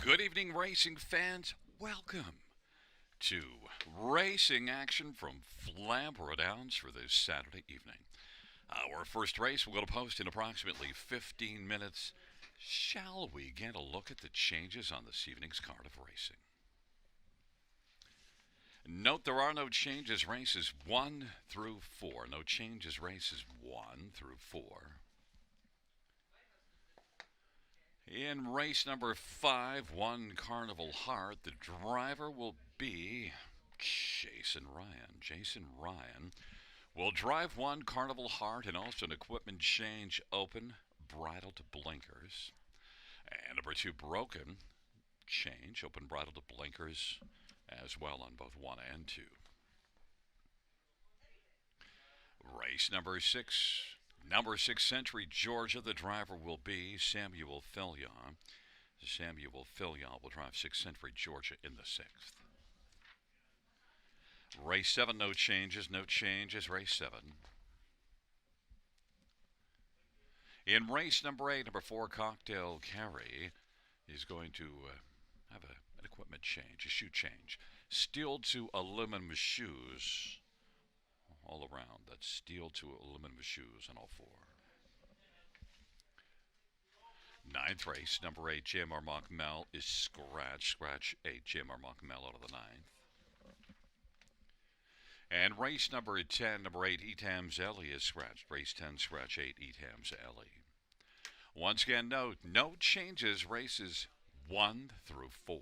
Good evening, racing fans. Welcome to racing action from Flamboro Downs for this Saturday evening. Our first race will go to post in approximately 15 minutes. Shall we get a look at the changes on this evening's card of racing? Note there are no changes races 1 through 4. No changes races 1 through 4. In race number 5, one Carnival Heart, the driver will be Jason Ryan. Jason Ryan will drive one Carnival Heart and also an equipment change open, bridle to blinkers. And number 2, Broken, change, open bridle to blinkers as well on both 1 and 2. Race number 6, number 6 Century Georgia, the driver will be Samuel Fillion. Samuel Fillion will drive 6 Century Georgia in the 6th. Race 7, no changes, race 7. In race number 8, number 4, Cocktail Carry is going to have an equipment change, a shoe change. Steel to aluminum shoes all around. That's steel to aluminum shoes on all 4. Ninth race, number 8, JMR Mock Mel is scratch 8, JMR Mock Mel out of the 9th. And race number 10, number 8, Etams Ellie is scratched. Race 10, scratch 8, Etams Ellie. Once again, note, no changes races 1 through 4.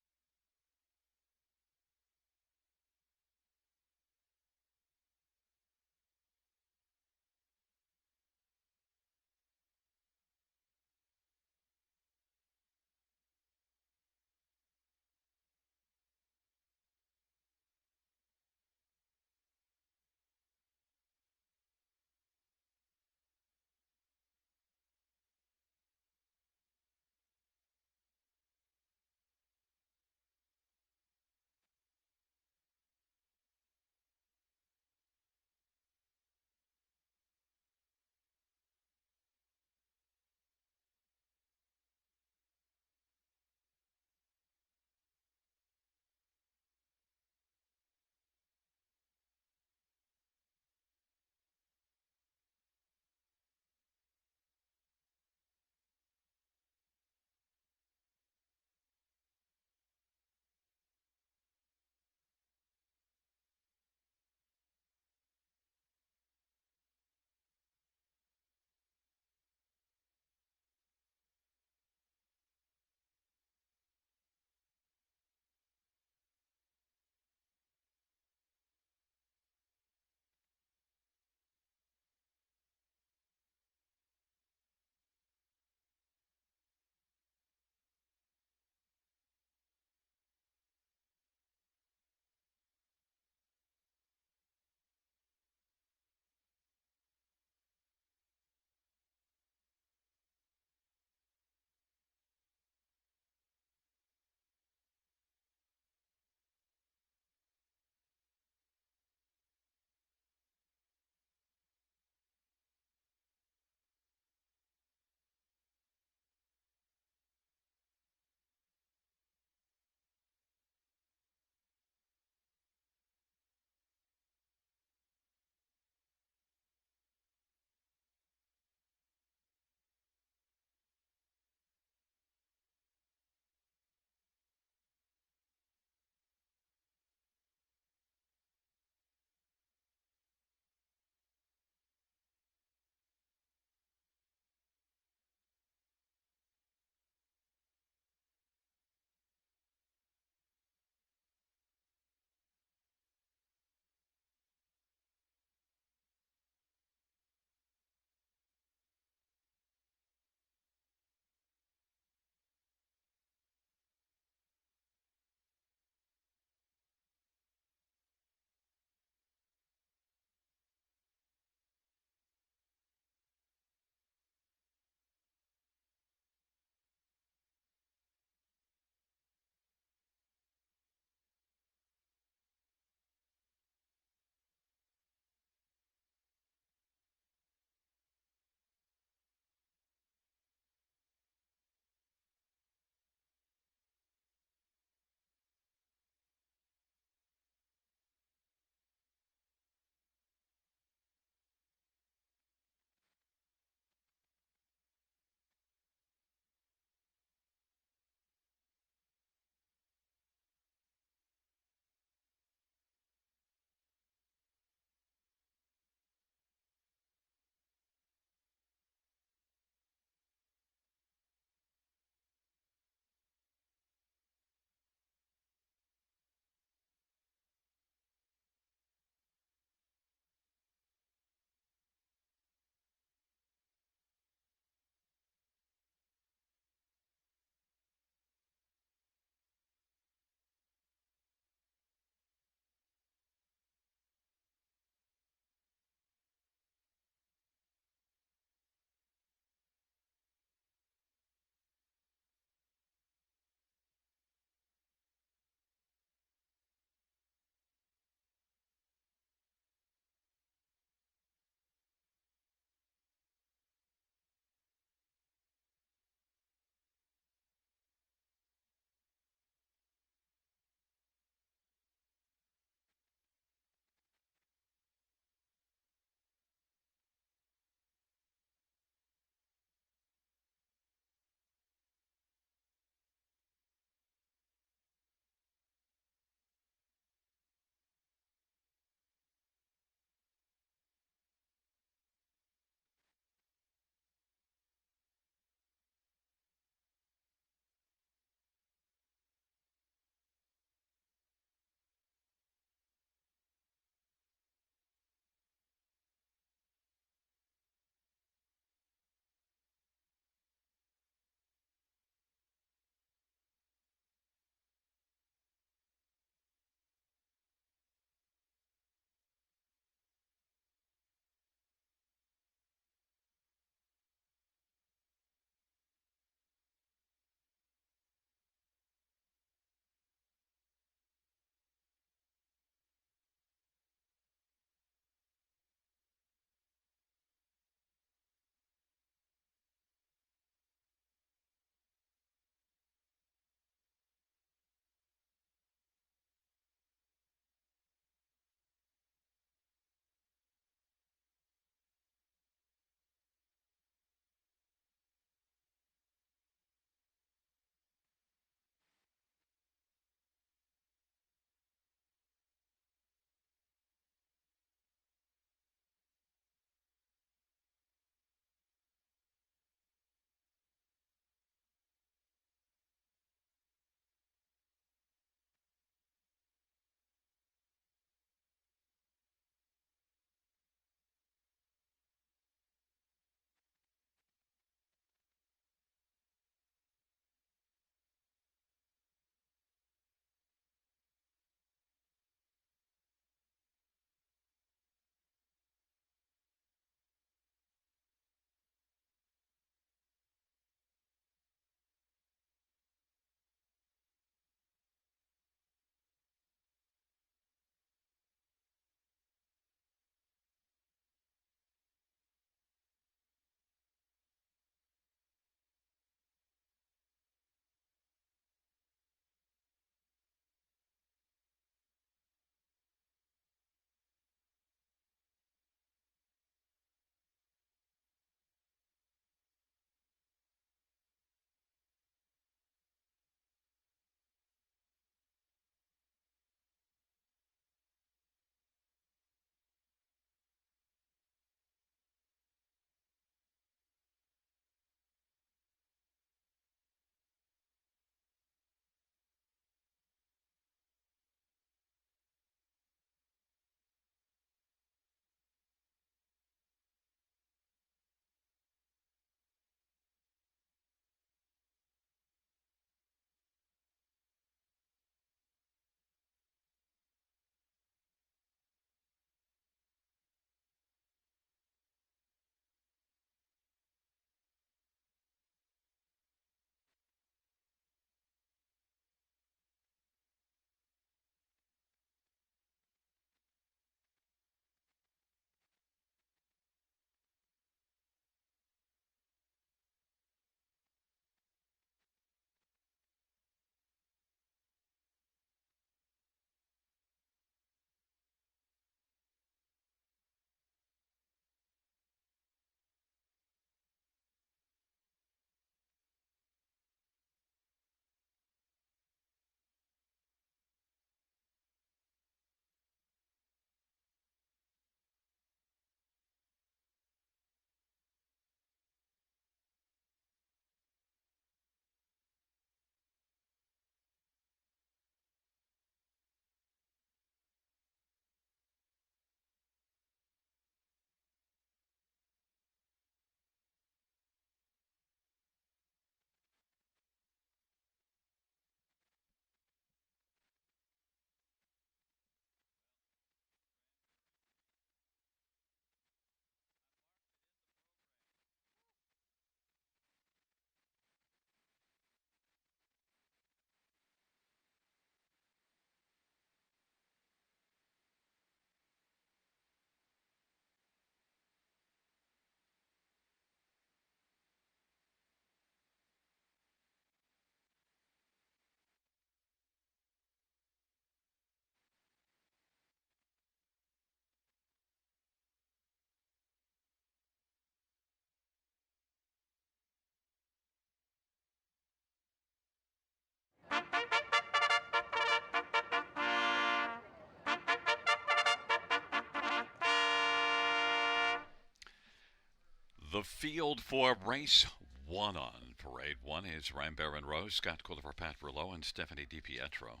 The field for race one on parade one is Ryan Baron Rose, Scott Quilliver, Pat Rouleau, and Stephanie DiPietro.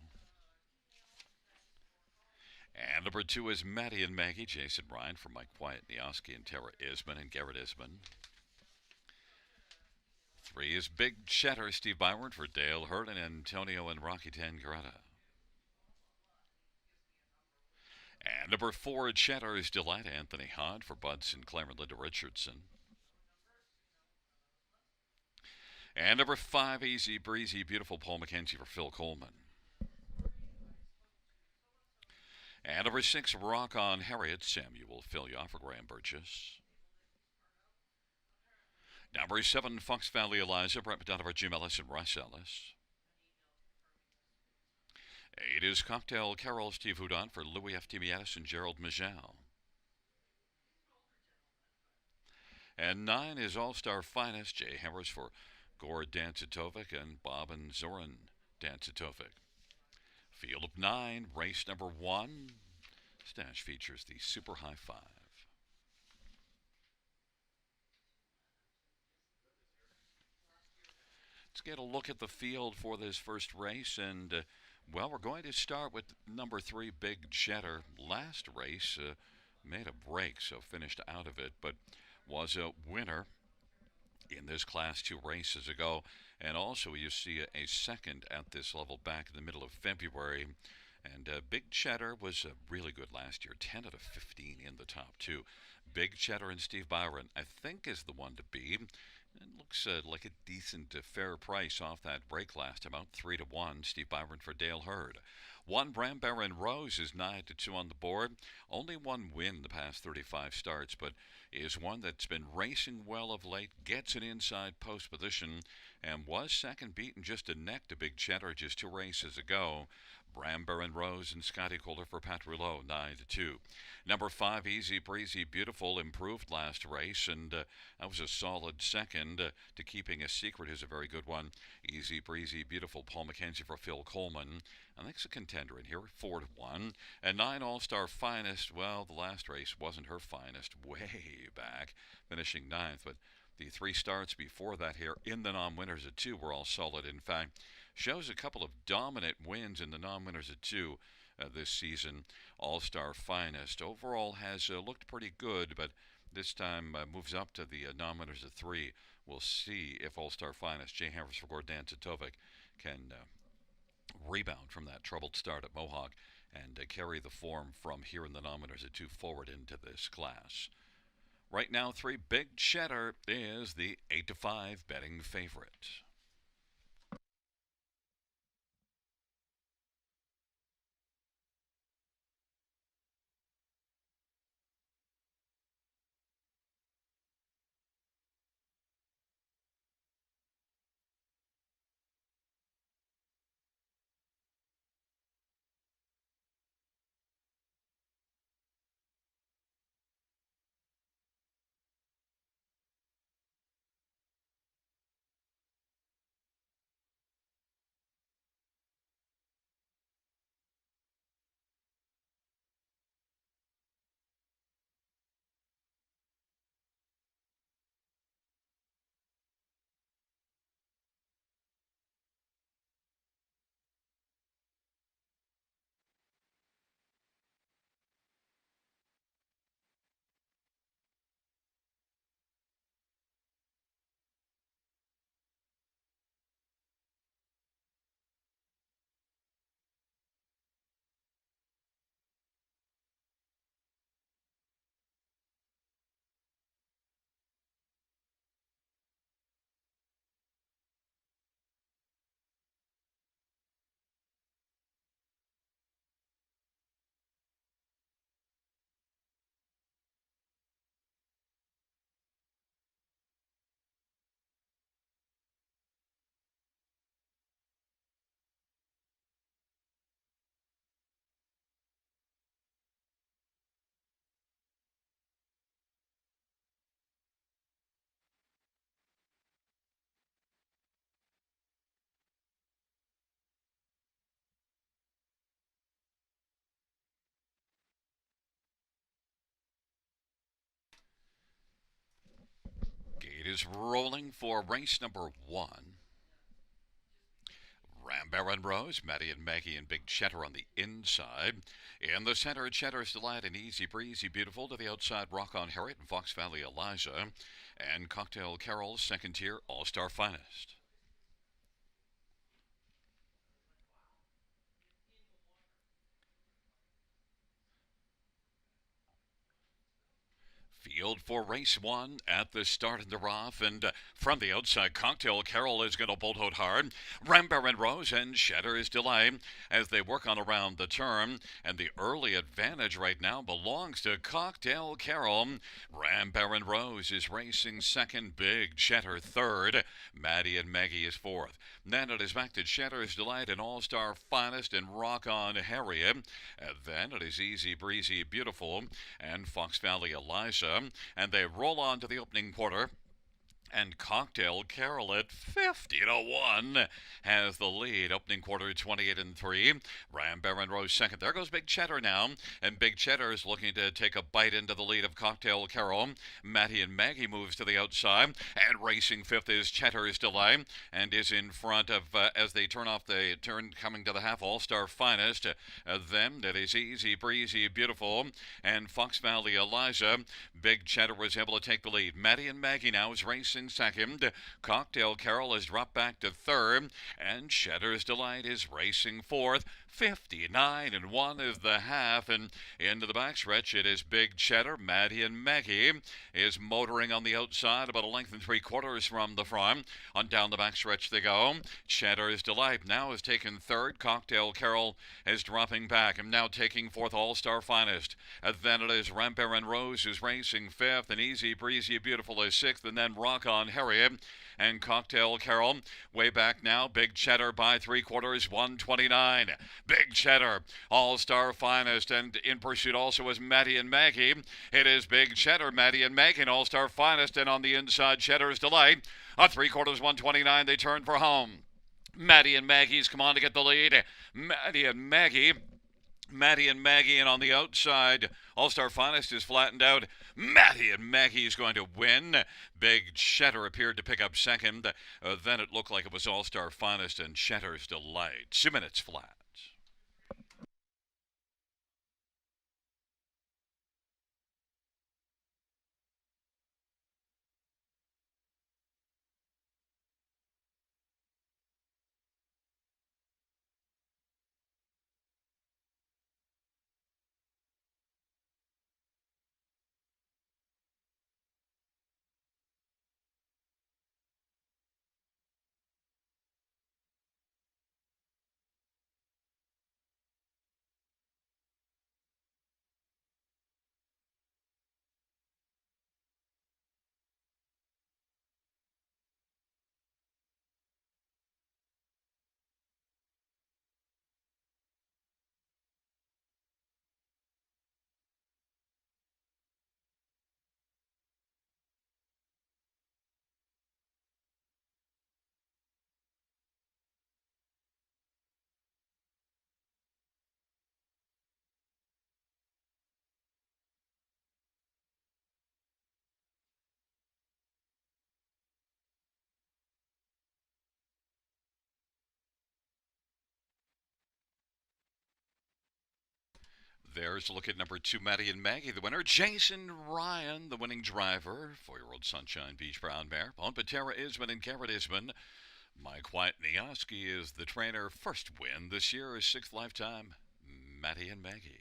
And number two is Maddie and Maggie, Jason Ryan for Mike Wyatt, Nioski, and Tara Isman and Garrett Isman. Three is Big Cheddar, Steve Byron for Dale Hurd and Antonio and Rocky Tangaretta. And number four, Cheddar's Delight, Anthony Hod for Bud Sinclair and Linda Richardson. And number five, Easy Breezy Beautiful, Paul McKenzie for Phil Coleman. And number six, Rock On Harriet, Samuel Filya for Graham Burgess. Number seven, Fox Valley Eliza, Brett McDonough, Jim Ellis, and Russ Ellis. Eight is Cocktail Carol, Steve Houdon for Louis F. Timiatis and Gerald Mijal. And nine is All-Star Finest, Jay Harris for Gord Dancitovic and Bob and Zoran Dancitovic. Field of nine, race number one. Stash features the Super High Five. Let's get a look at the field for this first race, and well, we're going to start with number three, Big Cheddar. Last race made a break, so finished out of it, but was a winner in this class 2 races ago, and also you see a second at this level back in the middle of February. And Big Cheddar was really good last year, 10 out of 15 in the top 2. Big Cheddar and Steve Byron, I think, is the one to beat. It looks like a decent, fair price off that break last time out, 3-1. Steve Byron for Dale Hurd. One, Bram Baron Rose is 9-2 on the board. Only one win the past 35 starts, but is one that's been racing well of late, gets an inside post position, and was second beaten just a neck to Big Cheddar just 2 races ago. Bram Baron Rose and Scotty Calder for Pat Rouleau, 9-2. Number 5, Easy Breezy Beautiful, improved last race, and that was a solid second to Keeping a Secret is a very good one. Easy Breezy Beautiful, Paul McKenzie for Phil Coleman. I think it's a contender in here, 4-1. And 9, All-Star Finest. Well, the last race wasn't her finest, way back, finishing 9th, but the 3 starts before that here in the non-winners at 2 were all solid. In fact, shows a couple of dominant wins in the non-winners at 2 this season. All-Star Finest overall has looked pretty good, but this time moves up to the non-winners at 3. We'll see if All-Star Finest, Jay Harris for Gord Dancitovic, can rebound from that troubled start at Mohawk and carry the form from here in the non-winners at 2 forward into this class. Right now, 3, Big Cheddar is the 8-5 betting favorite. is rolling for race number 1. Flamboro and Rose, Maddie and Maggie and Big Cheddar on the inside. In the center, Cheddar's Delight and Easy Breezy Beautiful. To the outside, Rock on Harriet and Fox Valley Eliza. And Cocktail Carol, second tier, All-Star Finest. Field for race 1 at the start of the rough, and from the outside, Cocktail Carol is going to bolt out hard. Flamboro and Rose and Cheddar's Delight as they work on around the turn, and the early advantage right now belongs to Cocktail Carol. Flamboro and Rose is racing second, Big Cheddar third, Maddie and Maggie is fourth. Then it is back to Cheddar's Delight and All-Star Finest and Rock on Harriet. And then it is Easy Breezy Beautiful and Fox Valley Eliza. And they roll on to the opening quarter. And Cocktail Carol at 50-1 has the lead. Opening quarter 28-3. Flamboro and Rose second. There goes Big Cheddar now. And Big Cheddar is looking to take a bite into the lead of Cocktail Carol. Maddie and Maggie moves to the outside. And racing fifth is Cheddar's Delight. And is in front of, as they turn off the turn coming to the half, All-Star Finest. Then that is Easy Breezy Beautiful. And Fox Valley Eliza. Big Cheddar was able to take the lead. Maddie and Maggie now is racing second. Cocktail Carol has dropped back to third, and Cheddar's Delight is racing fourth. 59-1 is the half, and into the backstretch it is Big Cheddar. Maddie and Maggie is motoring on the outside about a length and 3/4 from the front. On down the backstretch they go. Cheddar's Delight now is taken third. Cocktail Carol is dropping back and now taking fourth, All-Star Finest. And then it is Flamboro and Rose who's racing fifth, and Easy Breezy Beautiful is sixth, and then Rock on Harriet and Cocktail Carol way back now. Big Cheddar by 3/4, 129. Big Cheddar, All-Star Finest, and in pursuit also is Maddie and Maggie. It is Big Cheddar, Maddie and Maggie, and All-Star Finest, and on the inside, Cheddar's Delight. A 3/4, 129. They turn for home. Maddie and Maggie's come on to get the lead. Maddie and Maggie, and on the outside, All-Star Finest is flattened out. Maddie and Maggie is going to win. Big Cheddar appeared to pick up second. Then it looked like it was All-Star Finest and Cheddar's Delight. 2 minutes flat. There's a look at number 2, Maddie and Maggie, the winner. Jason Ryan, the winning driver. 4-year-old Sunshine Beach Brown Mare. On Patera Isman and Garrett Isman. Mike White-Nioski is the trainer. First win this year is 6th lifetime. Maddie and Maggie.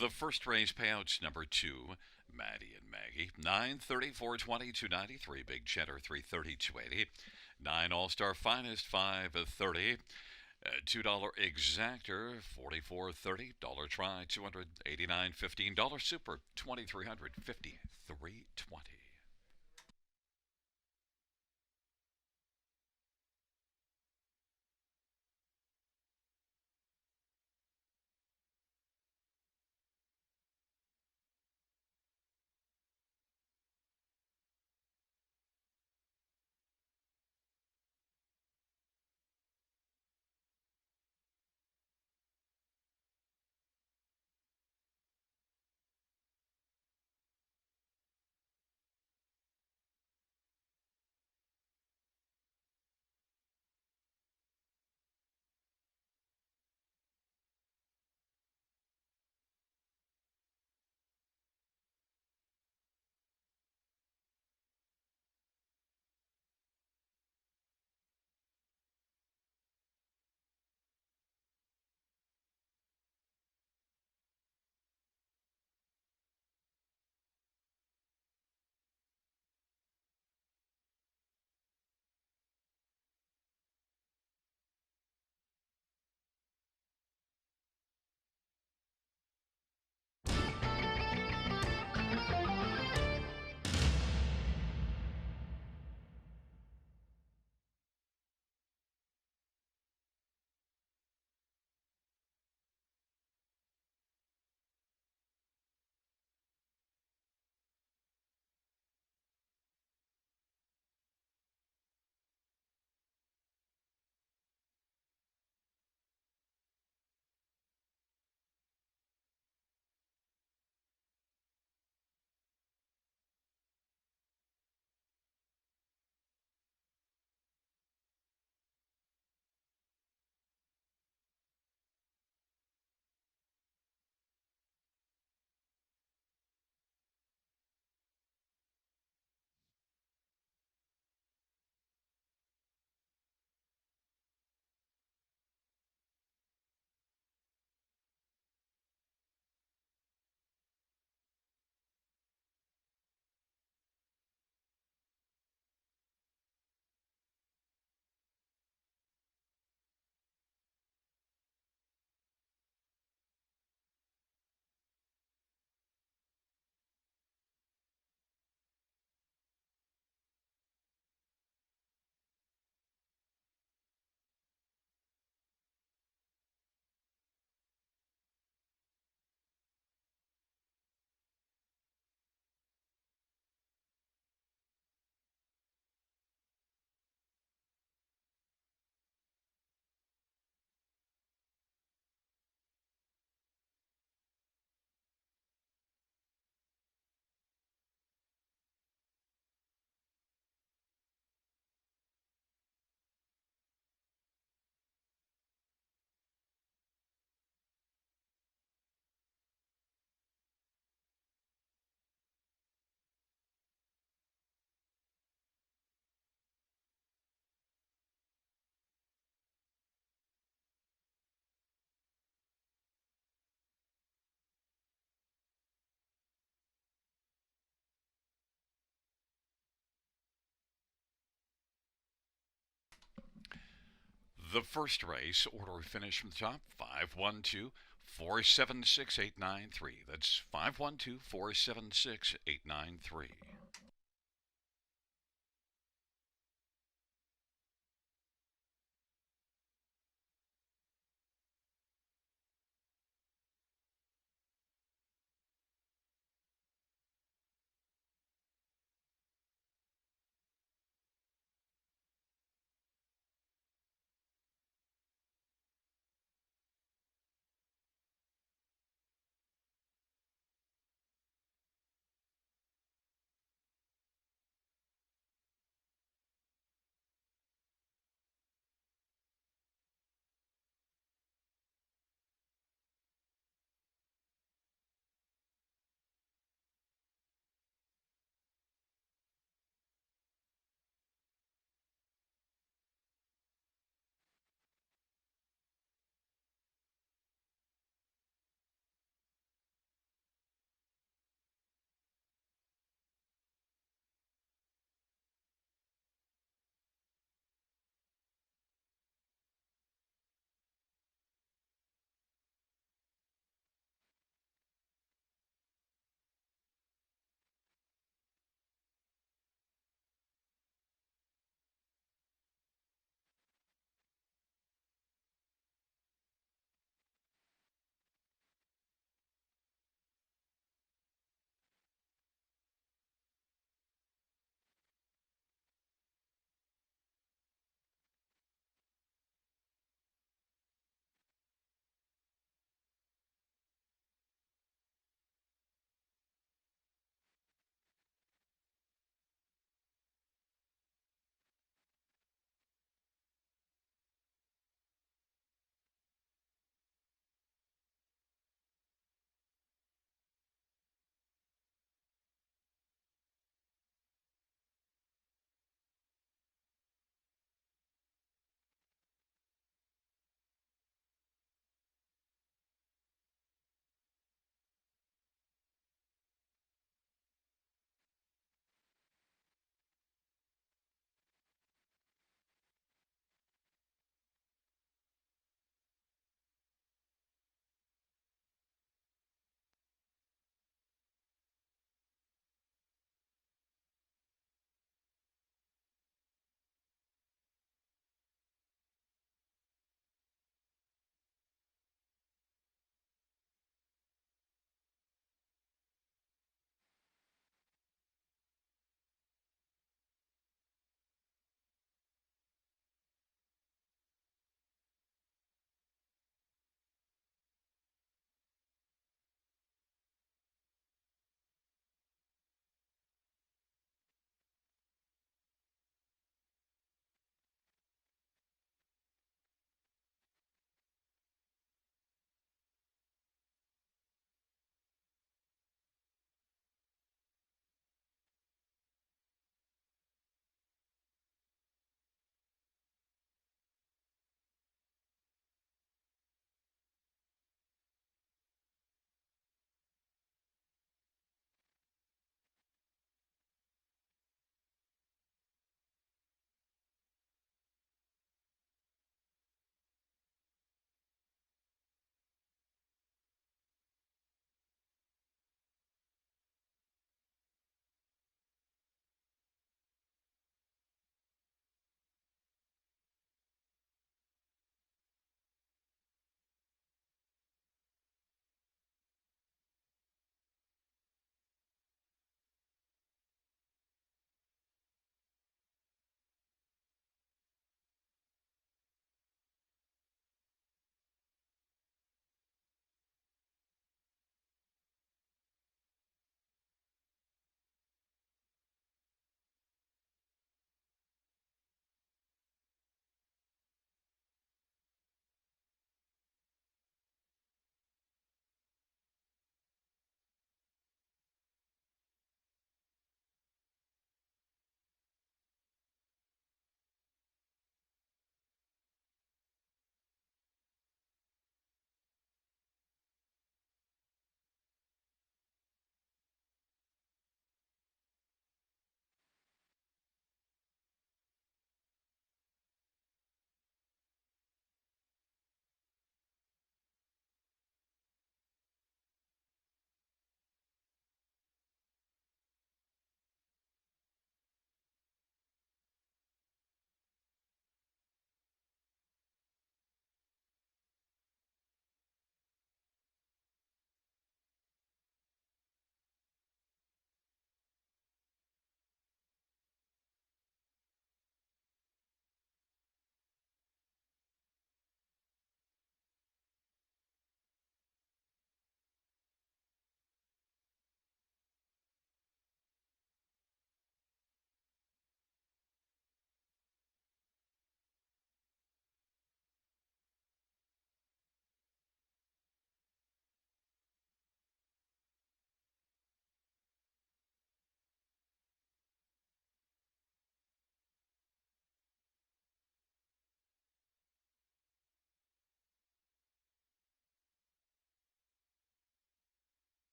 The first race payouts number 2, Maddie and Maggie, 934.20, 293. Big Cheddar, 330, 280. 9 All Star Finest, 530. $2 Exactor, 44.30. Dollar Try, 289.15. Dollar Super, 2,353.20. The first race, order of finish from the top, 512-476-893. That's 512-476-893.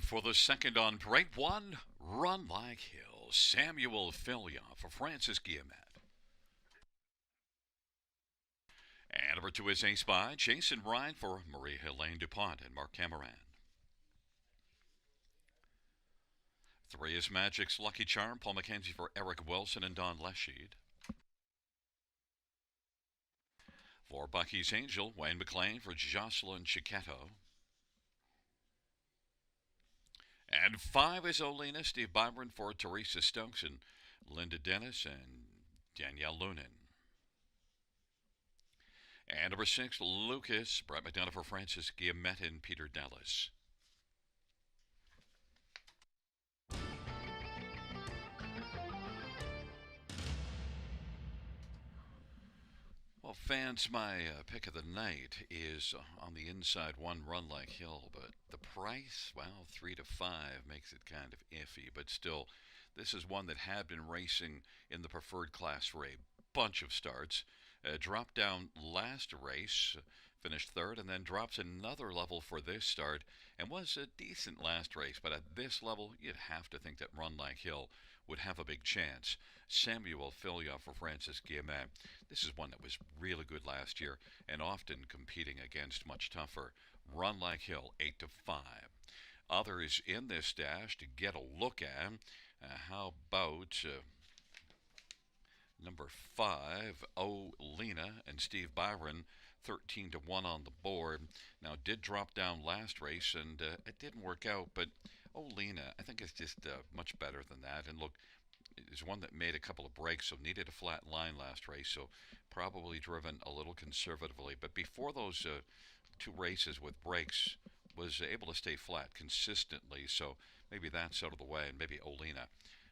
For the second on parade, one, Run Like Hill, Samuel Filia for Francis Guillemet. And number 2 is Ace by Jason Ryan for Marie Helene DuPont and Mark Cameron. 3 is Magic's Lucky Charm, Paul McKenzie for Eric Wilson and Don Lesheed. 4, Bucky's Angel, Wayne McLean for Jocelyn Chiquetto. And 5 is Olena, Steve Byron for Teresa Stokes and Linda Dennis and Danielle Lunan. And number 6, Lucas, Brett McDonough for Francis Guillemet and Peter Dallas. Well, fans, my pick of the night is on the inside one, Run Like Hill, but the price, well, 3 to 5 makes it kind of iffy, but still, this is one that had been racing in the preferred class for a bunch of starts. Dropped down last race, finished third, and then drops another level for this start, and was a decent last race, but at this level, you'd have to think that Run Like Hill would have a big chance. Samuel Filia for Francis Guillemet. This is one that was really good last year and often competing against much tougher. Run Like Hill, 8 to 5. Others in this dash to get a look at. How about number 5, Olena and Steve Byron, 13 to 1 on the board. Now, did drop down last race, and it didn't work out, but Olena, I think, is just much better than that. And look, is one that made a couple of breaks, so needed a flat line last race, so probably driven a little conservatively. But before those 2 races with breaks, was able to stay flat consistently, so maybe that's out of the way, and maybe Olena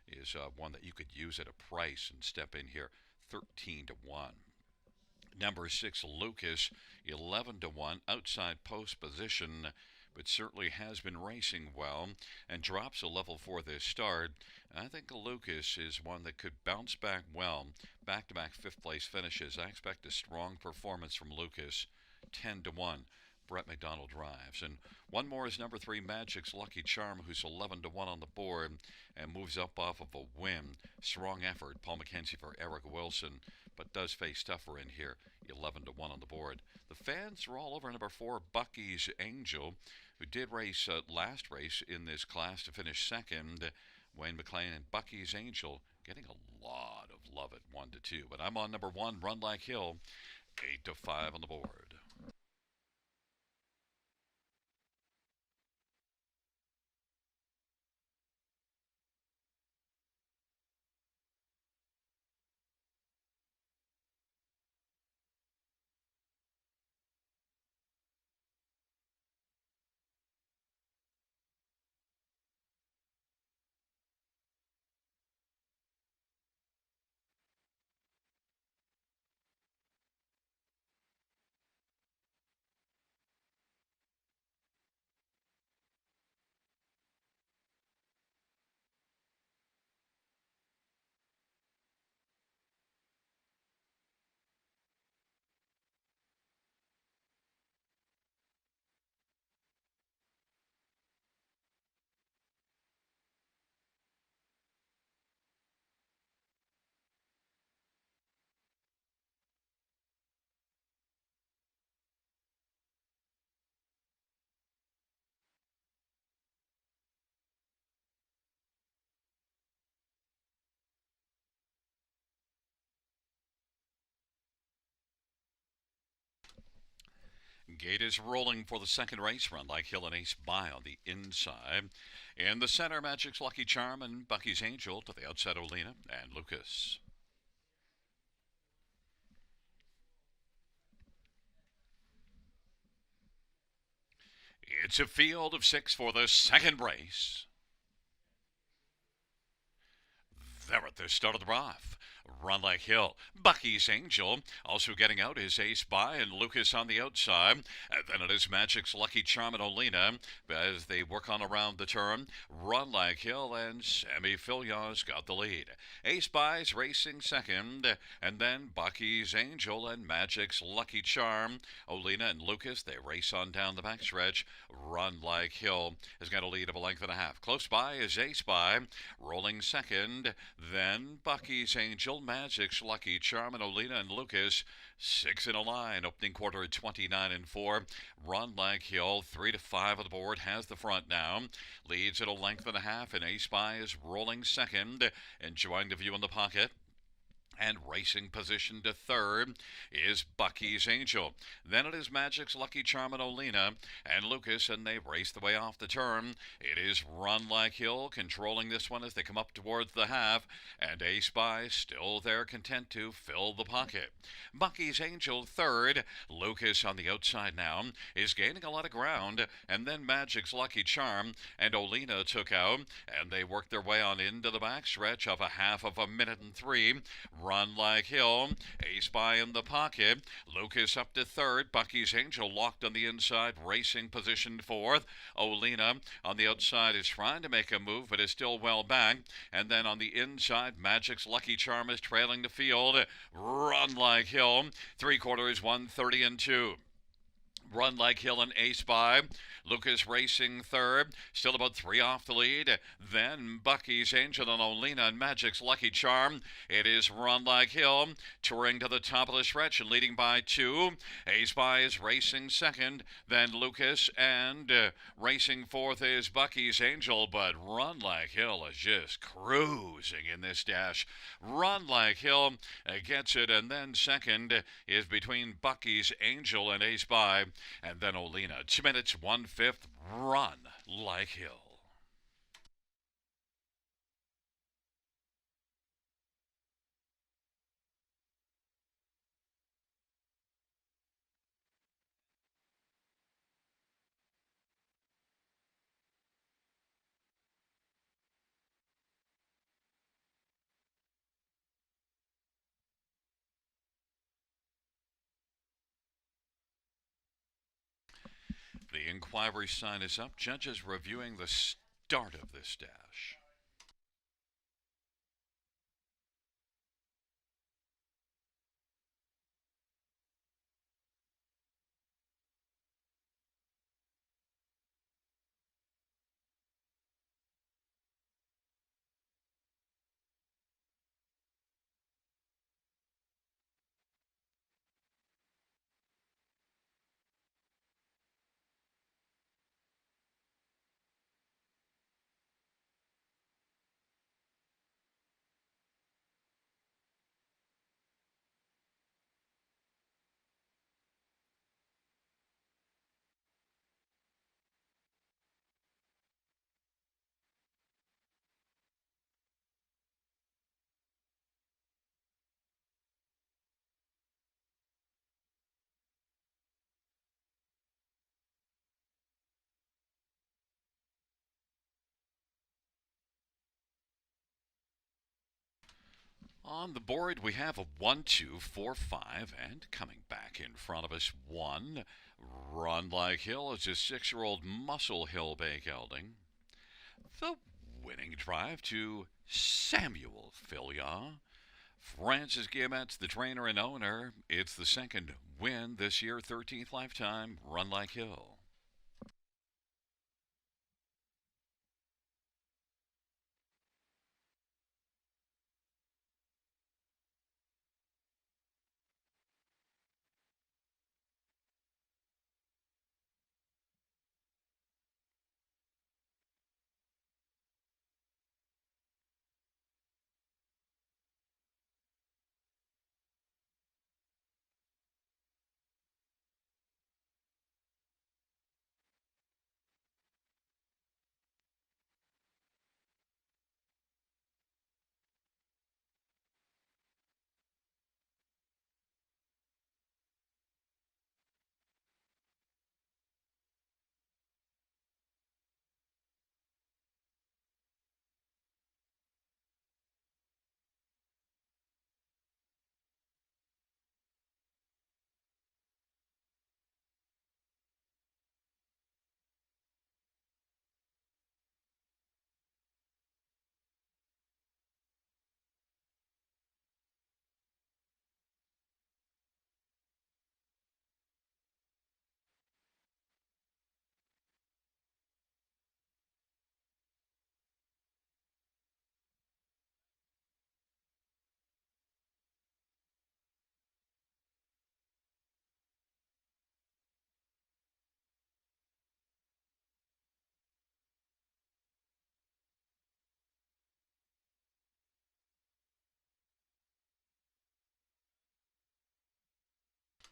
is one that you could use at a price and step in here, 13 to 1. Number 6, Lucas, 11 to 1, outside post position, but certainly has been racing well and drops a level for this start. I think Lucas is one that could bounce back well. Back-to-back 5th place finishes. I expect a strong performance from Lucas, 10 to 1. Brett McDonald drives. And one more is number 3, Magic's Lucky Charm, who's 11 to 1 on the board and moves up off of a win. Strong effort, Paul McKenzie for Eric Wilson, but does face tougher in here, 11 to 1 on the board. The fans are all over number 4, Bucky's Angel, who did race last race in this class to finish second. Wayne McLean and Bucky's Angel getting a lot of love at 1 to 2. But I'm on number 1, Run Like Hill, 8 to 5 on the board. Gate is rolling for the second race. Run Like Hill and Ace by on the inside. In the center, Magic's Lucky Charm and Bucky's Angel. To the outside, Olena and Lucas. It's a field of 6 for the second race. There at the start of the rough. Run Like Hill. Bucky's Angel also getting out is Ace By and Lucas on the outside. And then it is Magic's Lucky Charm and Olena as they work on around the turn. Run Like Hill and Sammy Filia's got the lead. Ace By's racing second, and then Bucky's Angel and Magic's Lucky Charm. Olena and Lucas, they race on down the backstretch. Run Like Hill has got a lead of a length and a half. Close by is Ace By, rolling second. Then Bucky's Angel, Magic's Lucky Charm, and Olena and Lucas. 6 in a line, opening quarter at 29 and 4. Run Like Hill, 3 to 5 on the board, has the front now. Leads at a length and a half, and Ace By is rolling second, enjoying the view in the pocket. And racing position to third is Bucky's Angel. Then it is Magic's Lucky Charm and Olena and Lucas, and they race the way off the turn. It is Run Like Hill controlling this one as they come up towards the half, and Ace By still there, content to fill the pocket. Bucky's Angel third. Lucas on the outside now is gaining a lot of ground, and then Magic's Lucky Charm and Olena took out, and they worked their way on into the backstretch of a half of a minute and 3. Run Like Hill, Ace By in the pocket. Lucas up to third. Bucky's Angel locked on the inside, racing position fourth. Olena on the outside is trying to make a move, but is still well back. And then on the inside, Magic's Lucky Charm is trailing the field. Run Like Hill, 3/4, 1:30 and 2. Run Like Hill and Ace By. Lucas racing third, still about 3 off the lead. Then Bucky's Angel and Olena and Magic's Lucky Charm. It is Run Like Hill touring to the top of the stretch and leading by 2. Ace By is racing second. Then Lucas and racing fourth is Bucky's Angel. But Run Like Hill is just cruising in this dash. Run Like Hill gets it, and then second is between Bucky's Angel and Ace By. And then Olena. 2 minutes, 1/5. Run Like Hill. The inquiry sign is up. Judges reviewing the start of this dash. On the board, we have a 1, 2, 4, 5, and coming back in front of us, 1. Run Like Hill is a 6-year-old Muscle Hill Bay gelding. The winning drive to Samuel Filia. Francis Guillemets, the trainer and owner. It's the second win this year, 13th lifetime. Run Like Hill.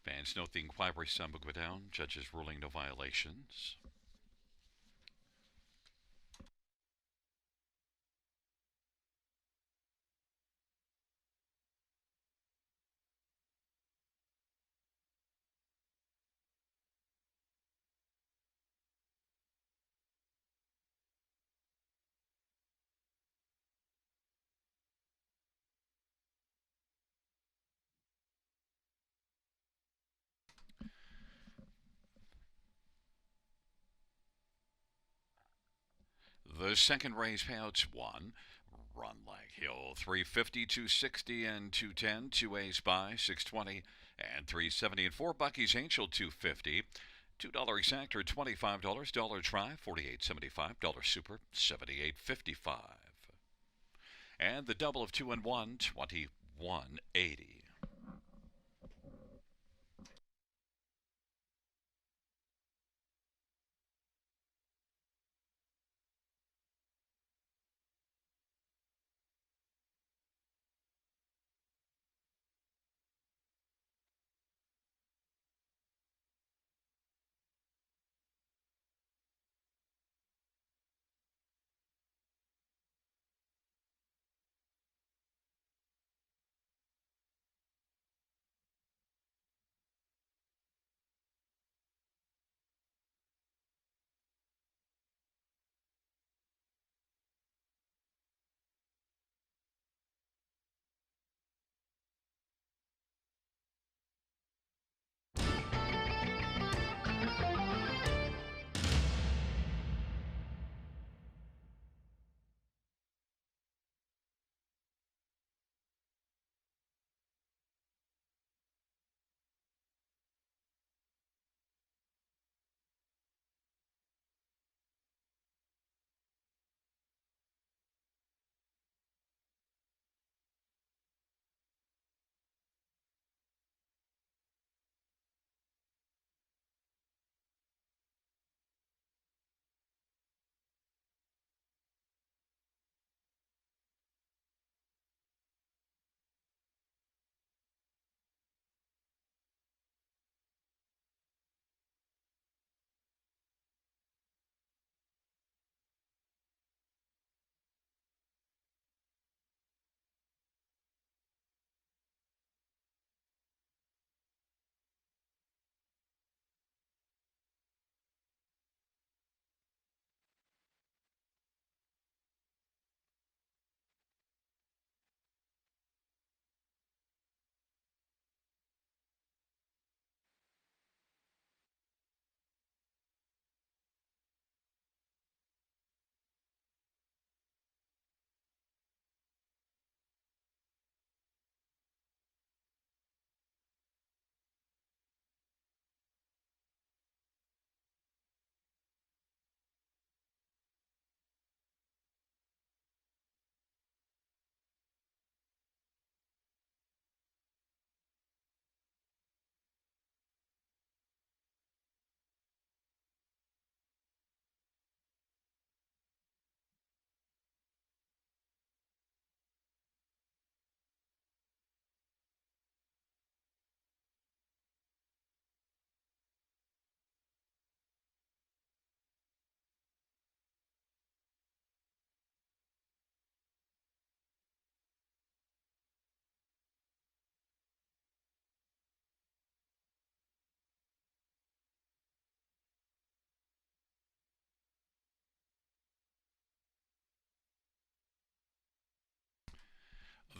Fans note the inquiry some will go down. Judges ruling no violations. The second race payouts one. Run like Hill 350, 260, and 210. Two A's by 620 and 370. And four Bucky's Angel 250. $2 exact or $25. Dollar try 48.75. Dollar super 78.55. And the double of 2 and 1 21.80.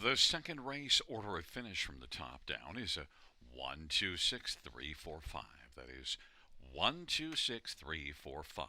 The second race order of finish from the top down is a 1, 2, 6, 3, 4, 5. That is 1, 2, 6, 3, 4, 5.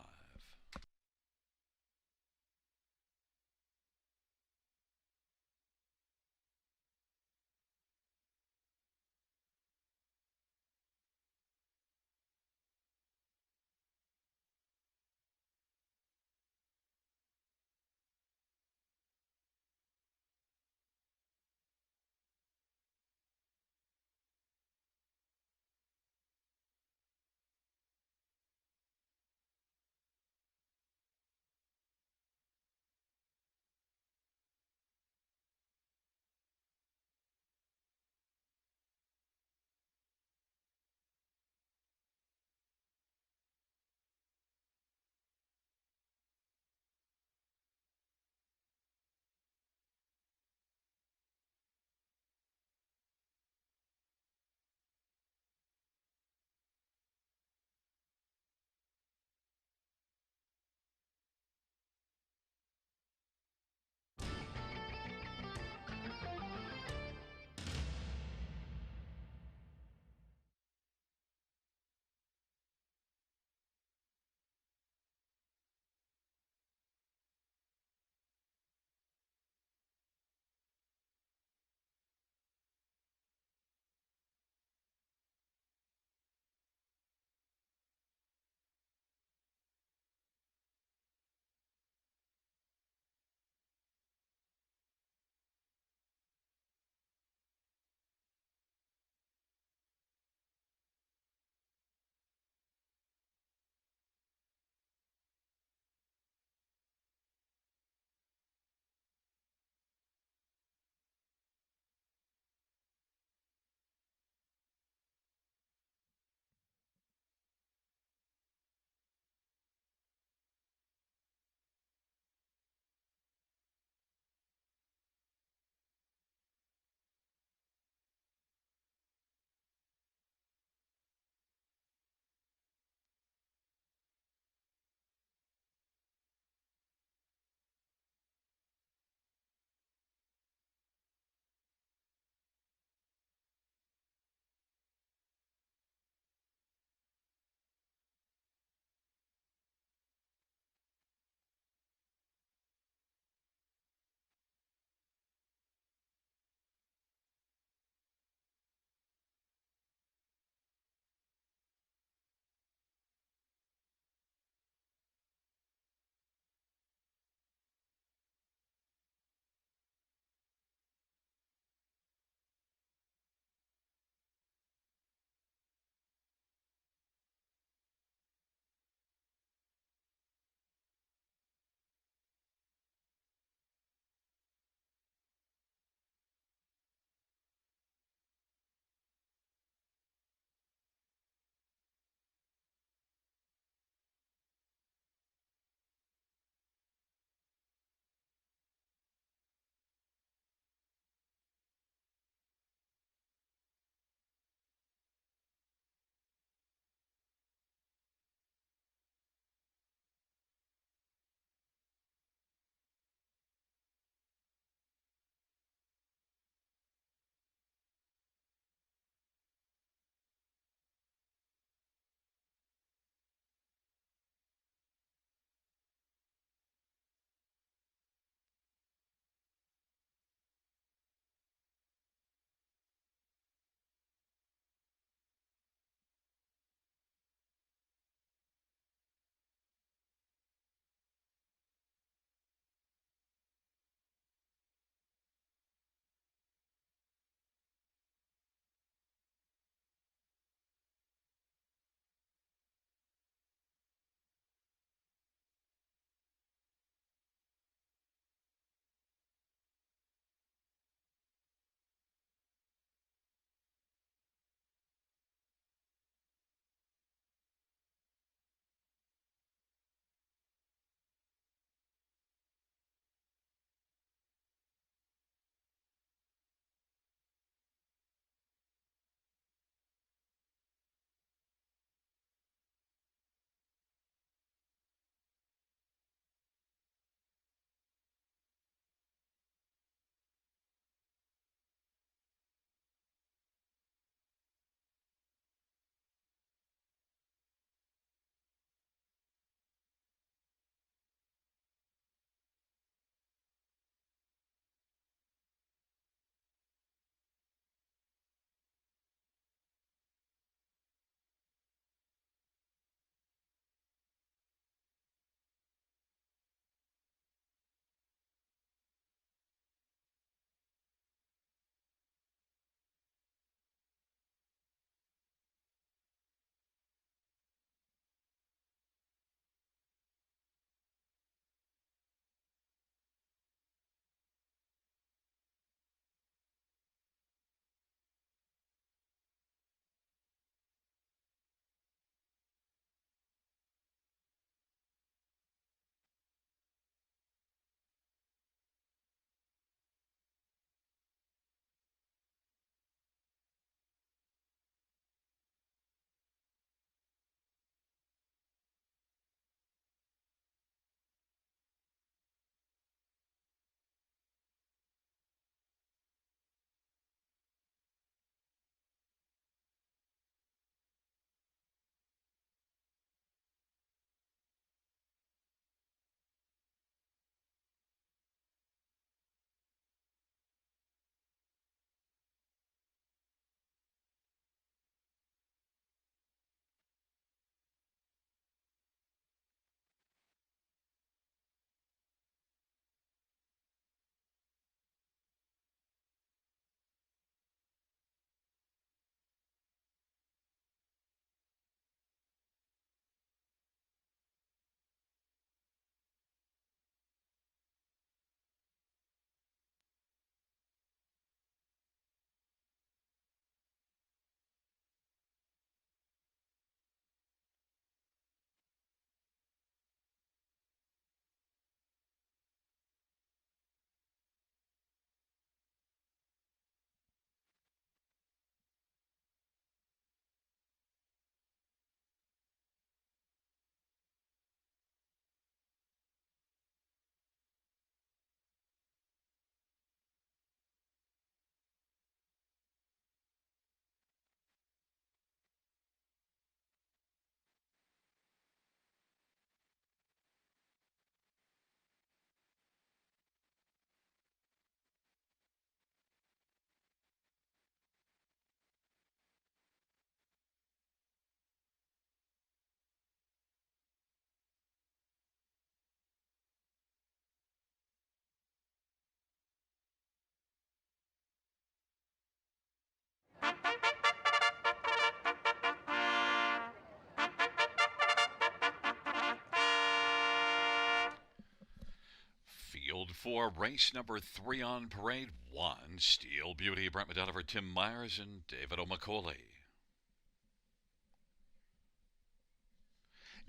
for race number 3 on parade 1, Steel Beauty, Brent McDonough, Tim Myers, and David O'Macaulay.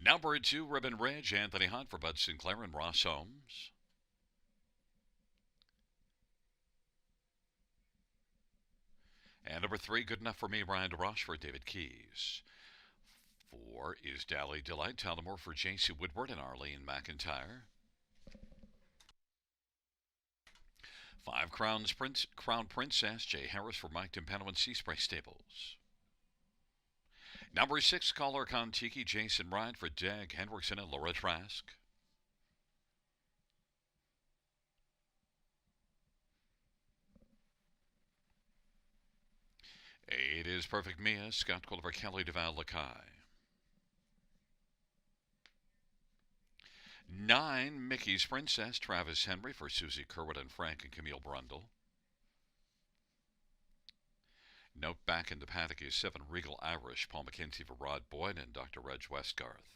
Number 2, Ribbon Ridge, Anthony Hunt for Bud Sinclair and Ross Holmes. And number 3, Good Enough for Me, Brian DeRoche for David Keys. 4 is Dally Delight, Tullamore for J.C. Woodward and Arlene McIntyre. 5, Crown Princess, Jay Harris for Mike Timpano and Sea Spray Stables. Number 6, Caller Kontiki, Jason Ryan for Dag Hendrickson and Laura Trask. 8 is Perfect Mia, Scott Culver, Kelly DeVal Lakai. 9, Mickey's Princess, Travis Henry for Susie Kerwood and Frank and Camille Brundle. Note back in the paddock is 7, Regal Irish, Paul McKenzie for Rod Boyd and Dr. Reg Westgarth.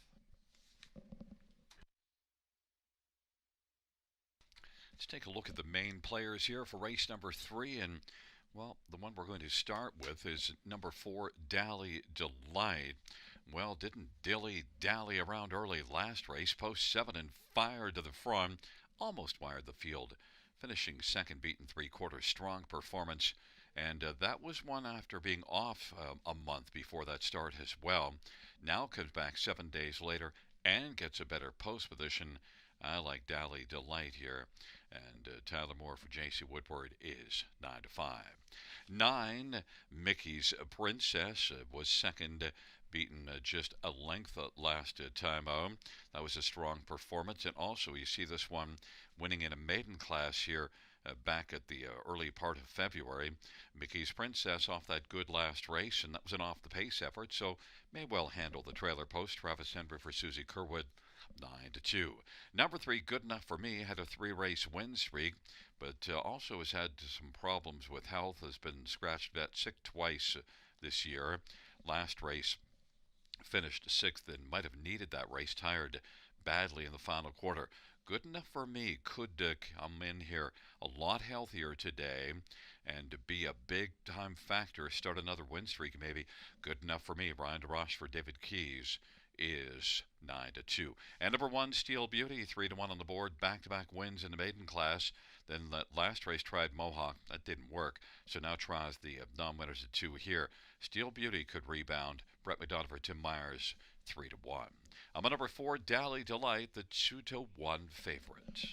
Let's take a look at the main players here for race number 3, and well, the one we're going to start with is number 4, Dally Delight. Well, didn't dilly-dally around early last race, post 7 and fired to the front, almost wired the field, finishing second, beaten 3/4, strong performance, and that was one after being off a month before that start as well. Now comes back 7 days later and gets a better post position. I like Dally Delight here, and Tyler Moore for J.C. Woodward is 9-5. 9, Mickey's Princess was second, beaten just a length last time out. That was a strong performance, and also you see this one winning in a maiden class here back at the early part of February. Mickey's Princess off that good last race, and that was an off-the-pace effort, so may well handle the trailer post. Travis Henry for Susie Kerwood, 9-2. Number 3, Good Enough for Me, had a 3-race win streak, but also has had some problems with health, has been scratched vet sick twice this year. Last race finished 6th and might have needed that race, tired badly in the final quarter. Good Enough for Me could come in here a lot healthier today and be a big-time factor, start another win streak maybe. Good Enough for Me, Brian DeRoche for David Keys, is 9-2. And number 1, Steel Beauty, 3-1 on the board, back-to-back wins in the maiden class. Then that last race tried Mohawk, that didn't work, so now tries the non-winners at 2 here. Steel Beauty could rebound. Brett McDonough for Tim Myers, 3-1. I'm on number 4, Dally Delight, the 2-1 favorite.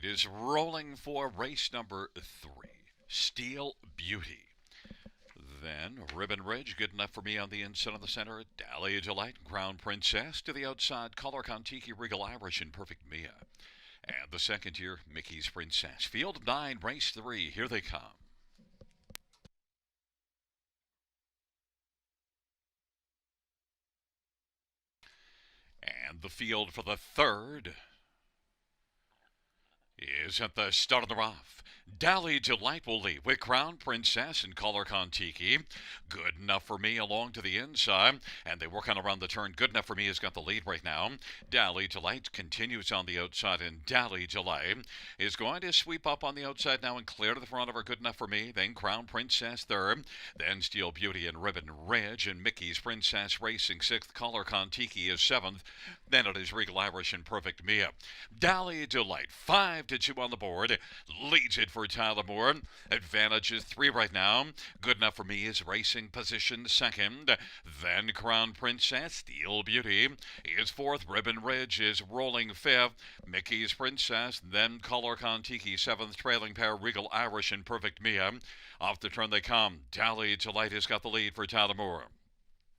lead is rolling for race number 3, Steel Beauty. Then Ribbon Ridge, good enough for me on the inside of the center. Dahlia Delight, Crown Princess to the outside. Color Kontiki, Regal Irish, and Perfect Mia. And the second tier, Mickey's Princess. Field of 9, race 3. Here they come. And the field for the third is at the start of the rough. Dally Delight will lead with Crown Princess and Color Kontiki. Good enough for me along to the inside. And they work on around the turn. Good enough for me has got the lead right now. Dally Delight continues on the outside. And Dally Delight is going to sweep up on the outside now and clear to the front of her. Good enough for me. Then Crown Princess third. Then Steel Beauty and Ribbon Ridge. And Mickey's Princess Racing sixth. Color Kontiki is seventh. Then it is Regal Irish and Perfect Mia. Dally Delight 5-2 on the board. Leads it for Tyler Moore. Advantage is 3 right now. Good enough for me is racing position second. Then Crown Princess, Steel Beauty is fourth. Ribbon Ridge is rolling fifth. Mickey's Princess, then Color Kontiki seventh. Trailing pair Regal Irish and Perfect Mia. Off the turn they come. Dally Delight has got the lead for Tyler Moore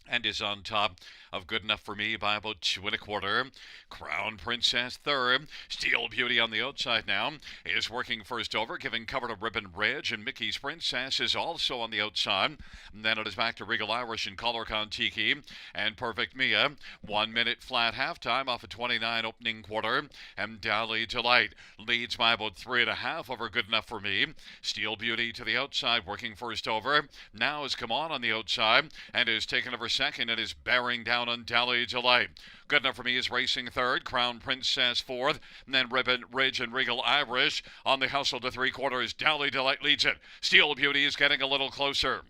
and is on top of Good Enough for Me by about 2 1/4. Crown Princess third. Steel Beauty on the outside now is working first over, giving cover to Ribbon Ridge, and Mickey's Princess is also on the outside. And then it is back to Regal Irish and Color Kontiki and Perfect Mia. 1 minute flat halftime off a 29 opening quarter. And Dally Delight leads by about 3 1/2 over Good Enough for Me. Steel Beauty to the outside, working first over. Now has come on the outside and is taken over second and is bearing down on Dally Delight. Good Enough for Me is racing third. Crown Princess fourth. And then Ribbon Ridge and Regal Irish on the hustle to 3/4. Dally Delight leads it. Steel Beauty is getting a little closer.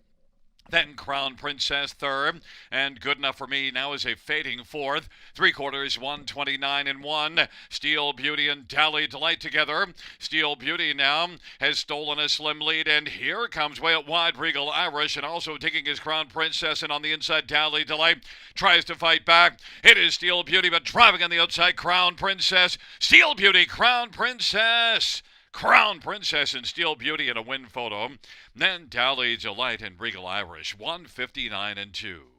Then Crown Princess third, and Good Enough for Me now is a fading fourth. 3/4, 129 and 1. Steel Beauty and Dally Delight together. Steel Beauty now has stolen a slim lead, and here comes way out wide Regal Irish, and also taking his Crown Princess, and on the inside Dally Delight tries to fight back. It is Steel Beauty, but driving on the outside Crown Princess. Steel Beauty, Crown Princess. Crown Princess and Steel Beauty in a win photo. Then Dally Delight and Regal Irish, 159 and 2.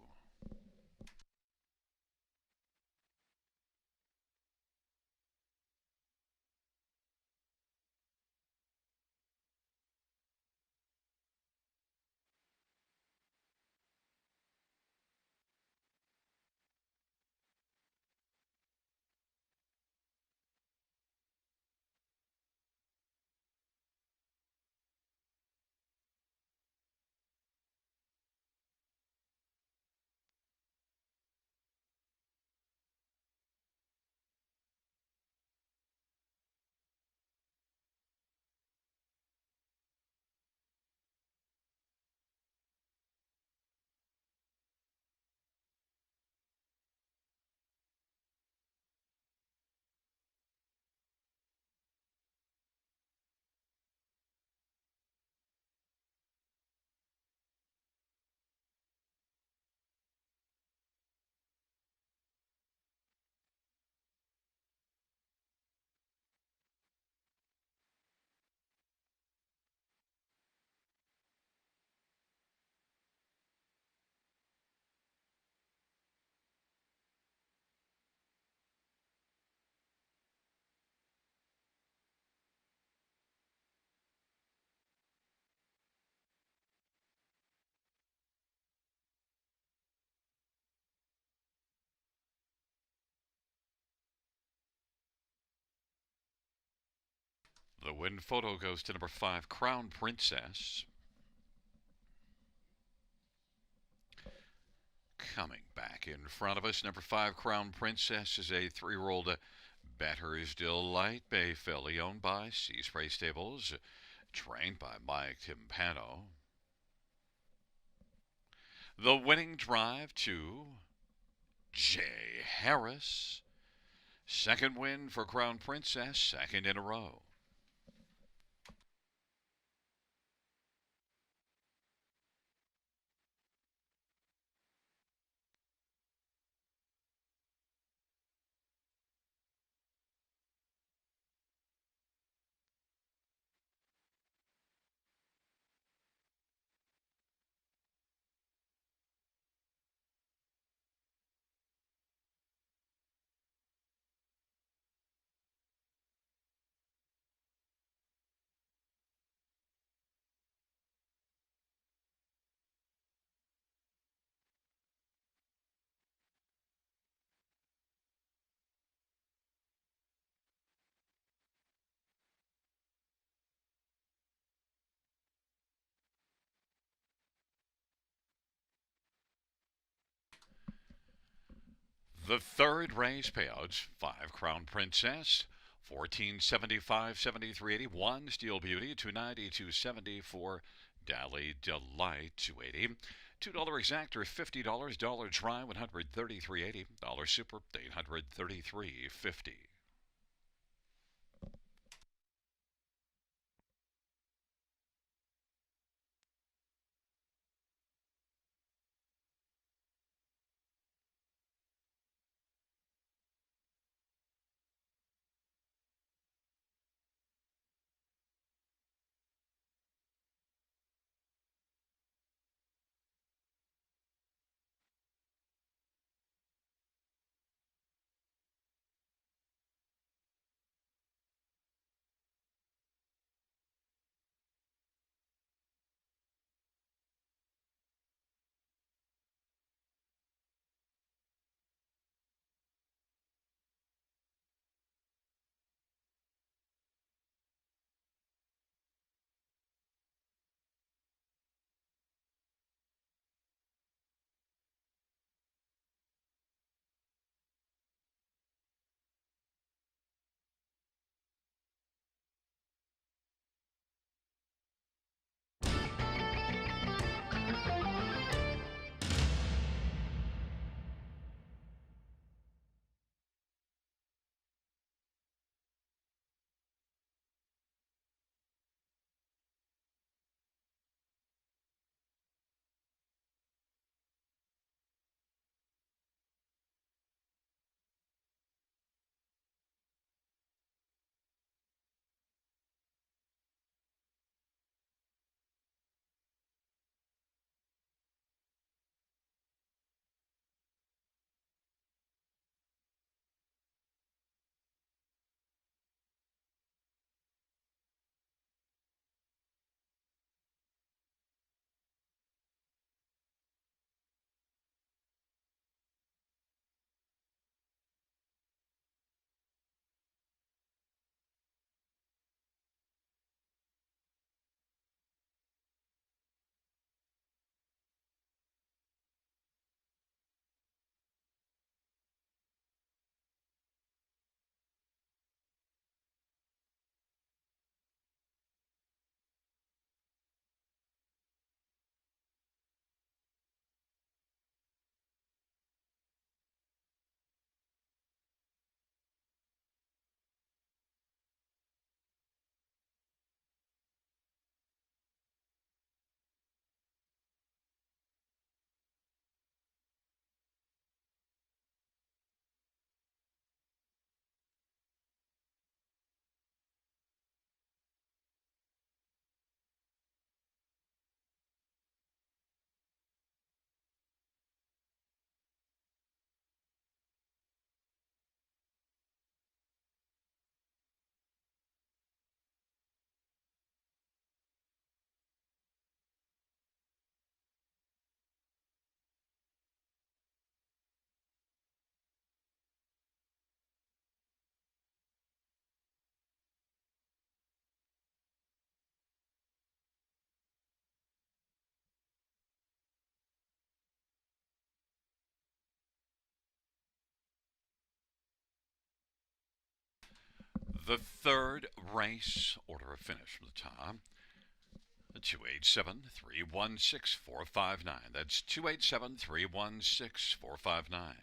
The win photo goes to number 5, Crown Princess. Coming back in front of us, number 5, Crown Princess is a 3-year-old Batter's Delight Bay filly owned by Sea Spray Stables, trained by Mike Timpano. The winning drive to Jay Harris. Second win for Crown Princess, second in a row. The third race payouts: 5 Crown Princess, 1475, 73.80. 1 Steel Beauty, 290, 274. Dally Delight, 280. $2 exactor, $50. Dollar Try, 133.80. Dollar Super, 833.50. The third race order of finish from the top: 287 316 459. That's 287 316 459.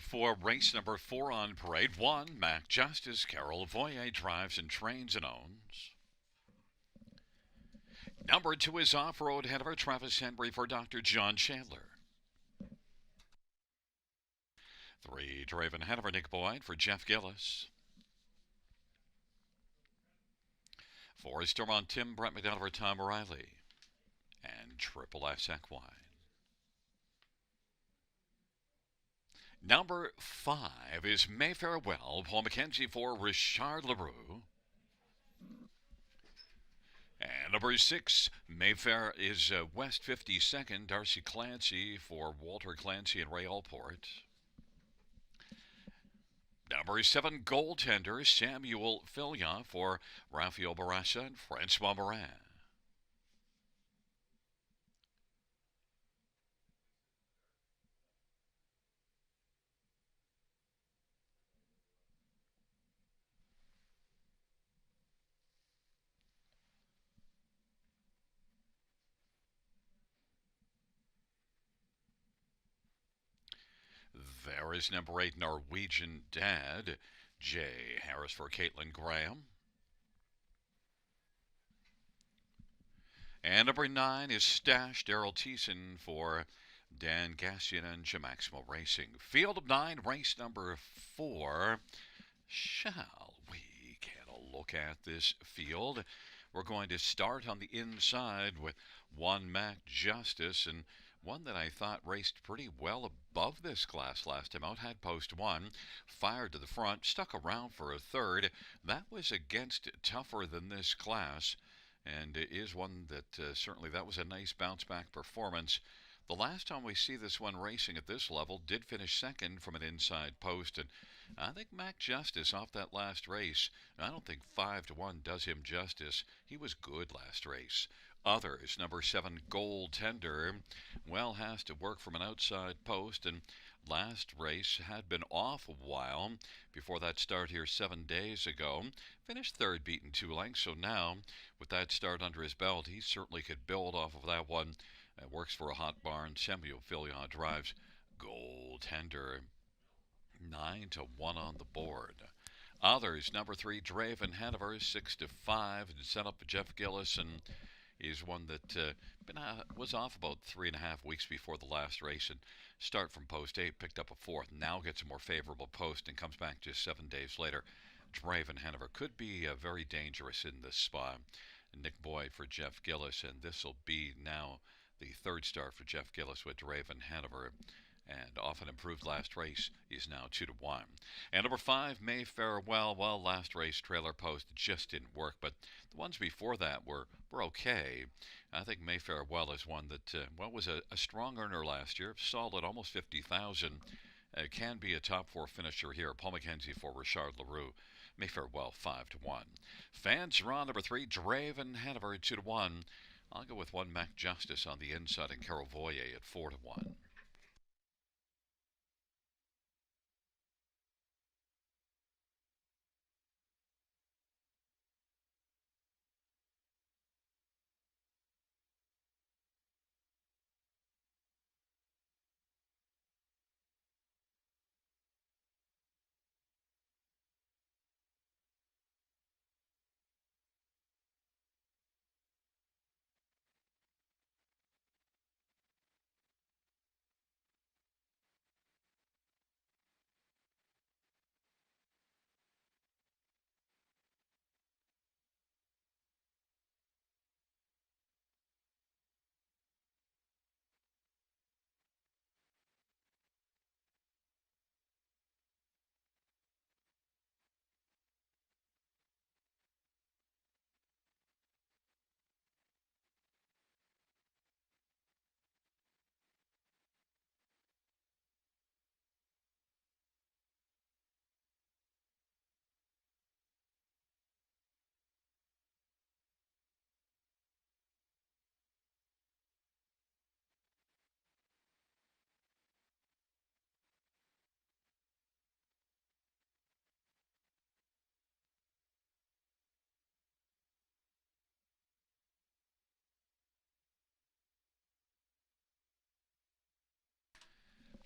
for race number 4 on parade. 1, Mac Justice. Carol Voye drives and trains and owns. Number 2 is off-road Hanover. Travis Henry for Dr. John Chandler. 3, Draven Hanover. Nick Boyd for Jeff Gillis. 4 is Stormont Tim. Brett McDonald for Tom Riley. And Triple S Equine. Number 5 is Mayfair Well. Paul McKenzie for Richard LaRue. And number 6, Mayfair is West 52nd. Darcy Clancy for Walter Clancy and Ray Allport. Number 7, Goaltender Samuel Filia for Rafael Barassa and Francois Morin. There is number 8, Norwegian Dad, Jay Harris for Caitlin Graham. And number 9 is Stash, Daryl Thiessen for Dan Gassian and Gemaximo Racing. Field of 9, race number 4. Shall we get a look at this field? We're going to start on the inside with 1, Mac Justice, and one that I thought raced pretty well above this class last time out. Had post 1, fired to the front, stuck around for a third. That was against tougher than this class, and it is one that certainly that was a nice bounce back performance. The last time we see this one racing at this level did finish second from an inside post, and I think Mac Justice off that last race, I don't think 5-1 does him justice. He was good last race. Others, number 7, Goaltender, well, has to work from an outside post, and last race had been off a while before that start here 7 days ago. Finished third, beaten 2 lengths, so now with that start under his belt, he certainly could build off of that one. Works for a hot barn. Samuel Filion drives Goaltender. 9-1 on the board. Others, number 3, Draven Hanover, 6-5, and set up Jeff Gillis, and is one that was off about 3.5 weeks before the last race, and start from post 8, picked up a fourth, now gets a more favorable post and comes back just 7 days later. Draven Hanover could be very dangerous in this spot. Nick Boyd for Jeff Gillis, and this will be now the third start for Jeff Gillis with Draven Hanover. And often improved last race is now 2-1. And number 5, Mayfair Well. Well, last race trailer post just didn't work, but the ones before that were okay. I think Mayfair Well is one that was a strong earner last year, solid, almost 50,000. Can be a top 4 finisher here. Paul McKenzie for Richard LaRue. Mayfair Well 5-1. Fans are on number 3, Draven Hanover 2-1. I'll go with 1, Mac Justice on the inside, and Carol Voye at 4-1.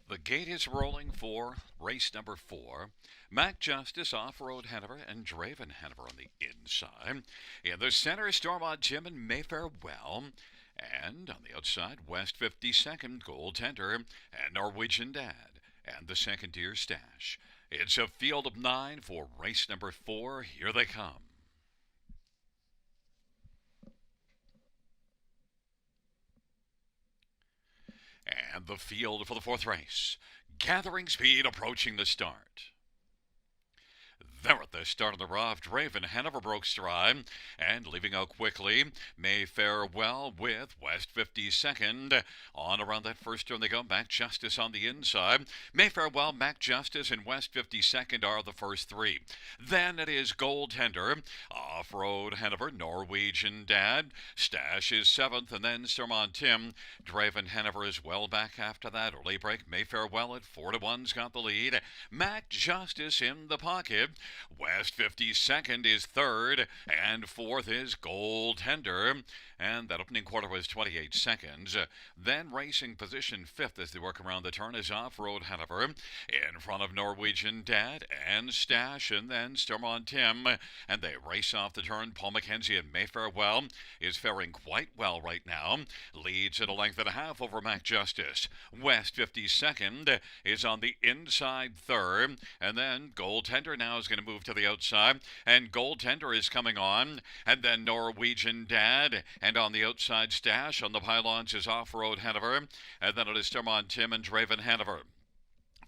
The gate is rolling for race number 4. Mac Justice, Off-Road Hanover, and Draven Hanover on the inside. In the center, Stormont Jim and Mayfair Well. And on the outside, West 52nd, Goaltender, and Norwegian Dad, and the second tier Stash. It's a field of 9 for race number 4. Here they come. And the field for the 4th race. Gathering speed, approaching the start. There at the start of the rough, Draven Hanover broke stride, and leaving out quickly, Mayfair Well with West 52nd. On around that first turn they go, Mac Justice on the inside. Mayfair Well, Mac Justice, and West 52nd are the first 3. Then it is Goaltender, Off-Road Hanover, Norwegian Dad. Stash is 7th, and then Stormont Tim. Draven Hanover is well back after that early break. Mayfair Well at 4-1's got the lead. Mac Justice in the pocket. West 52nd is 3rd, and 4th is Goaltender. And that opening quarter was 28 seconds. Then racing position 5th as they work around the turn is Off-Road Hanover. In front of Norwegian Dad and Stash, and then Stormont Tim. And they race off the turn. Paul McKenzie and Mayfair Well is faring quite well right now. Leads at a length and a half over Mac Justice. West 52nd is on the inside 3rd. And then Goaltender now is going to move to the outside. And Goaltender is coming on. And then Norwegian Dad. And on the outside, Stash. On the pylons is Off-Road Hanover. And then it is Stormont Tim and Draven Hanover.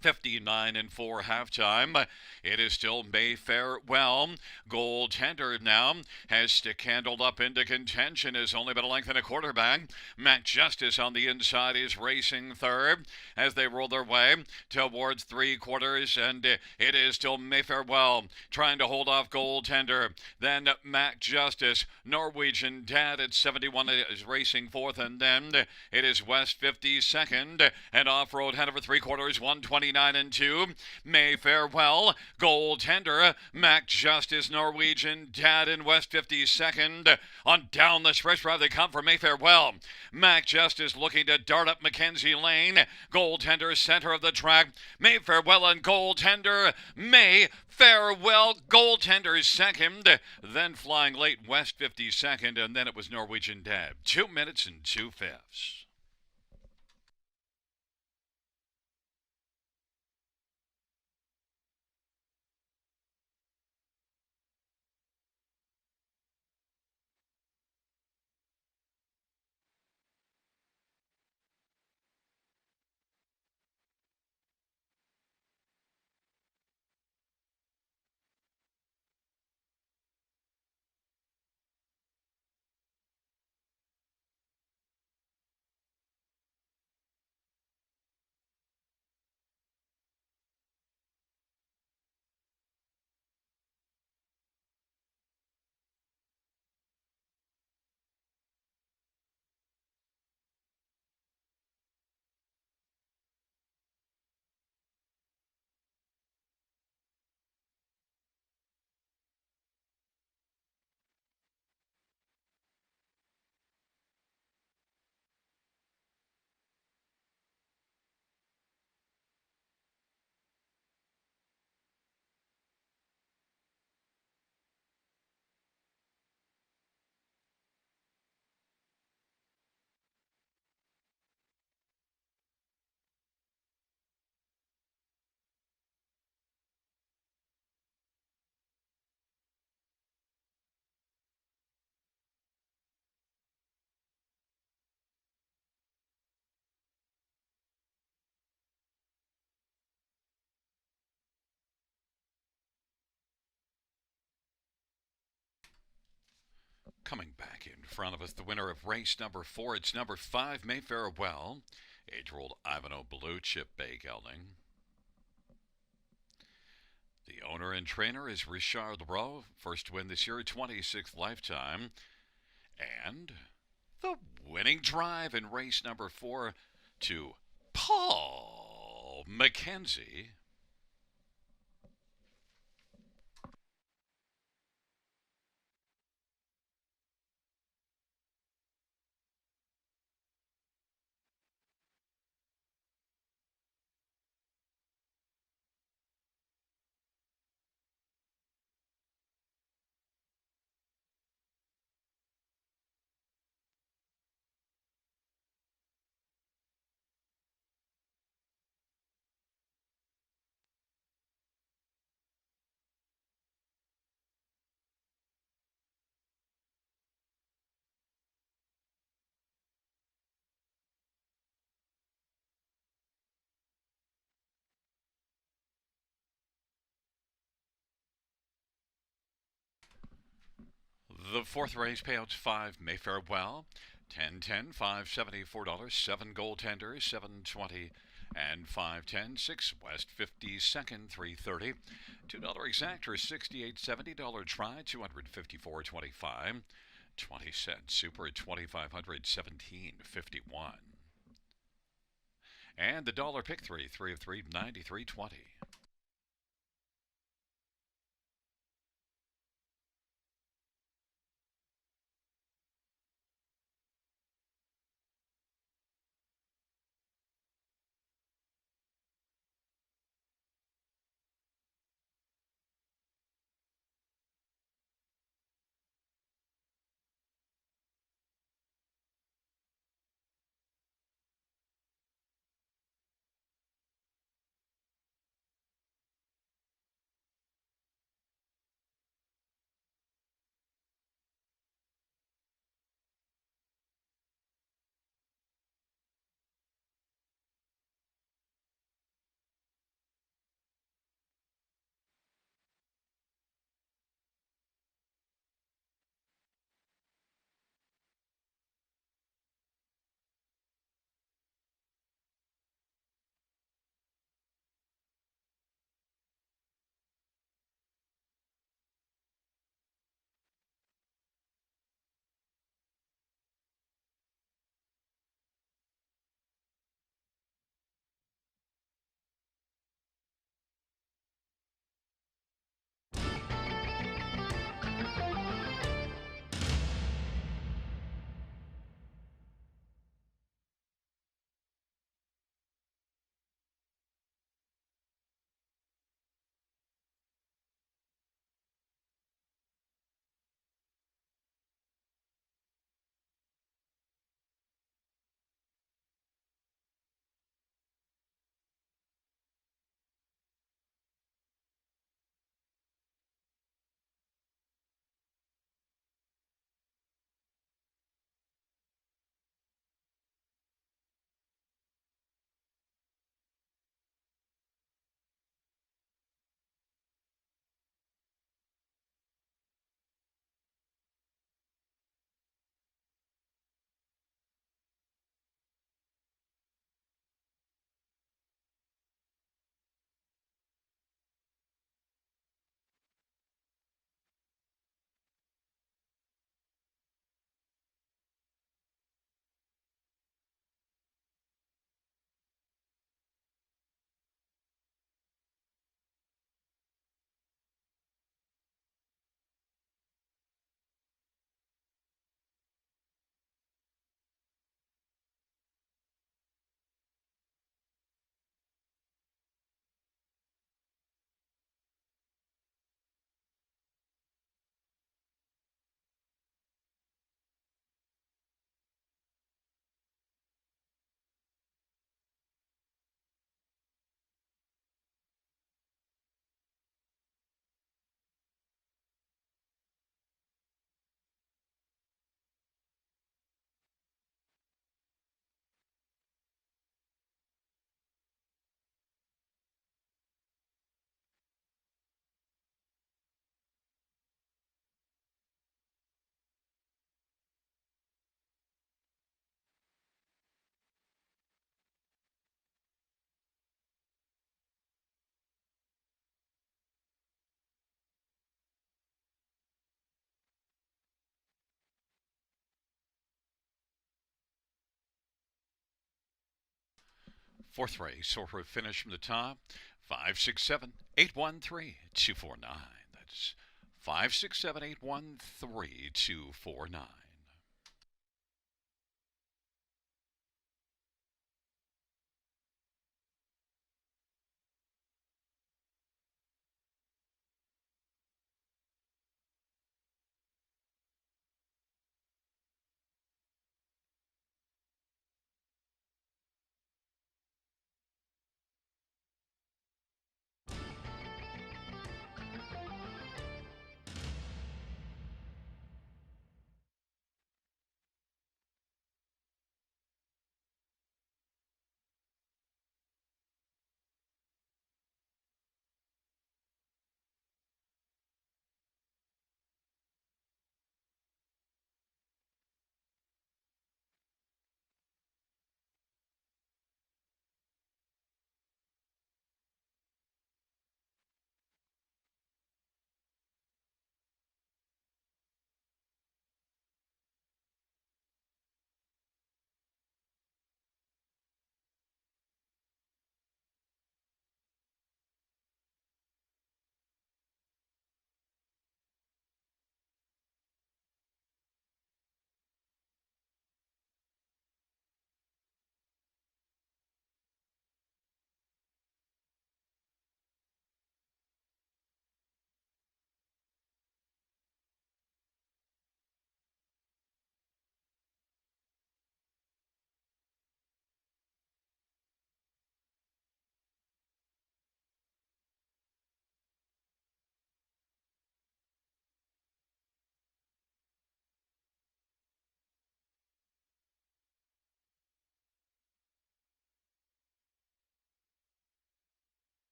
59-4 halftime. It is still Mayfair Well. Goaltender now has stick-handled up into contention. Is only been a length and a quarter back. Mac Justice on the inside is racing 3rd as they roll their way towards 3/4. And it is still Mayfair Well trying to hold off Goaltender. Then Mac Justice. Norwegian Dad at 71 is racing 4th. And then it is West 52nd. And Off-Road Hanover 3/4, 129-2. Mayfair Well, Goaltender, Mac Justice, Norwegian Dad in West 52nd. On down the stretch drive they come for Mayfair Well. Mac Justice looking to dart up Mackenzie Lane. Goaltender center of the track. Mayfair Well and Goaltender. Mayfair Well, Goaltender second. Then flying late West 52nd, and then it was Norwegian Dad. 2 minutes and 2/5. Coming back in front of us, the winner of race number 4. It's number 5, Mayfair Well. Age-old Ivanhoe Blue Chip Bay Gelding. The owner and trainer is Richard Leroux. First win this year, 26th lifetime. And the winning drive in race number 4 to Paul McKenzie. The fourth race payouts 5 Mayfair Well, 10-10, $574, 7 goaltenders, 720 and 510, 6 West 52nd, 330, $2 exactor, 68.70, dollar try, 254.25, 20 cents super at 2500, 17.51. And the dollar pick 3 of 3, 93.20. Fourth race, or finish from the top, 567-813-249. That's 567-813-249.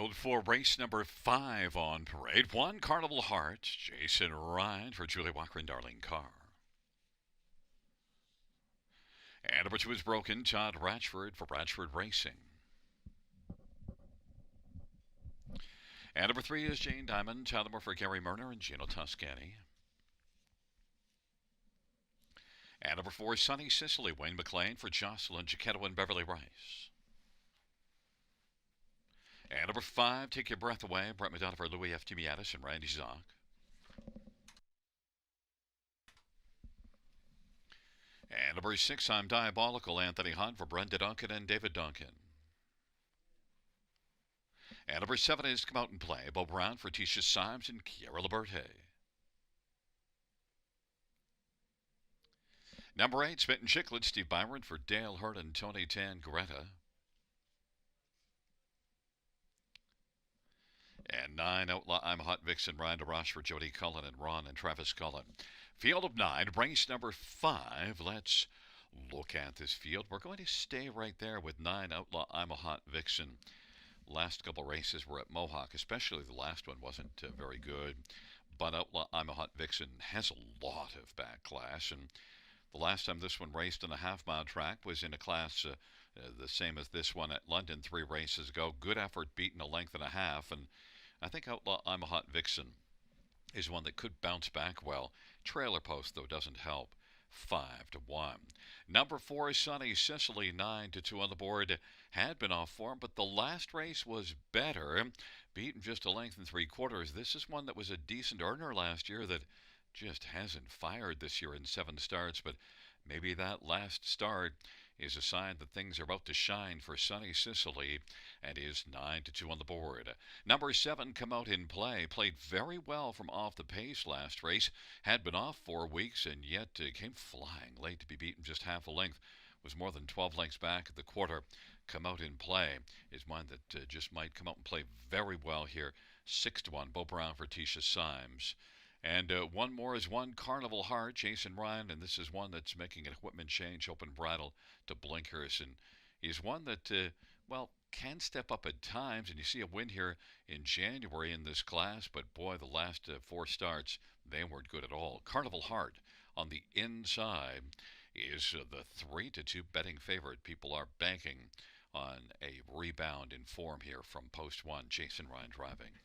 field for race number 5 on parade. 1, Carnival Heart, Jason Ryan for Julie Walker and Darlene Carr. And number 2 is Broken, Todd Ratchford for Ratchford Racing. And number 3 is Jane Diamond, Tyler for Gary Murner and Gino Toscani. And number 4 is Sunny Sicily, Wayne McLean for Jocelyn Giacchetto and Beverly Rice. And number 5, Take Your Breath Away, Brett Madonna for Louis F. Timiatis and Randy Zock. And number 6, I'm Diabolical, Anthony Hunt for Brenda Duncan and David Duncan. And number 7 is Come Out and Play, Bo Brown for Tisha Symes and Kiera Liberte. Number 8, Smitten Chiclet, Steve Byron for Dale Hurt and Tony Tangretta. And 9, Outlaw I'm Hot Vixen, Ryan DeRoche for Jody Cullen and Ron and Travis Cullen. Field of 9, race number 5. Let's look at this field. We're going to stay right there with 9, Outlaw I'm a Hot Vixen. Last couple races were at Mohawk, especially the last one wasn't very good. But Outlaw I'm a Hot Vixen has a lot of backlash, and the last time this one raced on a half-mile track was in a class the same as this one at London 3 races ago. Good effort, beaten a length and a half, and I think Outlaw I'm a Hot Vixen is one that could bounce back well. Trailer Post, though, doesn't help. 5-1. Number 4 is Sunny Sicily, 9-2 on the board. Had been off form, but the last race was better. Beaten just a length and 3/4. This is one that was a decent earner last year that just hasn't fired this year in 7 starts, but maybe that last start is a sign that things are about to shine for Sunny Sicily, and is 9-2 on the board. Number 7, Come Out in Play, played very well from off the pace last race, had been off 4 weeks, and yet came flying late to be beaten just half a length, was more than 12 lengths back at the quarter. Come Out in Play is one that just might come out and play very well here. 6-1, Bo Brown for Tisha Symes. And one more is 1, Carnival Heart, Jason Ryan, and this is one that's making an equipment change, open bridle to blinkers, and he's one that, well, can step up at times, and you see a win here in January in this class, but boy, the last 4 starts, they weren't good at all. Carnival Heart on the inside is the 3-2 betting favorite. People are banking on a rebound in form here from post 1, Jason Ryan driving.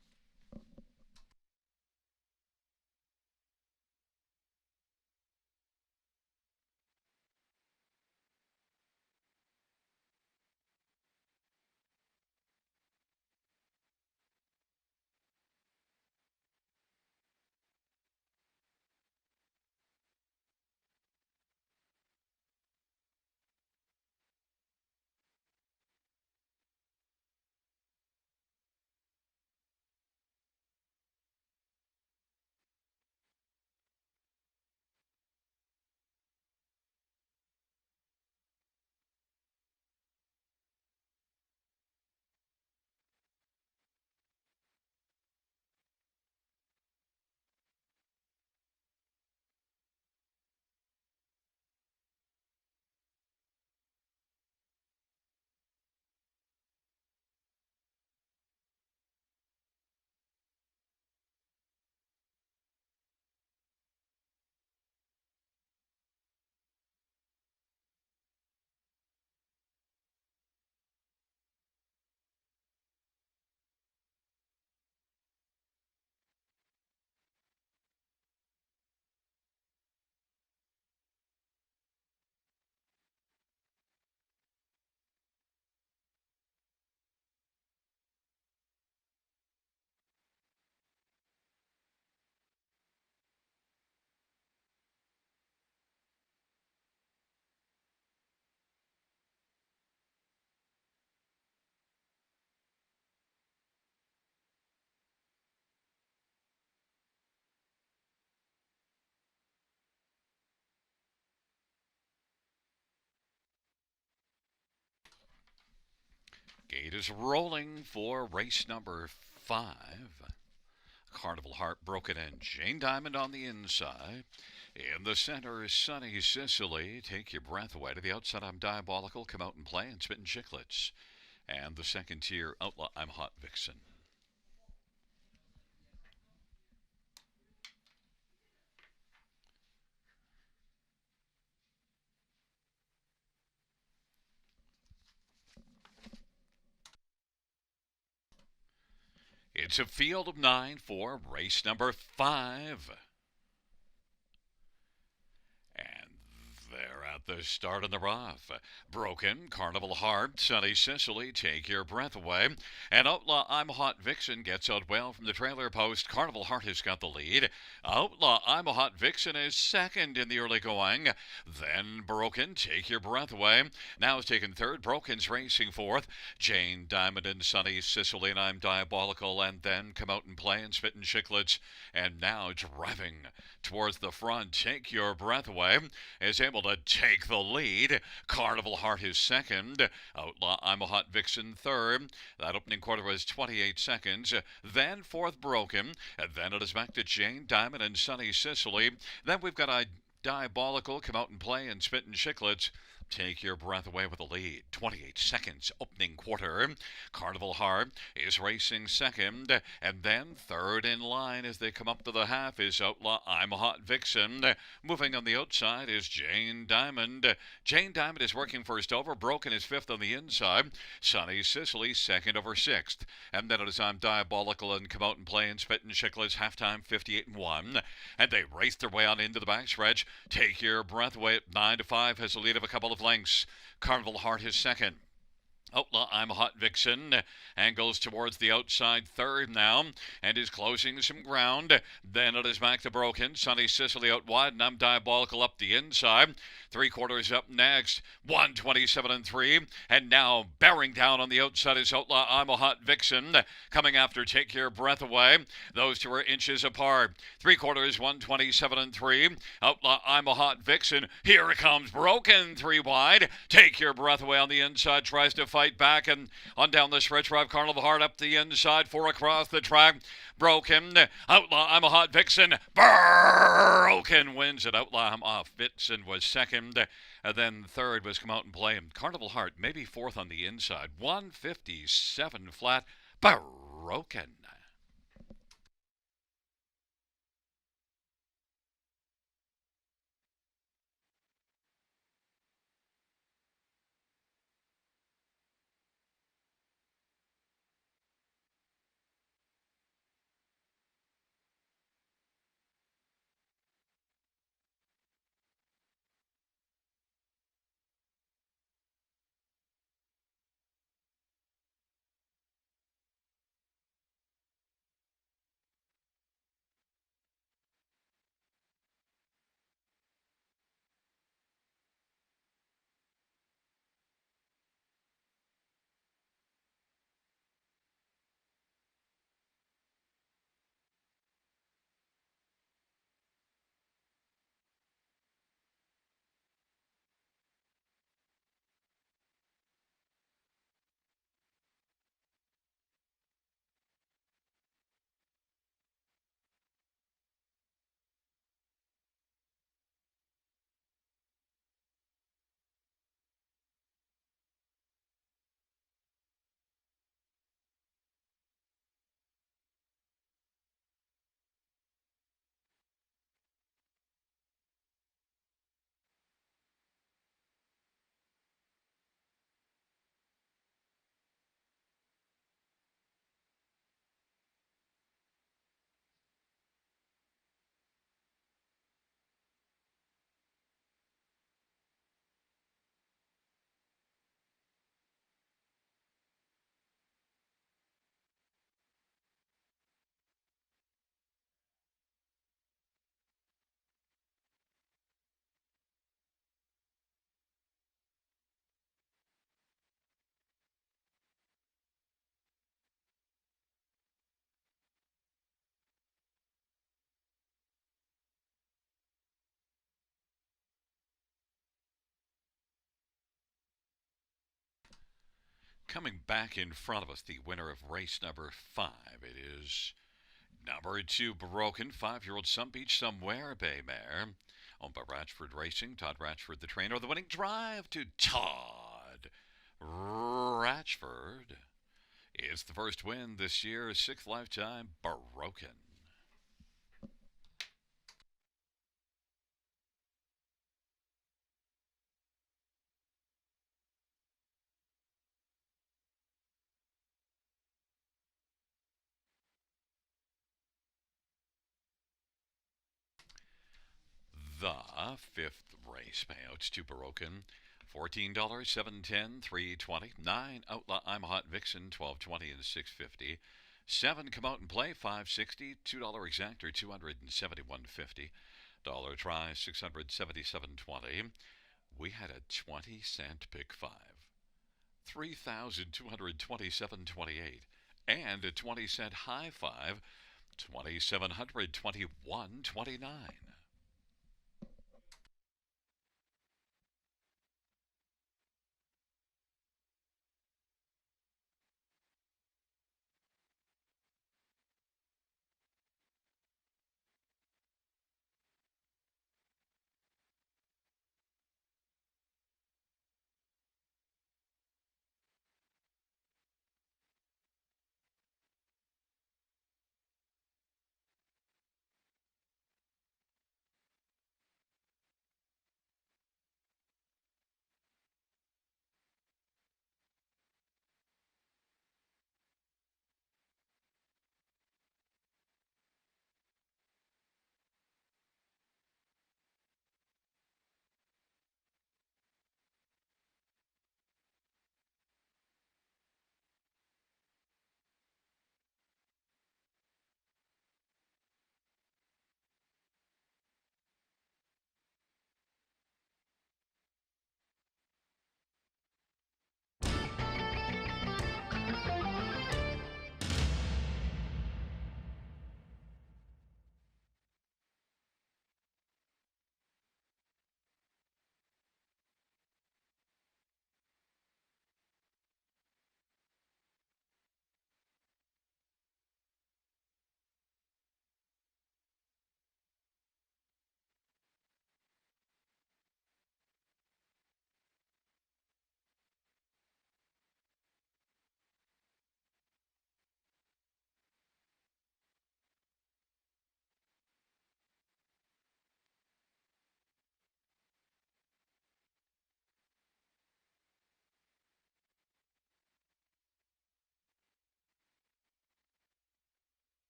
Gate is rolling for race number 5. Carnival Heart, Broken, and Jane Diamond on the inside. In the center is Sunny Sicily. Take Your Breath Away. To the outside, I'm Diabolical. Come Out and Play, and Smitten Chiclets. And the second tier, Outlaw I'm Hot Vixen. It's a field of 9 for race number 5. And they're at the start of the rough. Broken, Carnival Heart, Sunny Sicily, Take Your Breath Away. And Outlaw I'm a Hot Vixen gets out well from the trailer post. Carnival Heart has got the lead. Outlaw I'm a Hot Vixen is second in the early going. Then Broken, Take Your Breath Away. Now is taken third. Broken's racing fourth. Jane Diamond and Sunny Sicily and I'm Diabolical. And then Come Out and Play and Spittin' Chicklets. And now driving towards the front. Take Your Breath Away is able to take the lead. Carnival Heart is second. Outlaw I'm a Hot Vixen third. That opening quarter was 28 seconds. Then fourth Broken. And then it is back to Jane Diamond and Sunny Sicily. Then we've got a Diabolical, Come Out and Play and Spittin' Chicklets. Take Your Breath Away with the lead. 28 seconds opening quarter. Carnival Heart is racing second. And then third in line as they come up to the half is Outlaw I'm a Hot Vixen. Moving on the outside is Jane Diamond. Jane Diamond is working first over. Broken is fifth on the inside. Sunny Sicily second over sixth. And then it is I'm Diabolical and Come Out and Play and Spittin' Chicklets. Halftime 58-1. And they race their way on into the backstretch. Take Your Breath Away at 9-5 has a lead of a couple of lengths. Carnival Heart is second. Outlaw I'm a Hot Vixen angles towards the outside third now and is closing some ground. Then it is back to Broken. Sunny Sicily out wide and I'm Diabolical up the inside. Three quarters up next. 127-3. And now bearing down on the outside is Outlaw I'm a Hot Vixen. Coming after Take Your Breath Away. Those two are inches apart. Three quarters 127-3. Outlaw I'm a Hot Vixen. Here it comes Broken three wide. Take Your Breath Away on the inside. Tries to fight back and on down the stretch drive. Carnival Heart up the inside. Four across the track. Broken. Outlaw I'm a Hot Vixen. Broken wins it. Outlaw I'm a Vixen was second. And then third was Come Out and Play. Carnival Heart maybe fourth on the inside. 157 flat. Broken. Coming back in front of us, the winner of race number 5. It is number 2, Broken, 5-year-old Some Beach Somewhere Bay Mare. Owned by Ratchford Racing. Todd Ratchford, the trainer. The winning drive to Todd Ratchford. It's the first win this year, 6th lifetime, Broken. fifth race payouts to Broken. $14, 710, 320. 9 Outlaw I'm a Hot Vixen, 1220 and 650. 7 Come Out and Play, 560. $2 Exactor, 271.50. Dollar Try, 677.20. We had a 20-cent pick 5. 3,227.28. And a 20-cent high 5. 2,721.29.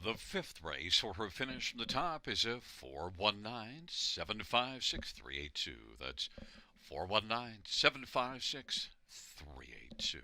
The fifth race for her finish from the top is a 419-756-382. That's 419-756-382.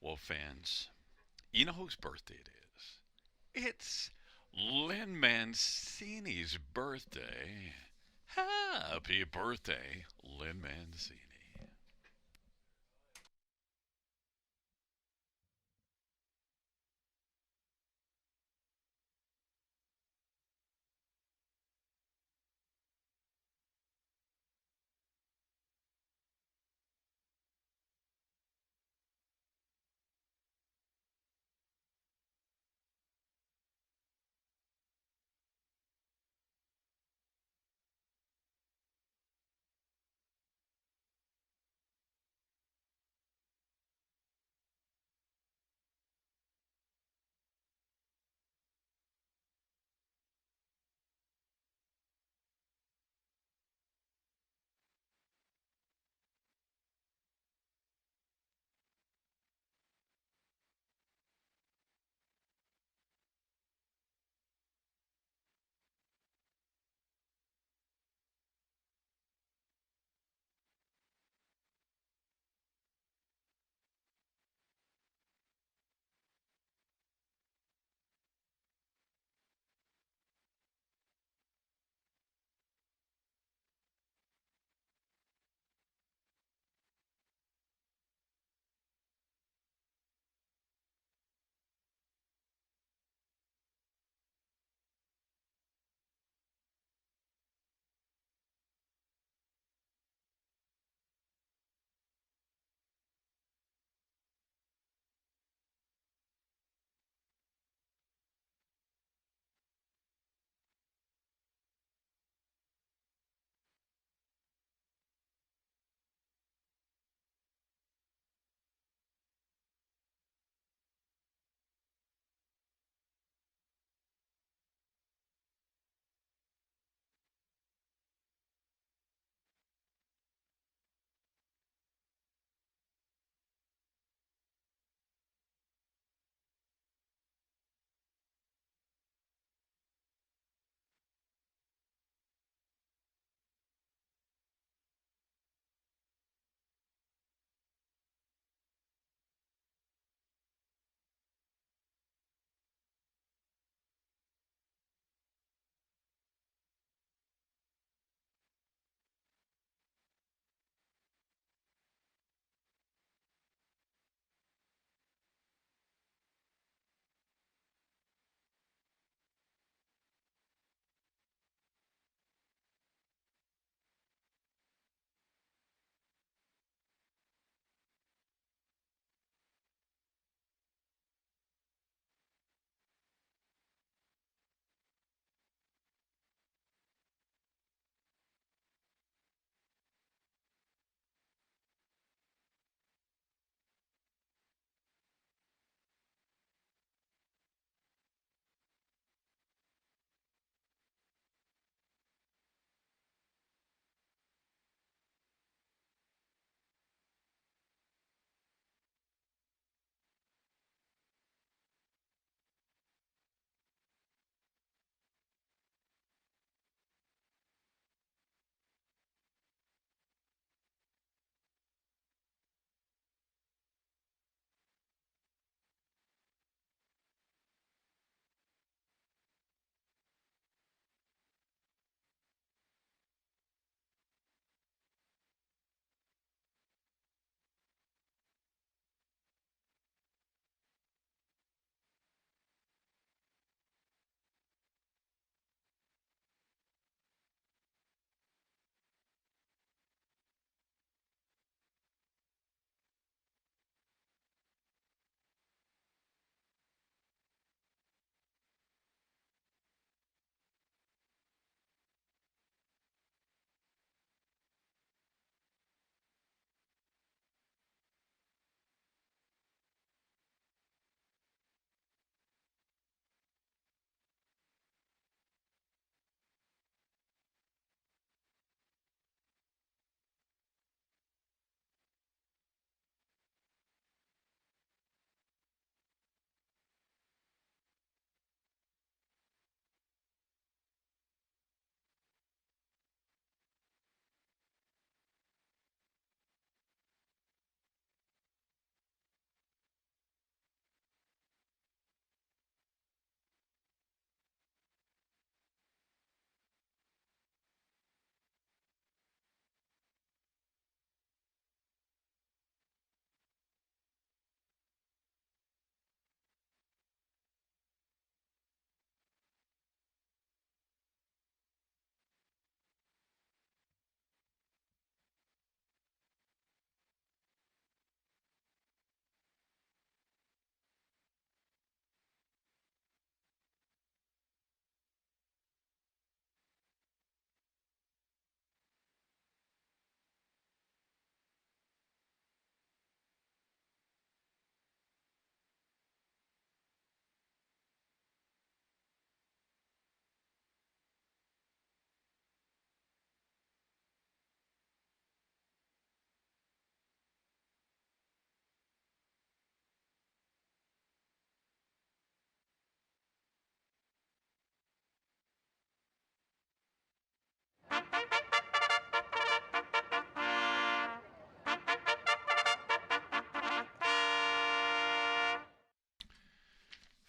Well, fans, you know whose birthday it is? It's Lynn Mancini's birthday. Happy birthday, Lynn Mancini.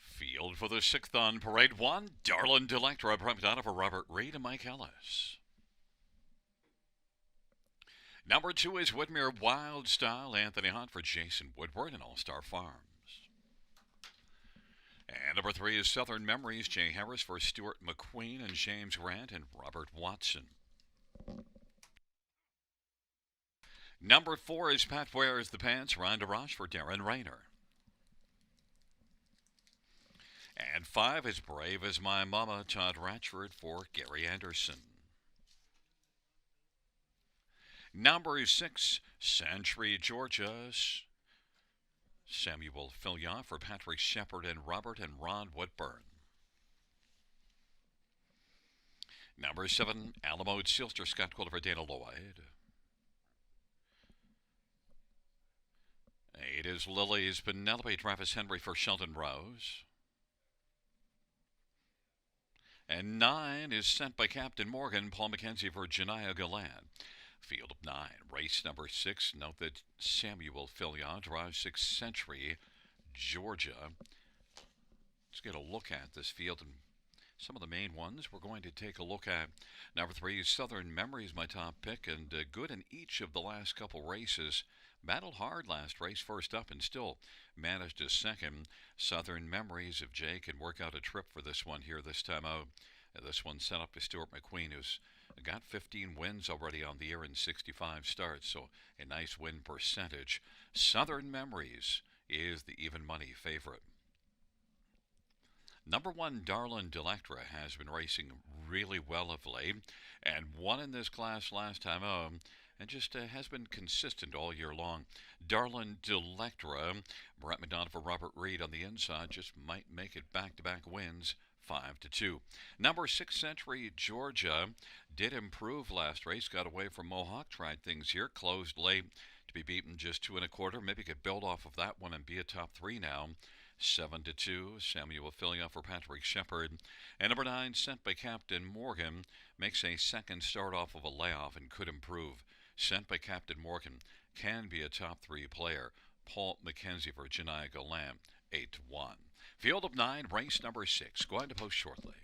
Field for the sixth on parade one. Darlin Delectra, private out for Robert Reed and Mike Ellis. Number 2 is Whitmere Wild Style, Anthony Hunt for Jason Woodward and All Star Farms. And number 3 is Southern Memories, Jay Harris for Stuart McQueen and James Grant and Robert Watson. Number 4 is Pat Wears the Pants, Rhonda Roche for Darren Rayner. And 5 is Brave as My Mama, Todd Ratchford for Gary Anderson. Number 6, Century, Georgia, Samuel Fillion for Patrick Shepard and Robert and Ron Woodburn. Number 7, Alamo Silster, Scott Quiller for Dana Lloyd. 8 is Lily's Penelope, Travis Henry for Sheldon Rose. And 9 is Sent by Captain Morgan, Paul McKenzie for Janiah Galan. Field of 9, race number 6. Note that Samuel Fillion drives 6 Century, Georgia. Let's get a look at this field and some of the main ones we're going to take a look at. Number 3, Southern Memories, my top pick, and good in each of the last couple races. Battled hard last race, first up, and still managed a second. Southern Memories, if Jay can work out a trip for this one here this time out. This one set up by Stuart McQueen, who's got 15 wins already on the year in 65 starts, so a nice win percentage. Southern Memories is the even money favorite. Number 1, Darlin Delectra, has been racing really well of late and won in this class last time out, and just has been consistent all year long. Darlin Delectra, Brett McDonough for Robert Reed on the inside, just might make it back-to-back wins, 5-2. Number 6, Century, Georgia, did improve last race, got away from Mohawk, tried things here, closed late to be beaten just 2 1/4. Maybe could build off of that one and be a top 3 now. 7-2, Samuel Fillion for Patrick Shepard. And number 9, Sent by Captain Morgan, makes a second start off of a layoff and could improve. Sent by Captain Morgan can be a top 3 player. Paul McKenzie for Janiah Galan, 8-1. Field of 9, race number 6, going to post shortly.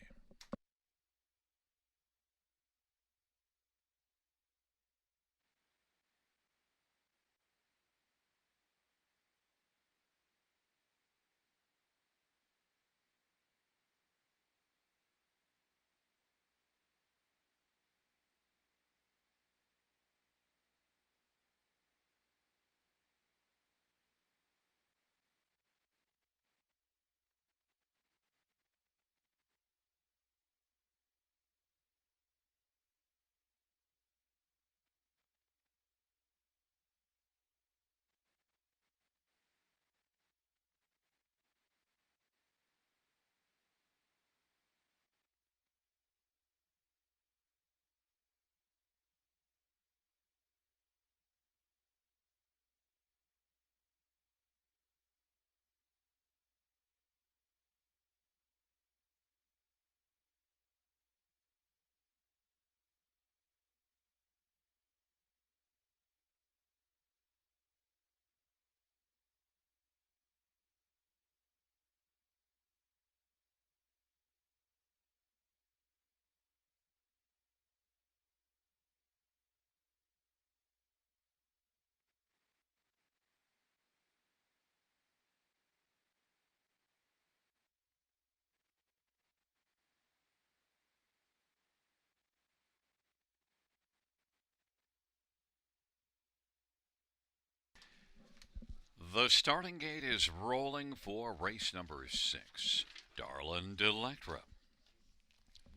The starting gate is rolling for race number 6. Darlin Delectra,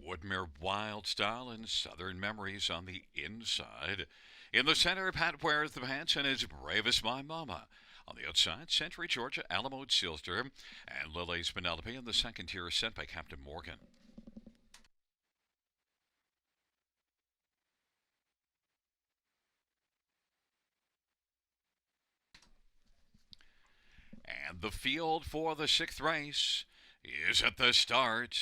Woodmere Wild Style, and Southern Memories on the inside. In the center, Pat Wears the Pants and is Brave as My Mama. On the outside, Century, Georgia, Alamo Silster, and Lily's Penelope in the second tier, Sent by Captain Morgan. And the field for the 6th race is at the start.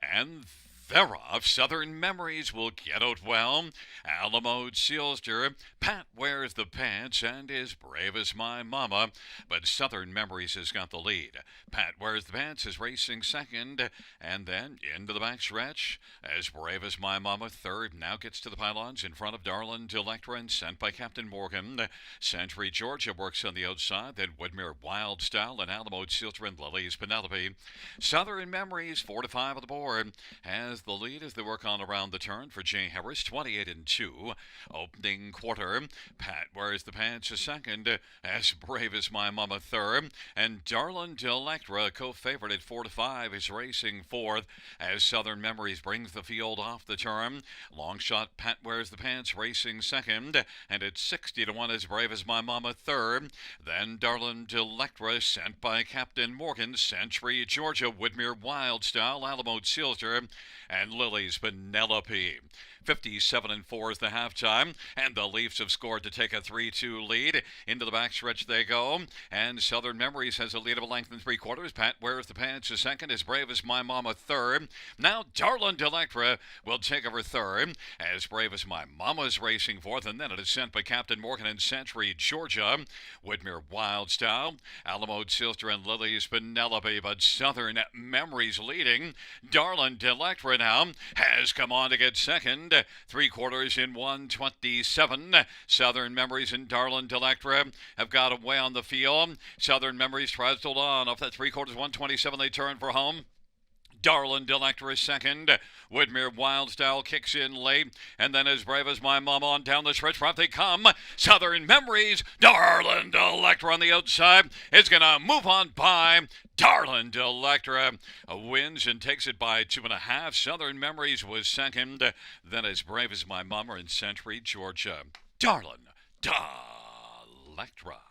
And Thereof, Southern Memories will get out well. Alamo Sealster, Pat wears the pants and is brave as my mama, but Southern Memories has got the lead. Pat wears the pants is racing second, and then into the backstretch. As brave as my mama, third, now gets to the pylons in front of Darlin Delectra and sent by Captain Morgan. Century Georgia works on the outside, then Woodmere Wild Style and Alamo Sealster and Lily's Penelope. Southern Memories 4 to 5 on the board has the lead as they work on around the turn for Jay Harris 28 and 2. Opening quarter, Pat wears the pants a second, as brave as my mama third, and Darlin Delectra, co-favorite at 4 to 5, is racing fourth as Southern Memories brings the field off the turn. Long shot, Pat wears the pants racing second, and it's 60 to 1 as brave as my mama third. Then Darlin Delectra sent by Captain Morgan, Century Georgia, Woodmere Wild Style, Alamo Sealster, and Lily's Penelope. 57 and 4 is the halftime, and the Leafs have scored to take a 3-2 lead. Into the backstretch they go, and Southern Memories has a lead of a length and 3/4. Pat wears the pants a second, as brave as my mama third. Now Darlin Delectra will take over third, as brave as my mama's racing fourth, and then it is sent by Captain Morgan and Century Georgia. Woodmere Wild Style, Alamo Sealster and Lily's Penelope, but Southern Memories leading. Darlin Delectra now has come on to get second. 3/4 in 127. Southern Memories and Darlin Delectra have got away on the field. Southern Memories tries to hold on. Off that 3/4 127, they turn for home. Darlin Delectra is second. Woodmere Wild Style kicks in late, and then as brave as my mama on down the stretch front they come. Southern Memories, Darlin Delectra on the outside is going to move on by. Darlin Delectra wins and takes it by 2.5. Southern Memories was second. Then as brave as my mama in Century Georgia. Darlin Delectra.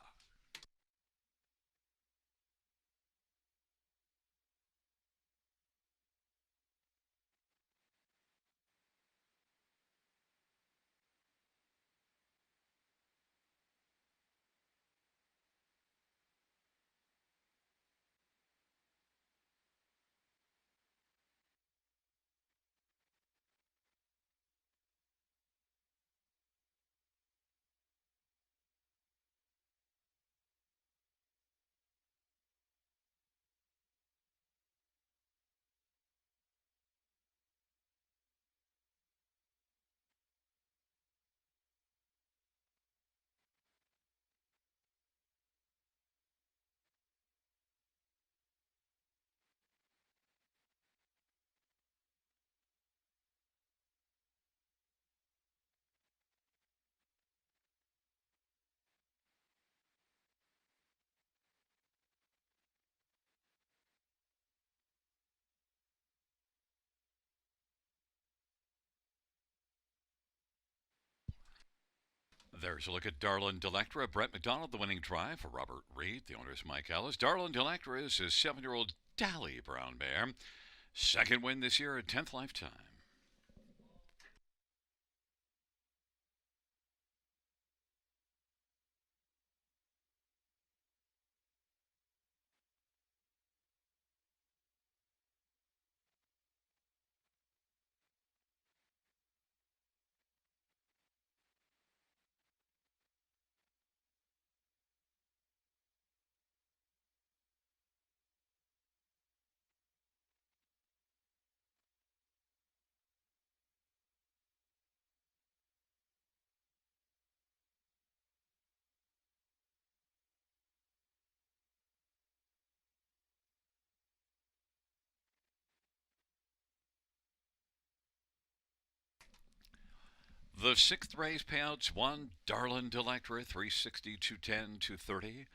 There's a look at Darlin Delectra. Brett McDonald, the winning drive for Robert Reed. The owner is Mike Ellis. Darlin Delectra is his 7-year-old Dally Brown Bear. Second win this year, 10th lifetime. The sixth race payouts: 1, Darlin Delectra, 360, 210, 230.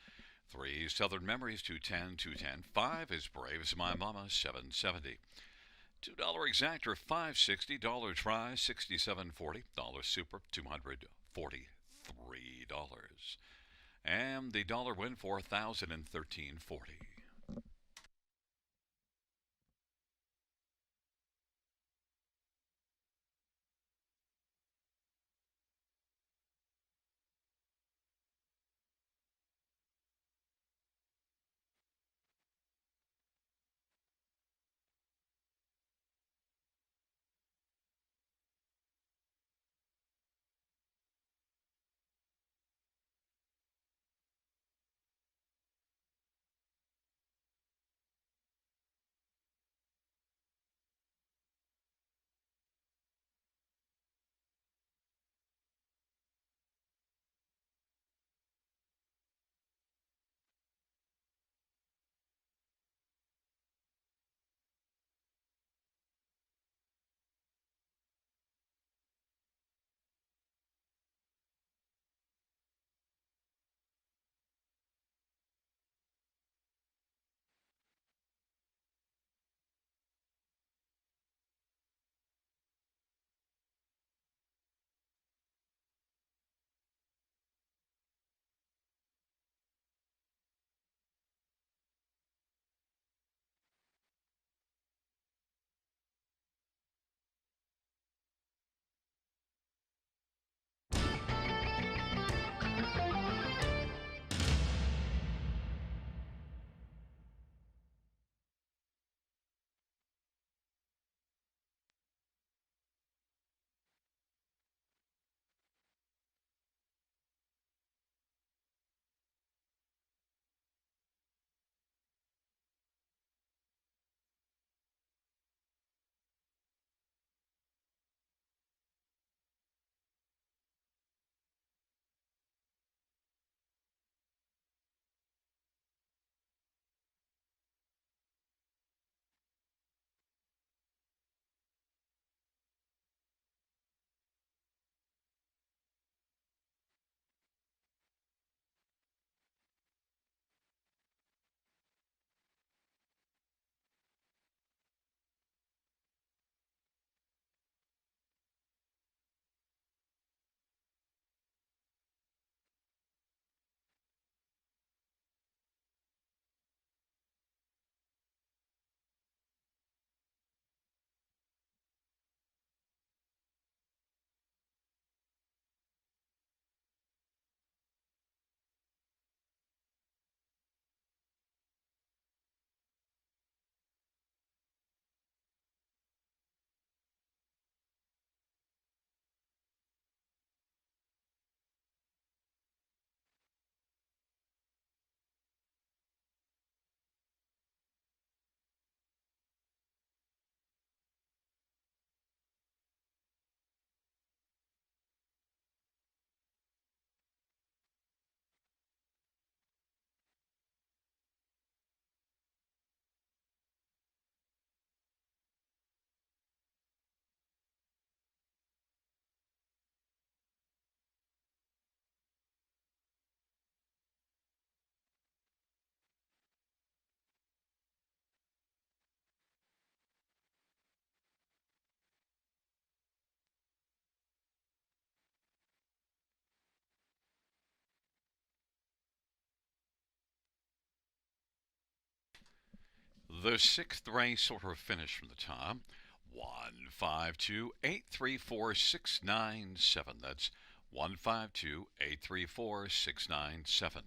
3, Southern Memories, 210, 210. 5 is Brave as My Mama, 770. $2 exactor, 560. Dollar try, 67.40. Dollar super, $243. And the dollar win, 4,013.40. The sixth race order finish from the top. 152-834-697. That's 152-834-697.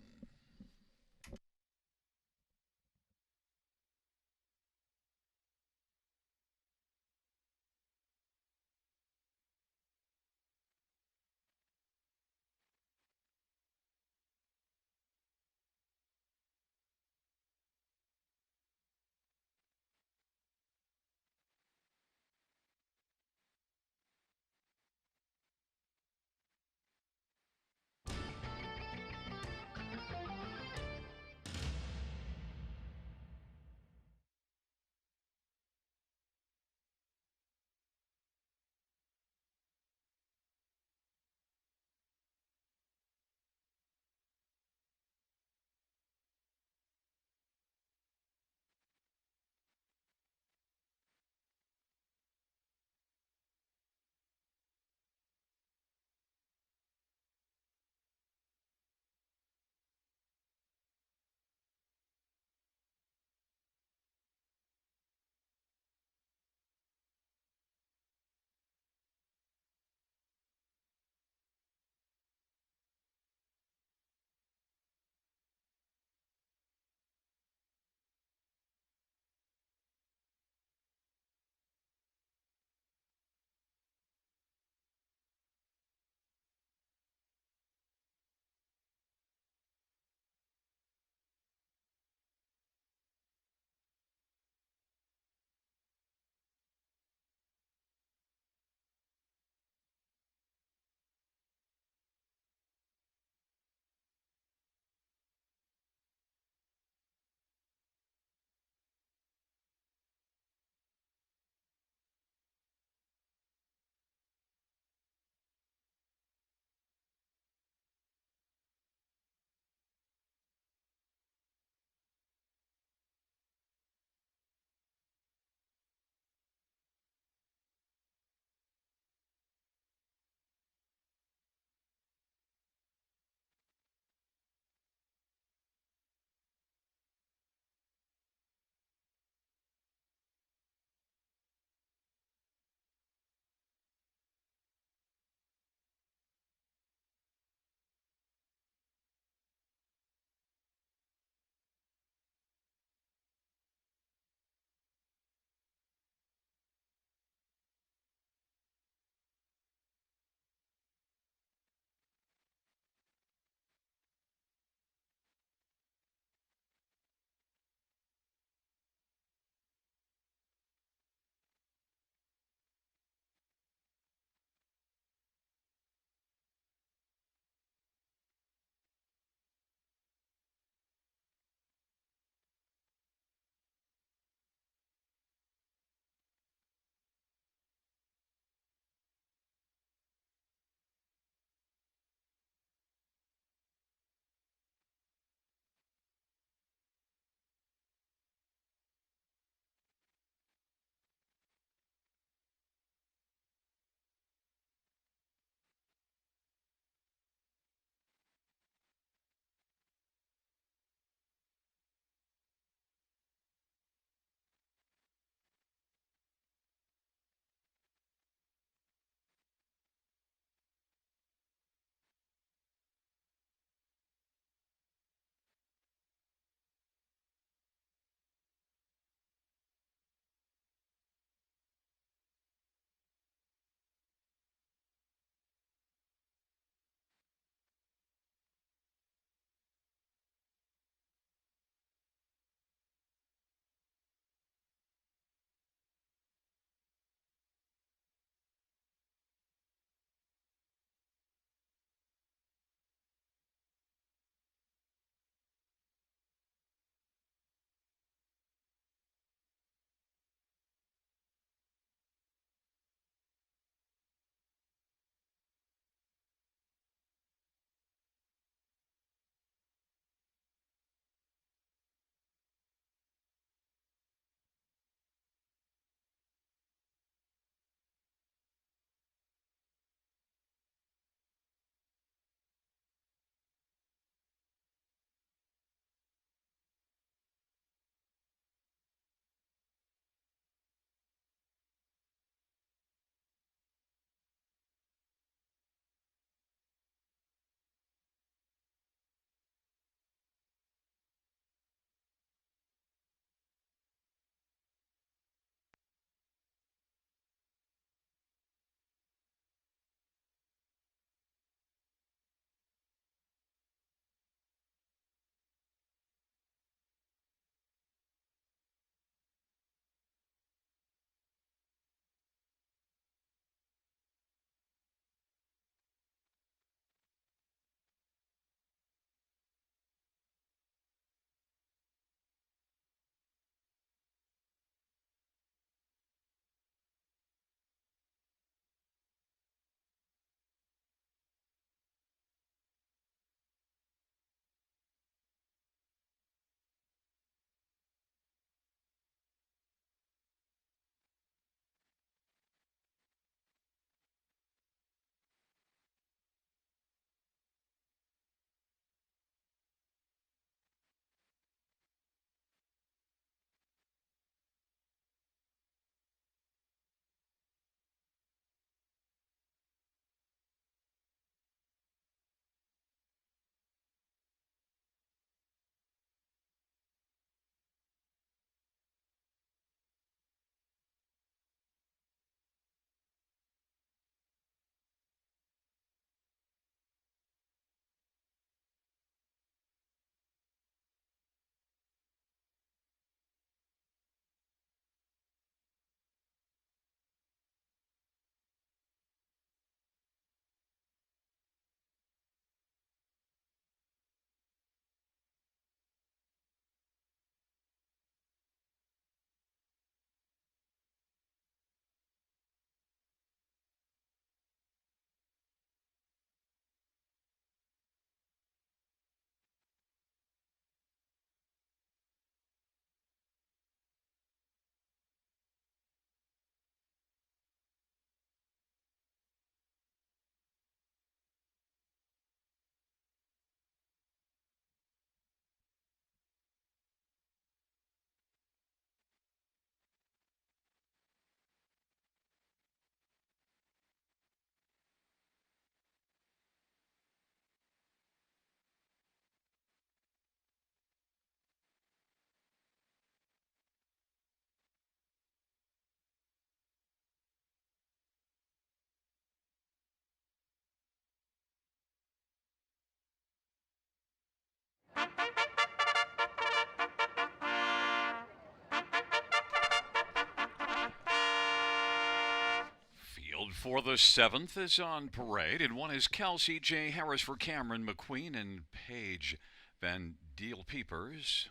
For the seventh is on parade, and one is Kelsey J. Harris for Cameron McQueen and Paige Van Deal Peepers.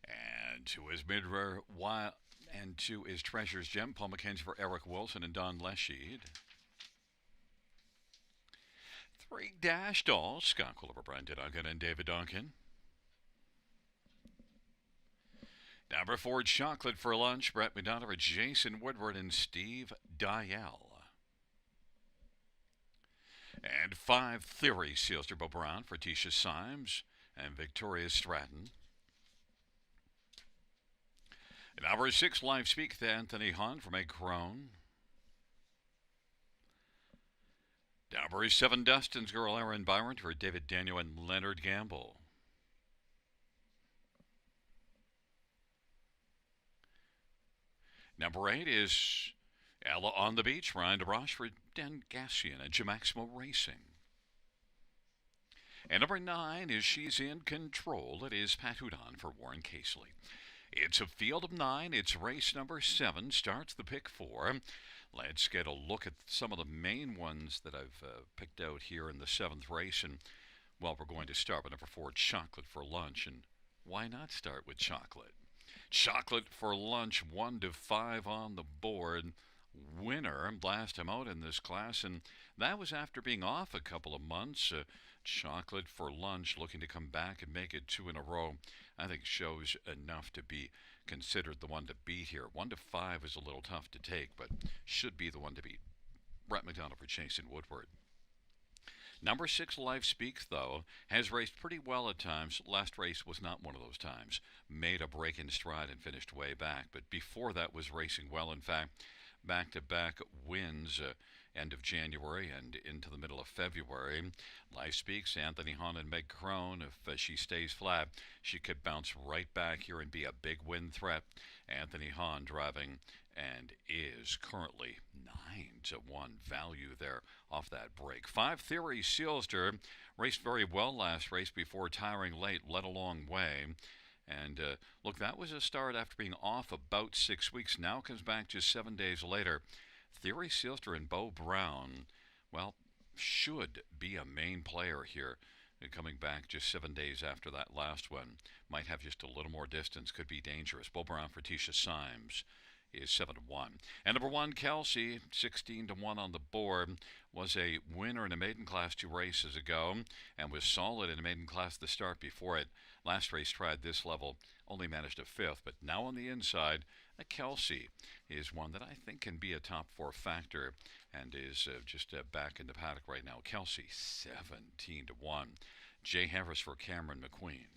And two is Midra and two is Treasure's Gem, Paul McKenzie for Eric Wilson and Don Lesheed. Three Dash Dolls, Scott Culliver, Brian Duncan, and David Duncan. Number four, Chocolate for Lunch, Brett McDonough, Jason Woodward, and Steve Dial. And five, Theory, Sealster Bo Brown for Tisha Symes and Victoria Stratton. Number six, Live Speak, Anthony Hahn for Meg Crone. Number seven, Dustin's Girl, Aaron Byron for David Daniel and Leonard Gamble. Number eight is Ella on the Beach, Ryan DeBrosh for Dan Gassian and Gemaximo Racing. And number nine is She's in Control. It is Pat Hudon for Warren Casely. It's a field of nine. It's race number 7. Starts the pick 4. Let's get a look at some of the main ones that I've picked out here in the 7th race. And, well, we're going to start with number 4, Chocolate for Lunch. And why not start with Chocolate? Chocolate for Lunch, 1 to 5 on the board. Winner last time out in this class, and that was after being off a couple of months. Chocolate for Lunch looking to come back and make it 2 in a row. I think shows enough to be considered the one to beat here. 1 to 5 is a little tough to take, but should be the one to beat. Brett McDonough for Jason Woodward. Number 6, Life Speaks, though, has raced pretty well at times. Last race was not one of those times. Made a break in stride and finished way back, but before that was racing well. In fact, back-to-back wins end of January and into the middle of February. Life Speaks, Anthony Hahn and Meg Crone. If she stays flat, she could bounce right back here and be a big win threat. Anthony Hahn driving and is currently 9-1 value there off that break. 5, Theory Sealster raced very well last race before tiring late, led a long way. And look, that was a start after being off about 6 weeks. Now comes back just 7 days later. Theory Sealster and Bo Brown, well, should be a main player here. Coming back just 7 days after that last one. Might have just a little more distance. Could be dangerous. Bo Brown for Tisha Symes is 7-1. And number 1, Kelsey, 16-1 on the board, was a winner in a maiden class 2 races ago and was solid in a maiden class the start before it. Last race tried this level, only managed a 5th, but now on the inside, Kelsey is one that I think can be a top 4 factor and is just back in the paddock right now. Kelsey, 17-1. Jay Harris for Cameron McQueen.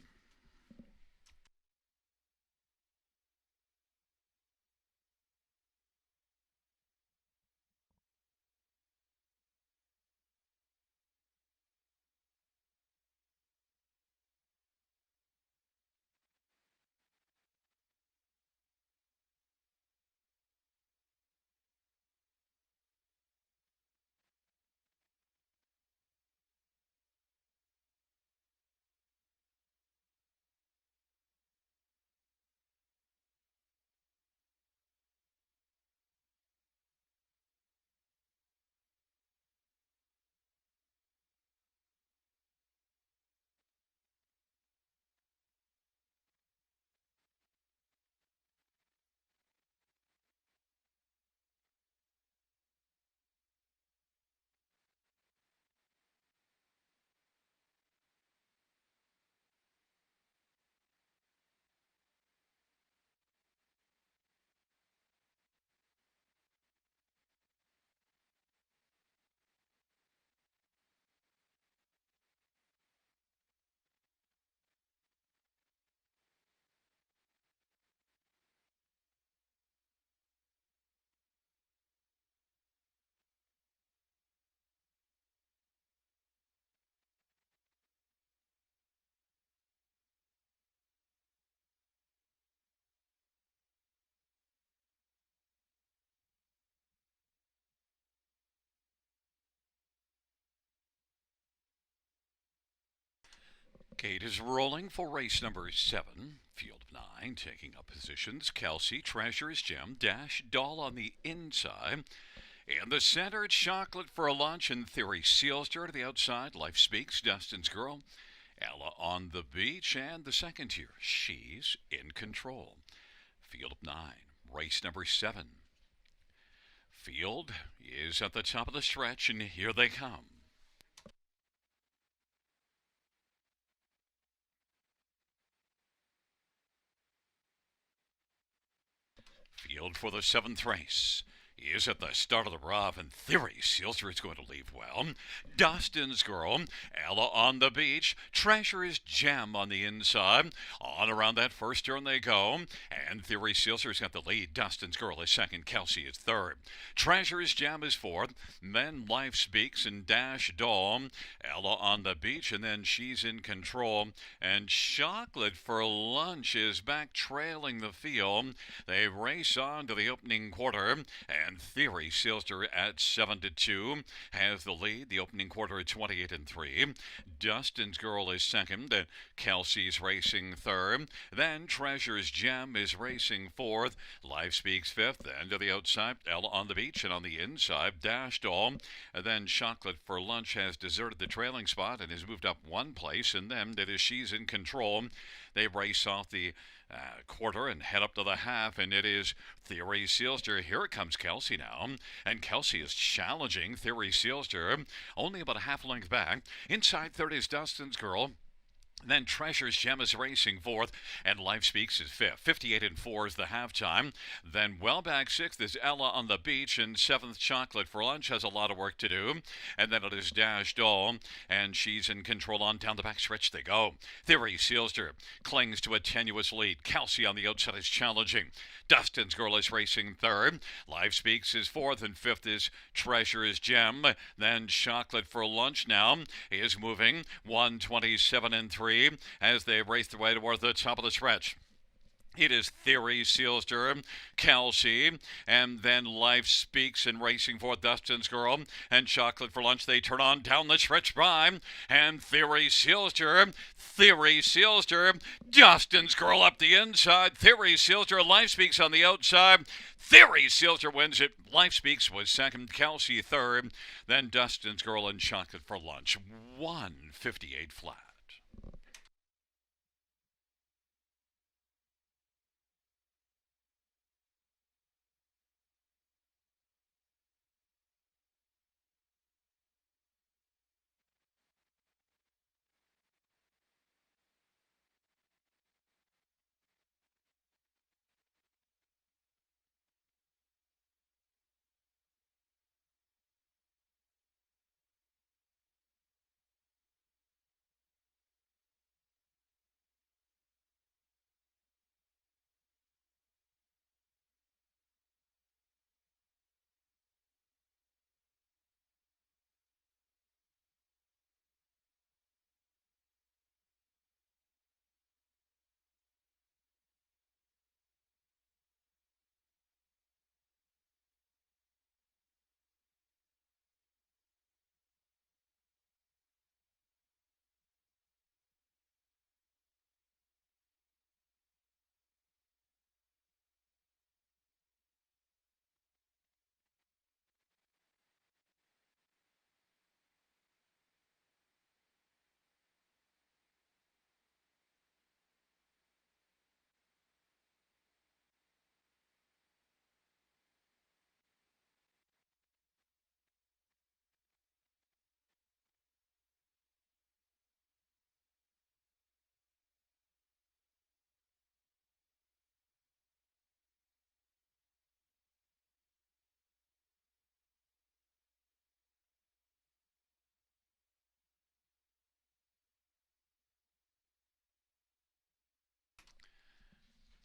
Gate is rolling for race number 7. Field of 9 taking up positions. Kelsey, Treasure's Gem, Dash, Doll on the inside. In the center, Chocolate for a Lunch and Theory Sealster to the outside. Life Speaks, Dustin's Girl. Ella on the Beach, and the second tier, She's in Control. Field of 9, race number 7. Field is at the top of the stretch, and here they come. Field for the 7th race is at the start of the rough, and Theory Sealster is going to leave well. Dustin's Girl, Ella on the Beach, Treasure's Gem on the inside. On around that first turn they go, and Theory Sealster's got the lead. Dustin's Girl is second, Kelsey is third. Treasure's Gem is fourth, then Life Speaks and Dash Doll. Ella on the Beach, and then She's in Control. And Chocolate for Lunch is back trailing the field. They race on to the opening quarter, and Theory Sealster at 7-2 has the lead. The opening quarter at 28-3. Dustin's Girl is second. Kelsey's racing third. Then Treasure's Gem is racing fourth. Life Speaks fifth. Then to the outside, Ella on the Beach, and on the inside, Dash Doll. And then Chocolate for Lunch has deserted the trailing spot and has moved up one place. And then it is She's in Control. They race off the quarter and head up to the half, and it is Theory Sealster. Here it comes Kelsey now, and Kelsey is challenging Theory Sealster, only about a half length back. Inside third is Dustin's Girl. Then Treasure's Gem is racing fourth, and Life Speaks is fifth. 58-4 is the halftime. Then well back sixth is Ella on the Beach, and seventh Chocolate for Lunch has a lot of work to do. And then it is Dash Doll, and She's in Control. On down the back stretch they go. Theory Sealster clings to a tenuous lead. Kelsey on the outside is challenging. Dustin's Girl is racing third. Life Speaks is fourth, and fifth is Treasure's Gem. Then Chocolate for Lunch now is moving 127-3 as they race their way toward the top of the stretch. It is Theory Sealster, Kelsey, and then Life Speaks and racing for Dustin's Girl and Chocolate for Lunch. They turn on down the stretch by, and Theory Sealster, Dustin's Girl up the inside. Theory Sealster, Life Speaks on the outside. Theory Sealster wins it. Life Speaks was second, Kelsey third, then Dustin's Girl and Chocolate for Lunch. 158 flat.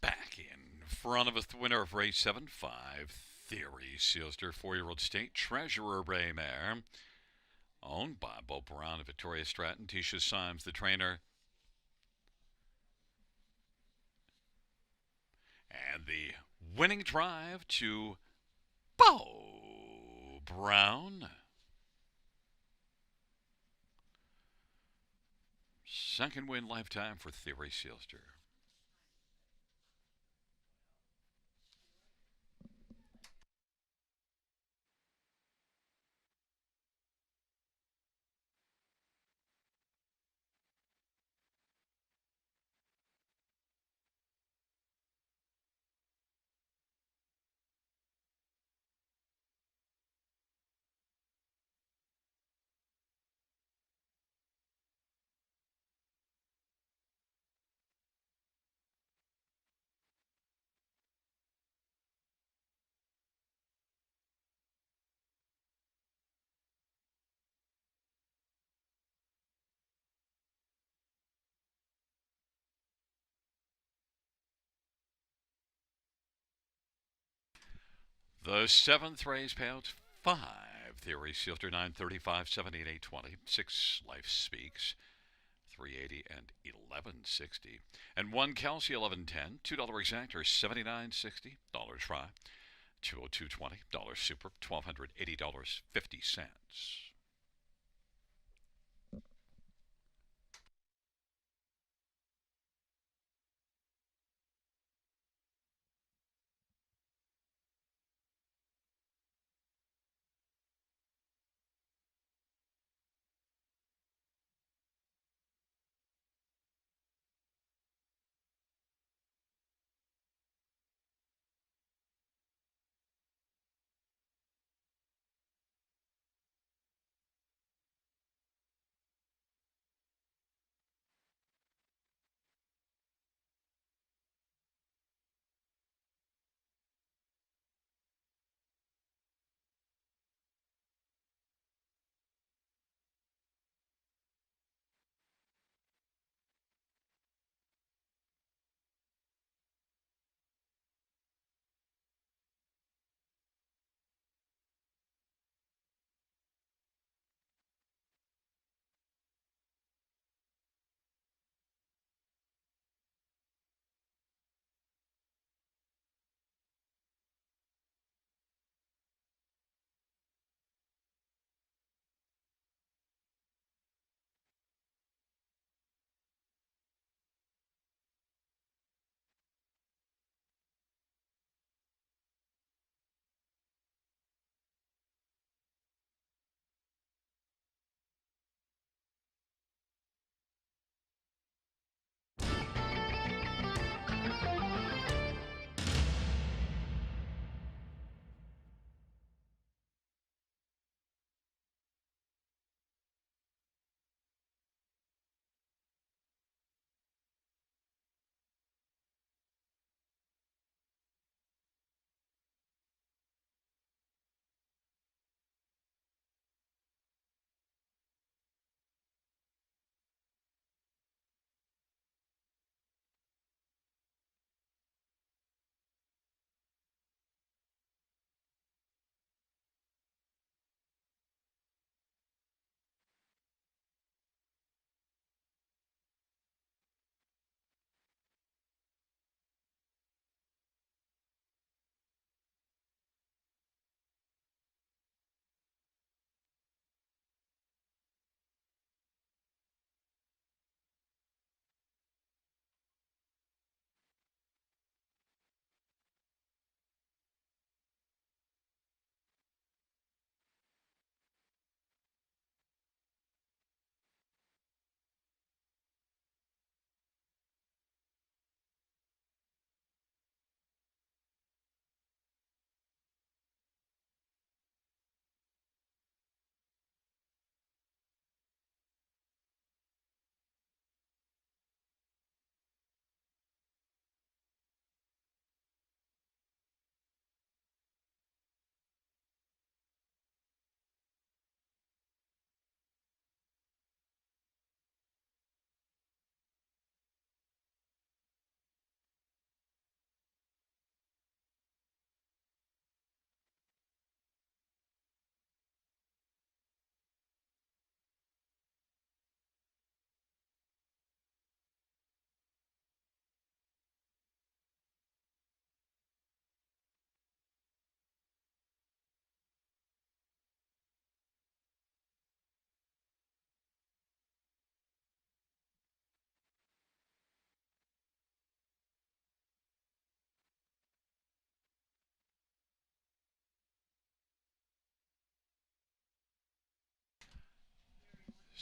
Back in front of us, the winner of race 7-5, Theory Sealster, 4-year-old state treasurer Ray Mare, owned by Bo Brown and Victoria Stratton. Tisha Symes, the trainer. And the winning drive to Bo Brown. Second win lifetime for Theory Sealster. The seventh raise payouts 5 Theory Sealster 935, 78, 820. 6 Life Speaks 380 and 1160. And 1 Kelsey 1110. $2 exactor 79.60. Dollars Fry 202.20. Dollars Super $1,280.50.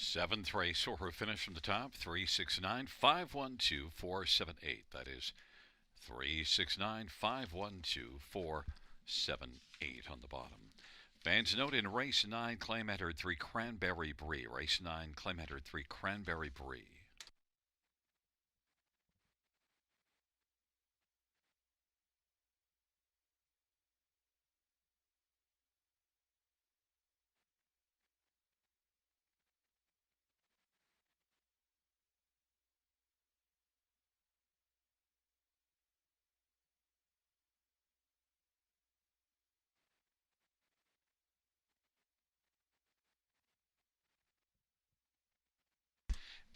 Seventh race order finish from the top 369 512 478. That is 369 512 478 on the bottom. Fans note in race 9, claim entered 3 Cranberry Brie. Race 9, claim entered 3 Cranberry Brie.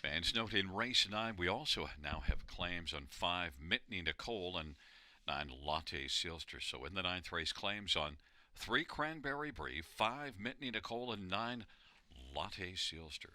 Fans note in race 9, we also now have claims on 5 Mitney Nicole and 9 Latte Sealster. So in the 9th race, claims on 3 Cranberry Brie, 5 Mitney Nicole, and 9 Latte Sealster.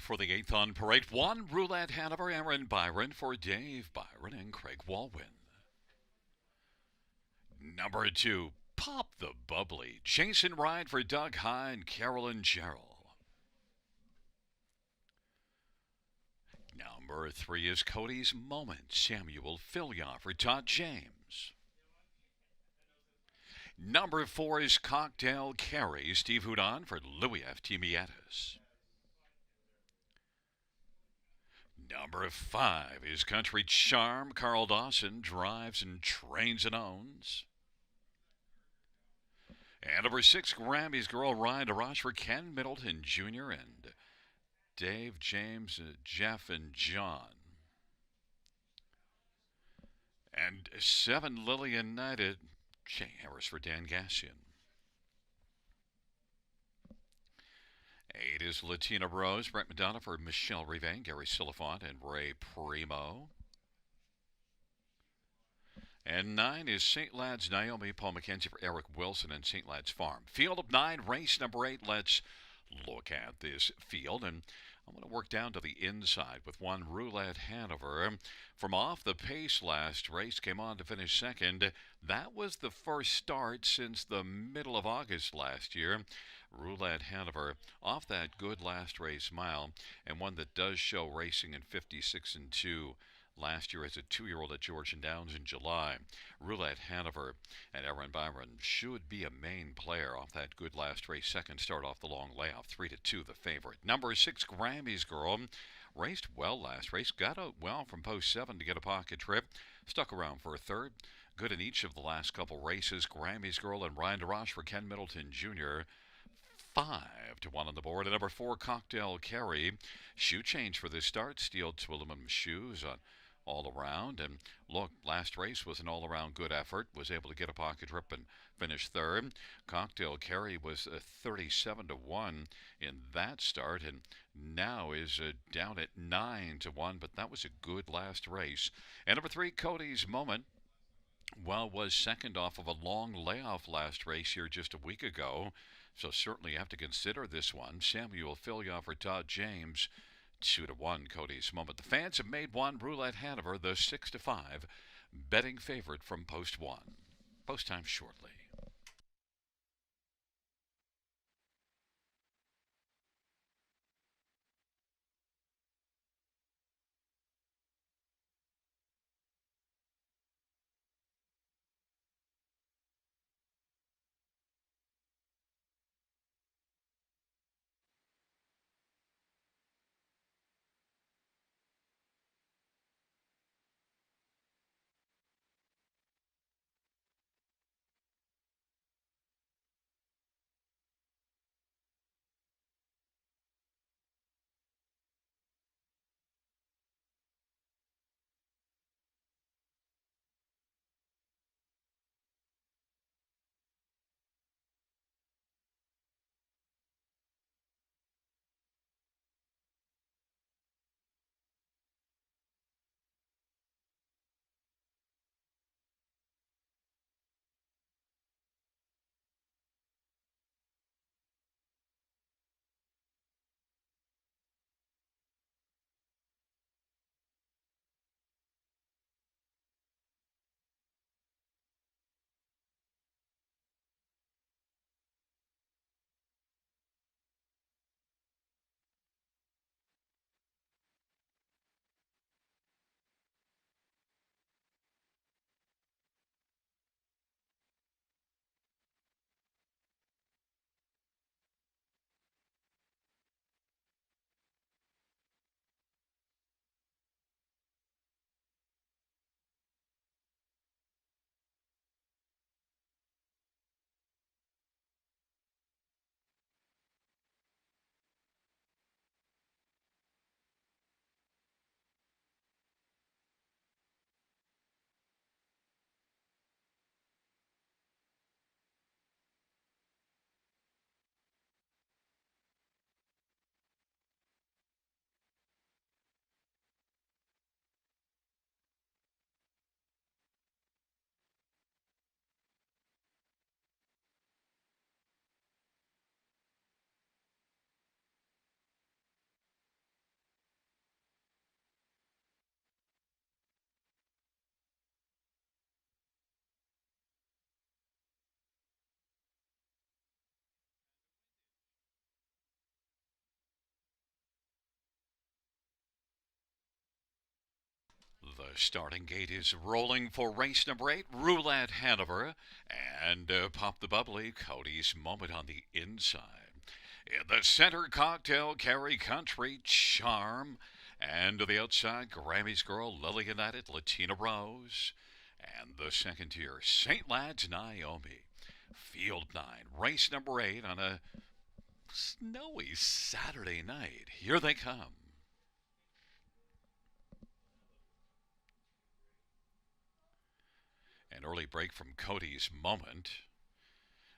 for the 8th on parade. 1, Roulette Hanover, Aaron Byron for Dave Byron and Craig Walwyn. Number 2, Pop the Bubbly, Jason Ryan for Doug High and Carolyn Gerald. Number 3 is Cody's Moment, Samuel Filya for Todd James. Number 4 is Cocktail Carry, Steve Houdon for Louis F. Timiatis. Number 5 is Country Charm, Carl Dawson drives and trains and owns. And number 6, Grammy's Girl, Ryan DeRoche for Ken Middleton Jr. and Dave, James, Jeff, and John. And 7, Lillian United, Jay Harris for Dan Gassian. 8 is Latina Rose, Brett Madonna for Michelle Rivain, Gary Silifant, and Ray Primo. And 9 is St. Lad's Naomi, Paul McKenzie for Eric Wilson and St. Lad's Farm. Field of 9, race number 8. Let's look at this field. And I'm going to work down to the inside with 1, Roulette Hanover. From off the pace last race, came on to finish second. That was the first start since the middle of August last year. Roulette Hanover off that good last race mile, and one that does show racing in 56 and 2 last year as a 2-year-old at Georgian Downs in July. Roulette Hanover and Aaron Byron should be a main player off that good last race. Second start off the long layoff, 3-2 the favorite. Number 6, Grammy's Girl, raced well last race, got out well from post 7 to get a pocket trip, stuck around for a third. Good in each of the last couple races. Grammy's Girl and Ryan DeRoche for Ken Middleton Jr. 5-1 on the board. And number 4, Cocktail Carry. Shoe change for this start. Steel to aluminum shoes on all around. And look, last race was an all-around good effort. Was able to get a pocket trip and finish third. Cocktail Carry was 37-1 in that start, and now is down at 9-1. But that was a good last race. And number 3, Cody's Moment. Well, was second off of a long layoff last race here just a week ago. So certainly you have to consider this one. Samuel Filya for Todd James, 2-1, Cody's Moment. The fans have made 1, Roulette Hanover, the 6-5 betting favorite from post 1. Post time shortly. starting gate is rolling for race number 8, Roulette Hanover, and Pop the Bubbly, Cody's Moment on the inside. In the center, Cocktail Carry Country Charm, and to the outside, Grammy's Girl, Lily United, Latina Rose, and the second tier, St. Lad's Naomi. Field 9, race number 8 on a snowy Saturday night. Here they come. An early break from Cody's Moment.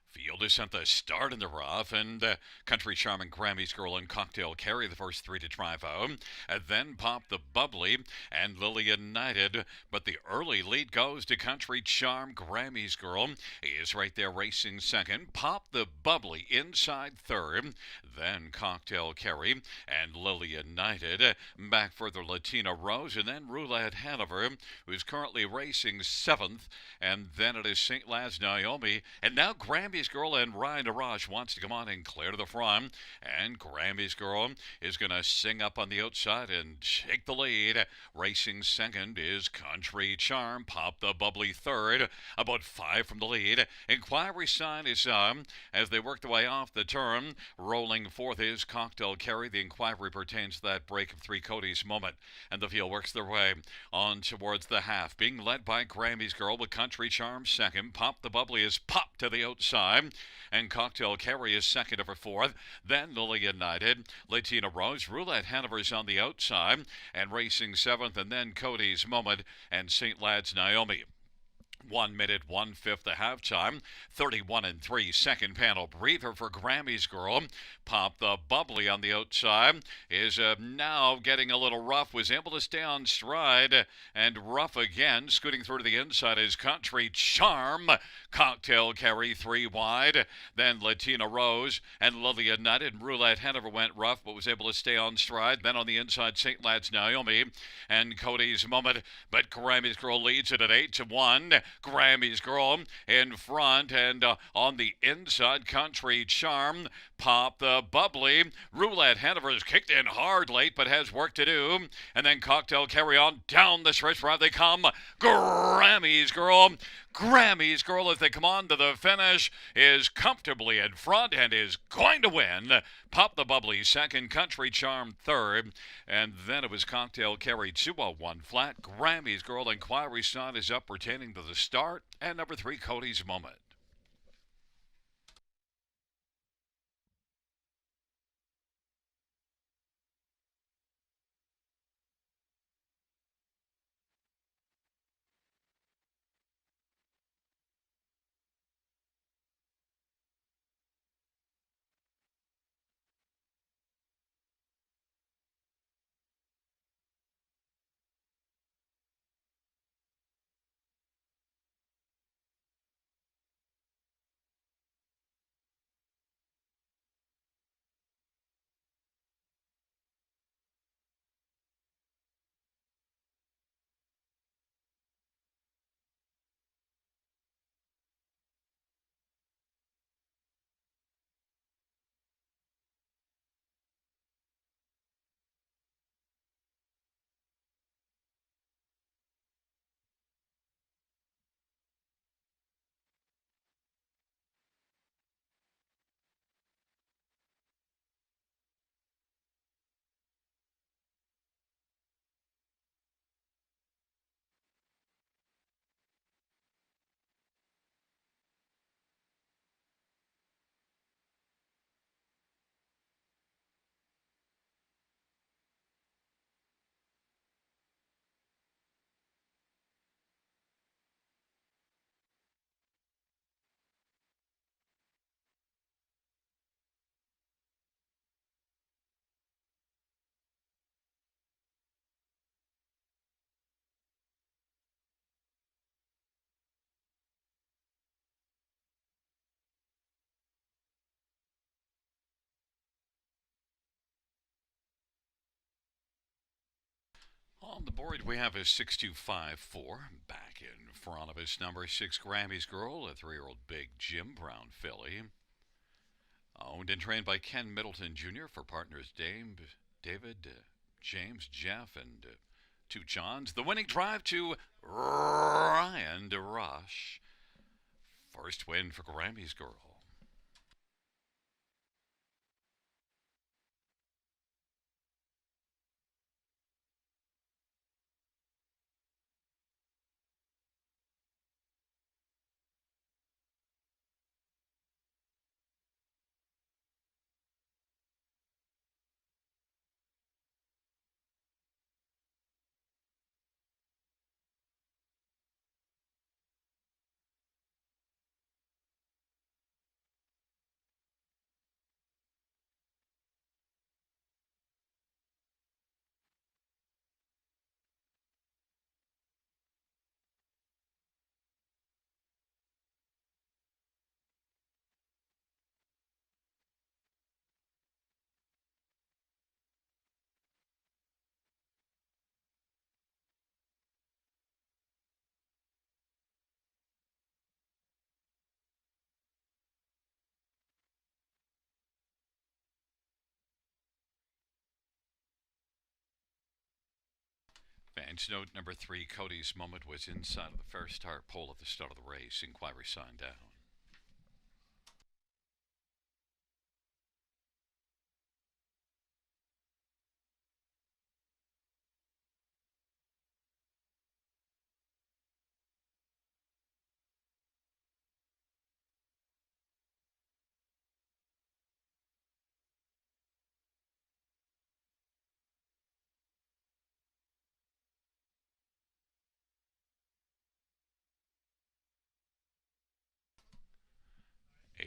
Field is at the start in the rough, and Country Charm and Grammy's Girl and Cocktail Carry the first 3 to drive out. And then Pop the Bubbly and Lily United. But the early lead goes to Country Charm. Grammy's Girl is right there racing second. Pop the Bubbly inside third. Then Cocktail Carry and Lily United. Back further, Latina Rose, and then Roulette Hanover, who's currently racing seventh. And then it is St. Lad's Naomi. And now Grammy's Girl and Ryan DeRoche wants to come on and clear to the front. And Grammy's Girl is going to sing up on the outside and take the lead. Racing second is Country Charm. Pop the Bubbly third. About 5 from the lead. Inquiry Sign is as they work their way off the turn. Rolling fourth is Cocktail Carry. The inquiry pertains to that break of 3 Cody's Moment. And the field works their way on towards the half. Being led by Grammy's Girl with Country Charm second. Pop the Bubbly is popped to the outside. And Cocktail Carry is second over fourth. Then Lily United, Latina Rose, Roulette Hanover's on the outside, and racing seventh, and then Cody's Moment and St. Lad's Naomi. 1 minute, 1/5 the halftime. 31 and 3, second panel breather for Grammy's Girl. Pop the Bubbly on the outside is now getting a little rough, was able to stay on stride, and rough again. Scooting through to the inside is Country Charm. Cocktail Carry 3 wide. Then Latina Rose and Lily United, and Roulette Hanover went rough, but was able to stay on stride. Then on the inside, St. Lad's Naomi and Cody's Moment, but Grammy's Girl leads it at 8-1. Grammy's Girl in front, and on the inside, Country Charm. Pop the Bubbly. Roulette Hanover is kicked in hard late, but has work to do. And then Cocktail Carry on down the stretch where they come. Grammy's Girl. Grammy's Girl, as they come on to the finish, is comfortably in front and is going to win. Pop the Bubbly second, Country Charm third, and then it was Cocktail Carry 201 flat. Grammy's Girl, Inquiry Sign is up pertaining to the start, and number 3, Cody's Moment. On the board, we have a 6254. Back in front of us, number 6, Grammy's Girl, a 3-year-old big Jim Brown filly. Owned and trained by Ken Middleton Jr. for partners David, James, Jeff, and Two Johns. The winning drive to Ryan DeRush. First win for Grammy's Girl. Fans note number 3, Cody's moment was inside of the first start pole at the start of the race. Inquiry sign down.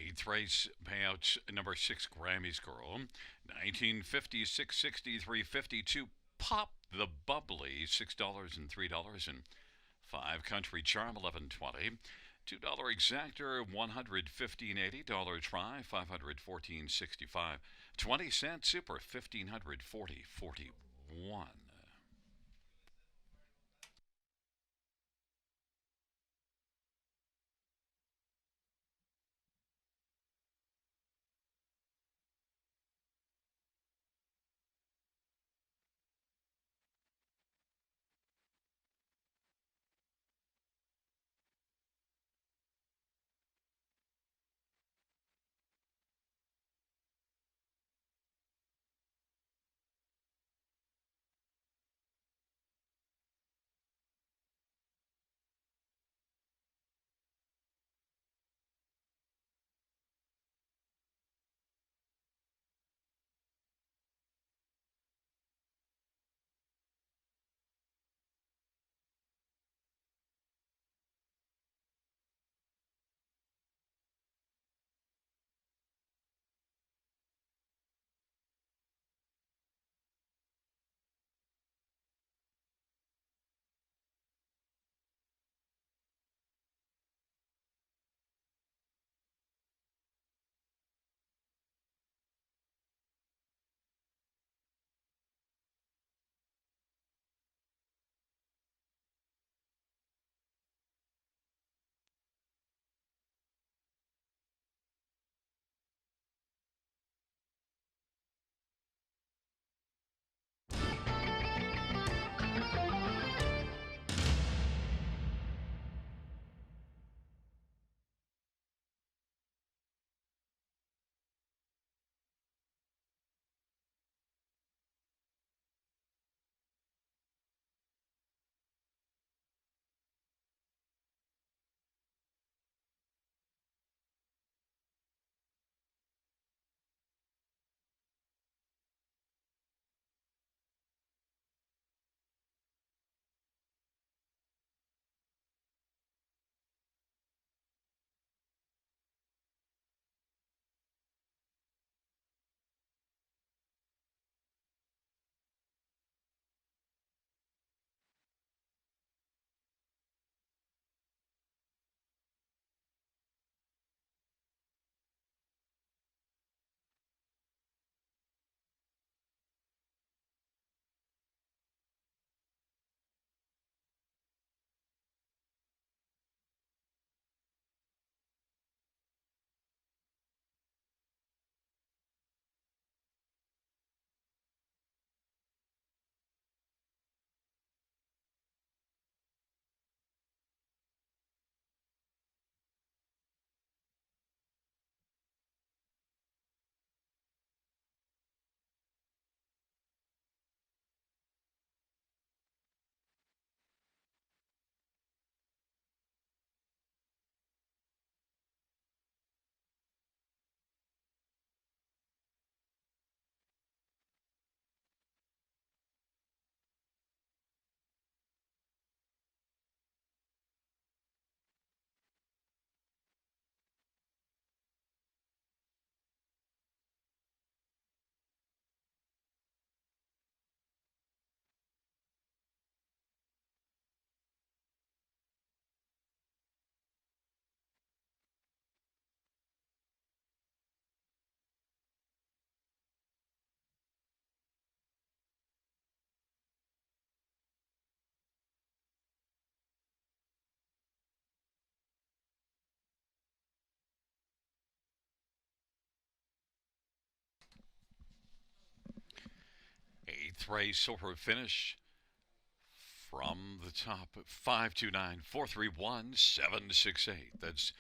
8th race payouts number 6, Grammy's Girl. 1950, 660, 352. Pop the Bubbly, $6 and $3. And 5 Country Charm, 1120. $2 Exactor, 115.80. Dollar Try, 514.65. 20-cent Super, 1540.41. Eighth race silver finish from the top. 529-431-768. That's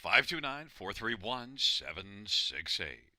529-431-768.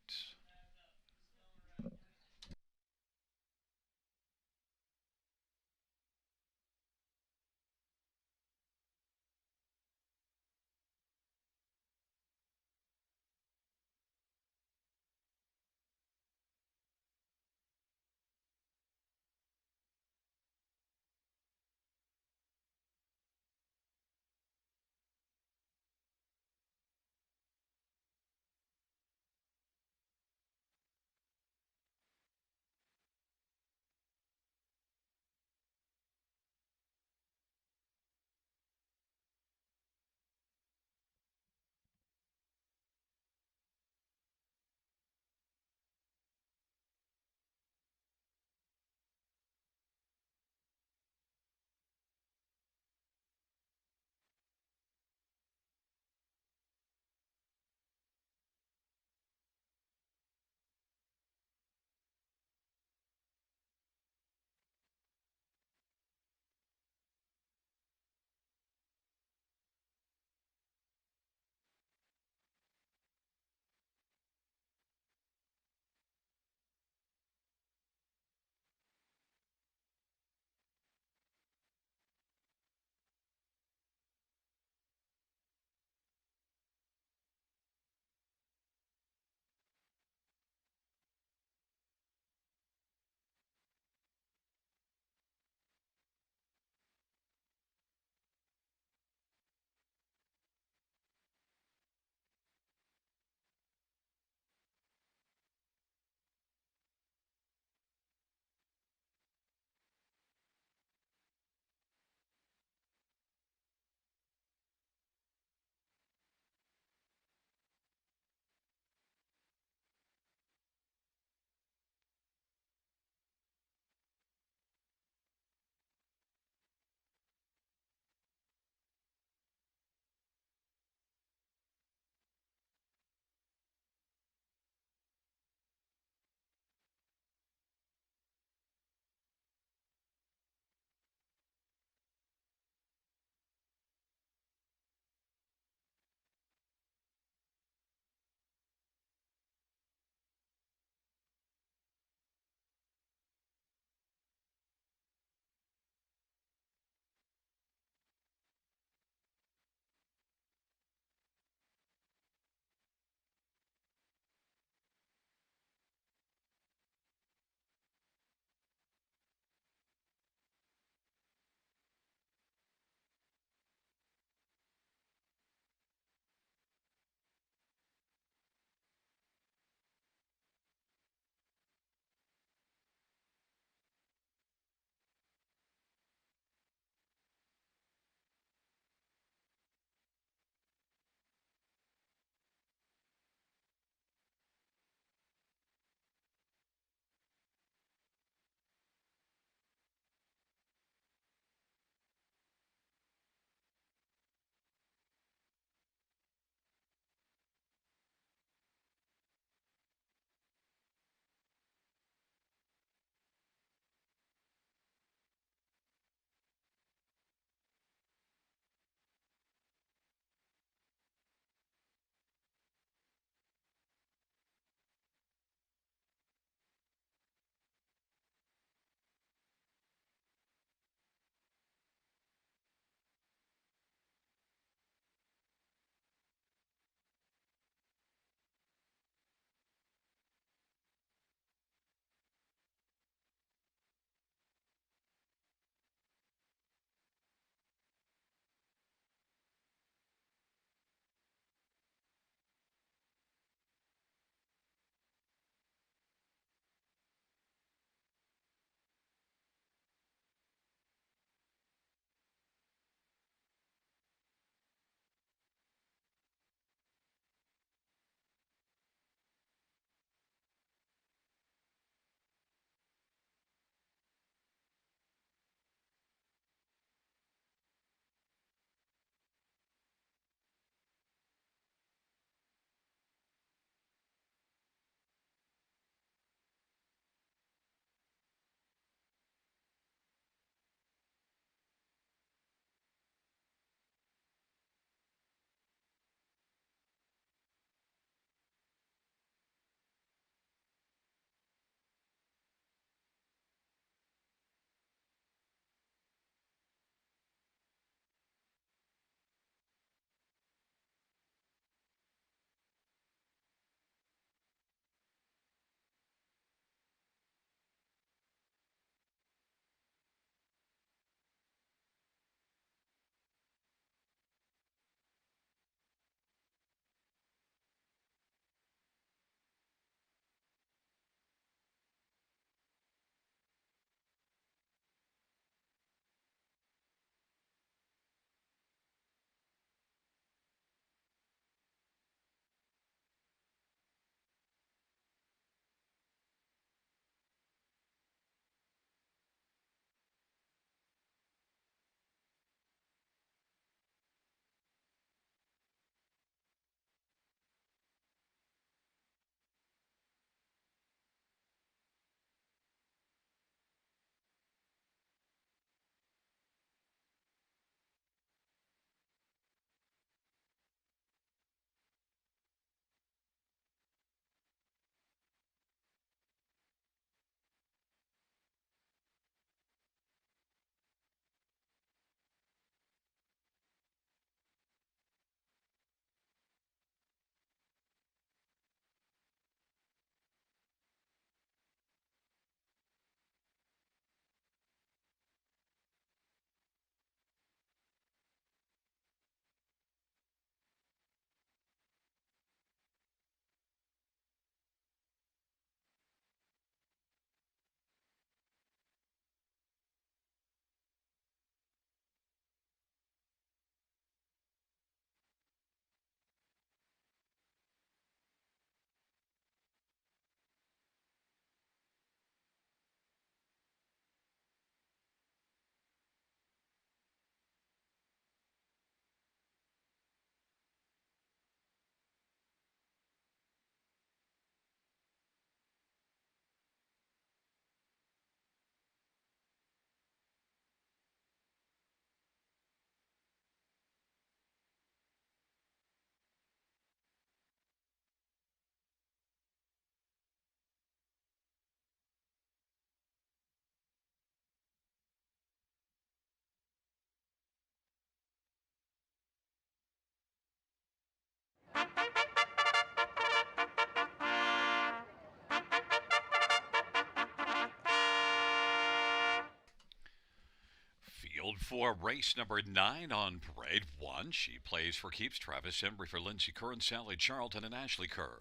For race number 9 on parade 1, she plays for keeps. Travis Embry for Lindsey Kerr and Sally Charlton and Ashley Kerr.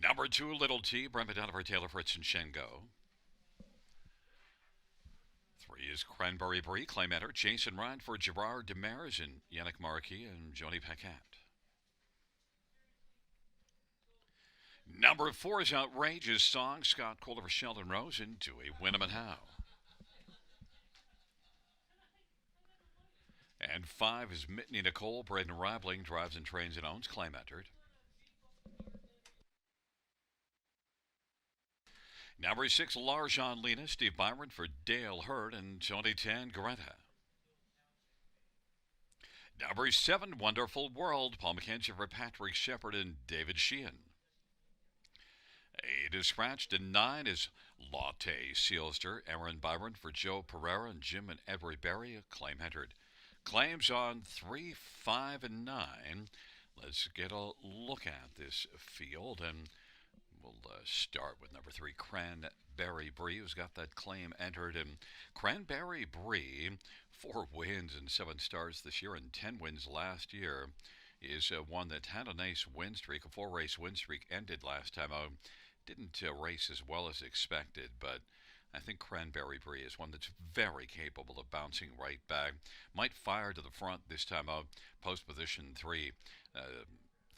Number 2, Little T, Brent Donover, Taylor Fritz and Shengo. 3 is Cranberry Brie, claim enter. Jason Ryan for Gerard Demers and Yannick Marquis and Joni Paquette. Number 4 is Outrageous Song, Scott Calder for Sheldon Rose and Dewey Winham and Howe. And 5 is Mitney Nicole, Braden Ribling, drives and trains and owns, claim entered. Number 6, Larjon Lena, Steve Byron for Dale Hurd and Tony Tangaretta. Number 7, Wonderful World, Paul McKenzie for Patrick Shepard and David Sheehan. 8 is scratched, and 9 is Latte Sealster, Aaron Byron for Joe Pereira and Jim and Edward Berry, a claim entered. Claims on 3, 5, and 9. Let's get a look at this field, and we'll start with number 3, Cranberry Brie, who's got that claim entered. And Cranberry Brie, 4 wins and 7 starts this year and 10 wins last year, is one that had a nice win streak. A 4-race win streak ended last time out. Didn't race as well as expected, but I think Cranberry Brie is one that's very capable of bouncing right back. Might fire to the front this time out, post position 3.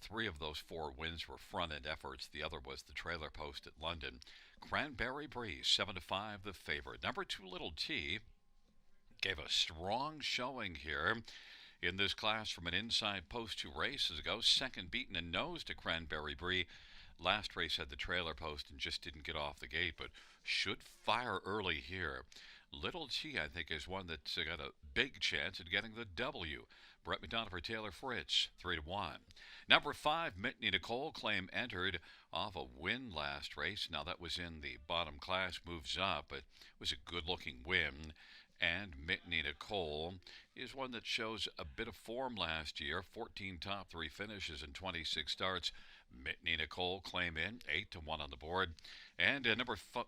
3 of those 4 wins were front-end efforts. The other was the trailer post at London. Cranberry Brie, 7-5, the favorite. Number 2, Little T, gave a strong showing here in this class from an inside post 2 races ago. Second beaten and nose to Cranberry Brie. Last race had the trailer post and just didn't get off the gate, but should fire early here. Little T, I think, is one that's got a big chance at getting the W. Brett McDonough for Taylor Fritz, 3-1. Number 5, Mitney Nicole, claim entered off a win last race. Now that was in the bottom class, moves up, but it was a good-looking win. And Mitney Nicole is one that shows a bit of form last year. 14 top 3 finishes and 26 starts. Mitney Nicole, claim in, 8-1 on the board. And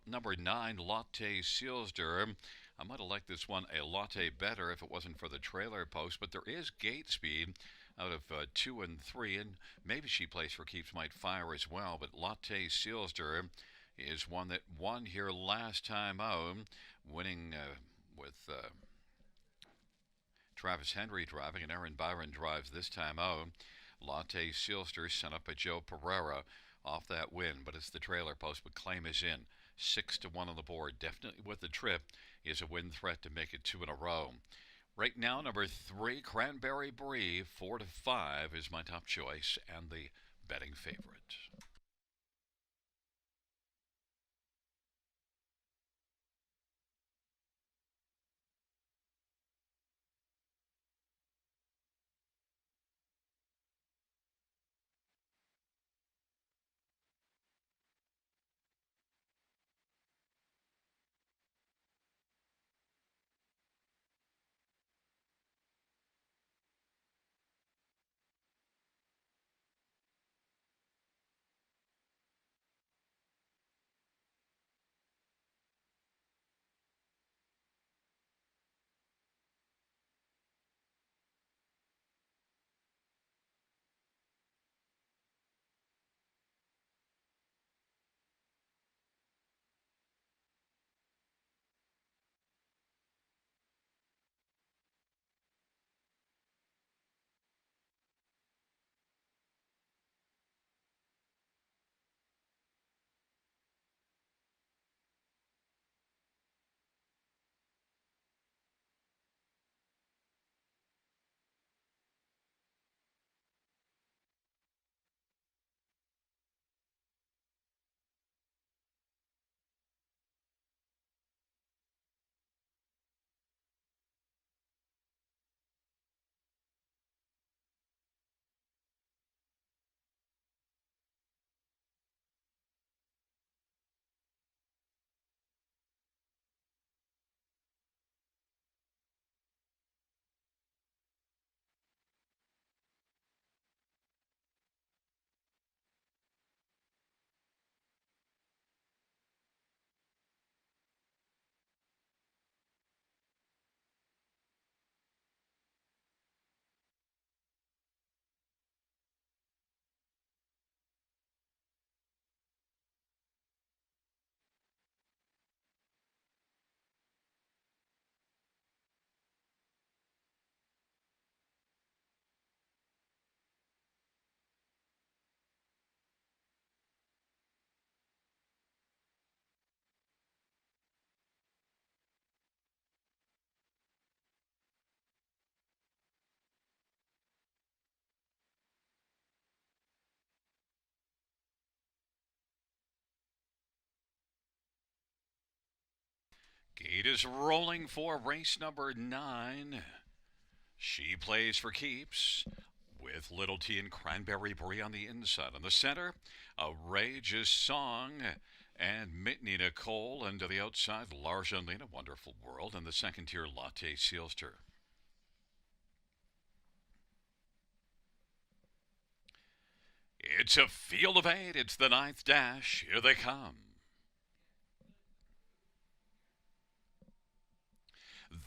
number 9, Latte Sealsder. I might have liked this one a latte better if it wasn't for the trailer post, but there is gate speed out of 2 and 3, and maybe she plays for keeps, might fire as well. But Latte Sealsder is one that won here last time out, winning with Travis Henry driving, and Aaron Byron drives this time out. Latte Sealster sent up by Joe Pereira off that win, but it's the trailer post, but claim is in. 6-1 on the board. Definitely with the trip is a win threat to make it 2 in a row. Right now, number 3, Cranberry Brie, 4-5 is my top choice and the betting favorite. 8 is rolling for race number 9. She plays for keeps with Little T and Cranberry Brie on the inside. On the center, Outrageous Song and Mitney Nicole. And to the outside, Larjanlina, Wonderful World. And the second tier, Latte Sealster. It's a field of 8. It's the 9th dash. Here they come.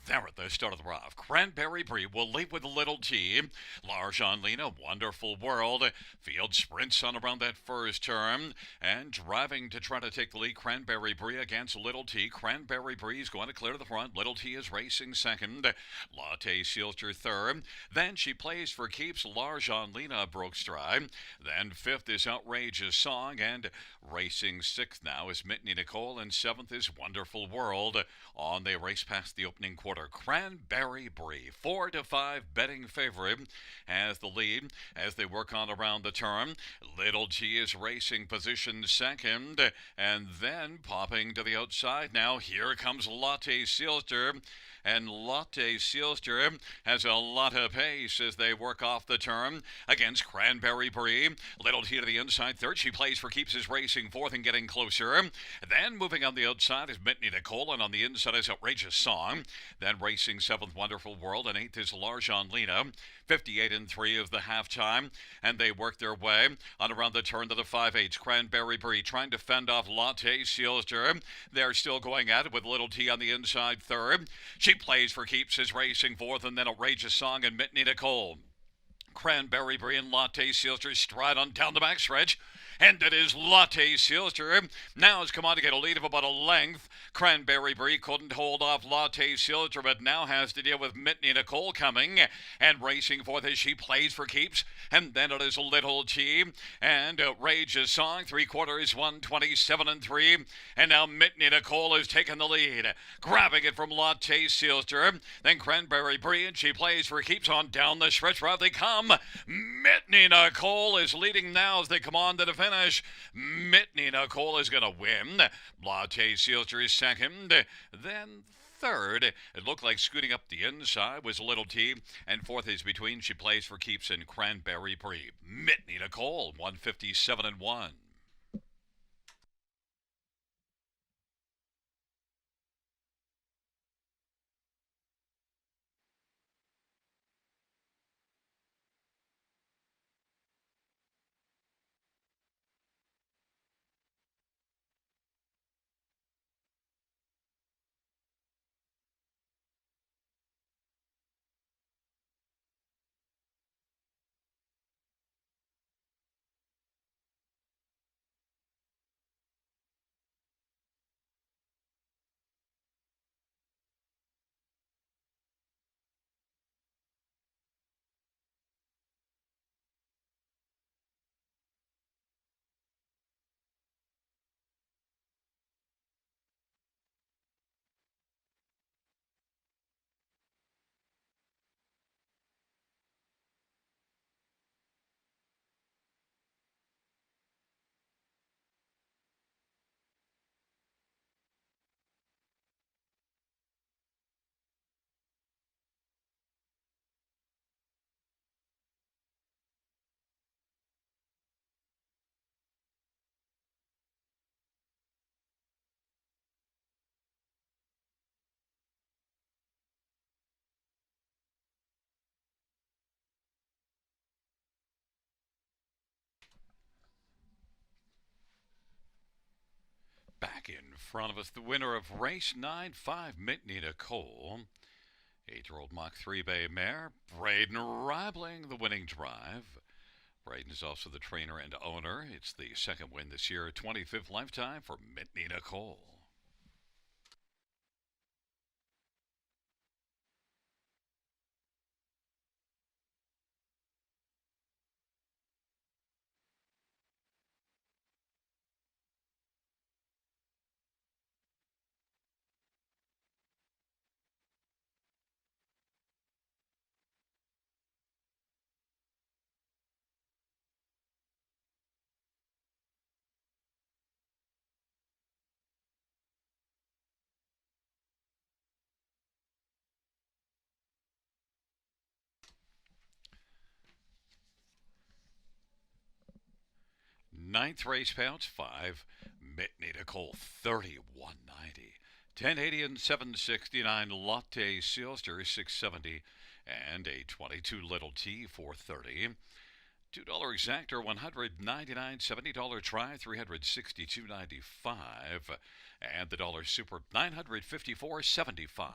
There at the start of the rough, Cranberry Brie will lead with a Little T. Larjanlina, Wonderful World. Field sprints on around that first turn. And driving to try to take the lead, Cranberry Brie against Little T. Cranberry Brie is going to clear to the front. Little T is racing second. Latte Sealster third. Then she plays for keeps. Larjanlina broke stride. Then fifth is Outrageous Song. And racing sixth now is Mitney Nicole. And seventh is Wonderful World. On they race past the opening quarter. Cranberry Brie, 4-5 betting favorite, has the lead as they work on around the turn. Little G is racing position second, and then popping to the outside. Now here comes Latte Sealster. And Latte Sealster has a lot of pace as they work off the turn against Cranberry Brie. Little T to the inside third. She plays for keeps, is racing fourth and getting closer. Then moving on the outside is Mitney Nicole, and on the inside is Outrageous Song. Then racing seventh, Wonderful World, and eighth is Larjanlina. 58-3 is the halftime, and they work their way on around the turn to the 5/8. Cranberry Brie trying to fend off Latte Sealster. They're still going at it with Little T on the inside third. She plays for keeps, is racing fourth, and then Outrageous Song and Mitney Nicole. Cranberry Brie and Latte Sealster stride on down the backstretch. And it is Latte Sealster. Now has come on to get a lead of about a length. Cranberry Brie couldn't hold off Latte Sealster, but now has to deal with Mitney Nicole coming and racing forth as she plays for keeps. And then it is Little T and Outrageous Song. 3/4 127-3. And now Mitney Nicole has taken the lead, grabbing it from Latte Sealster. Then Cranberry Brie, and she plays for keeps on down the stretch route they come. Mitney Nicole is leading now as they come on to the finish. Mitney Nicole is going to win. Latte Sealster is second. Then third, it looked like scooting up the inside was Little T. And fourth is between She Plays for Keeps and Cranberry Brie. Mitney Nicole, 157-1. Back in front of us, the winner of race 9-5, Mitney Nicole. 8-year-old Mach 3 Bay mare, Braden Ribling, the winning drive. Braden is also the trainer and owner. It's the second win this year, 25th lifetime for Mitney Nicole. Ninth race pounds 5. Mitney Nicole 31.90. 1080 and 769 Latte Sealster 670 and a 22 little T 430. $2 exactor 199 $70 try 362.95 and the dollar super 954.75.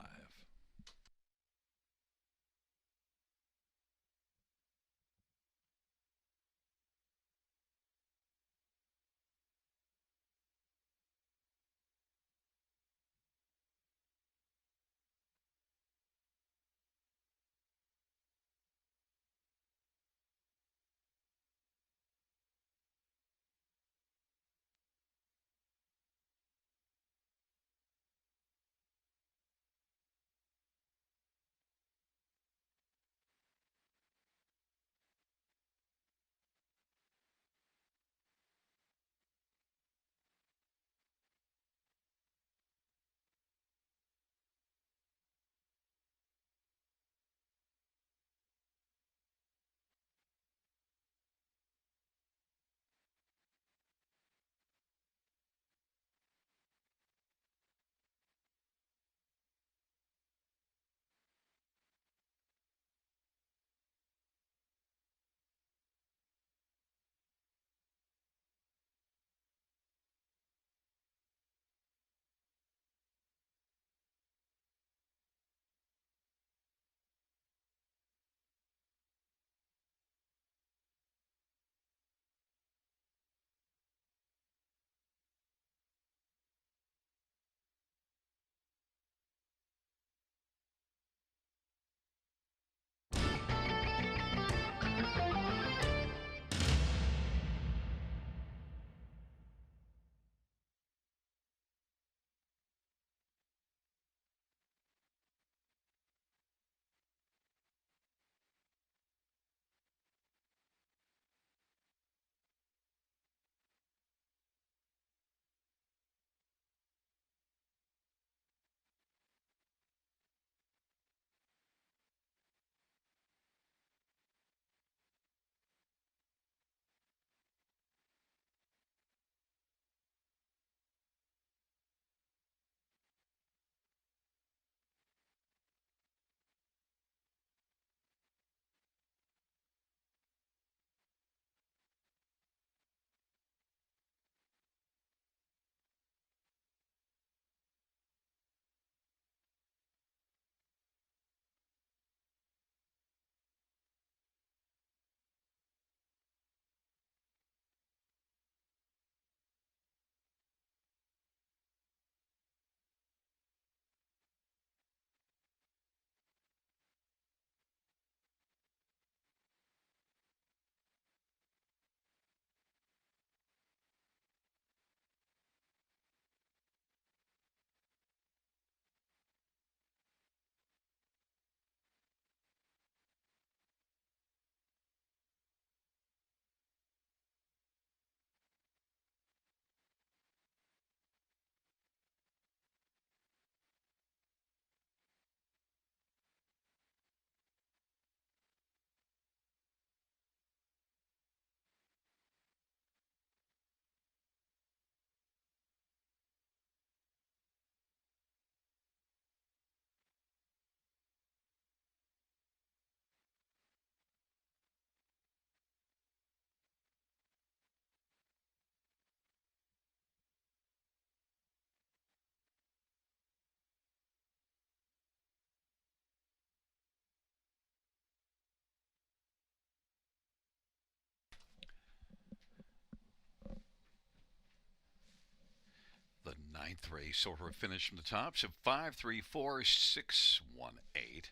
The ninth race order finish from the tops of 5, 3, 4, 6, 1, 8,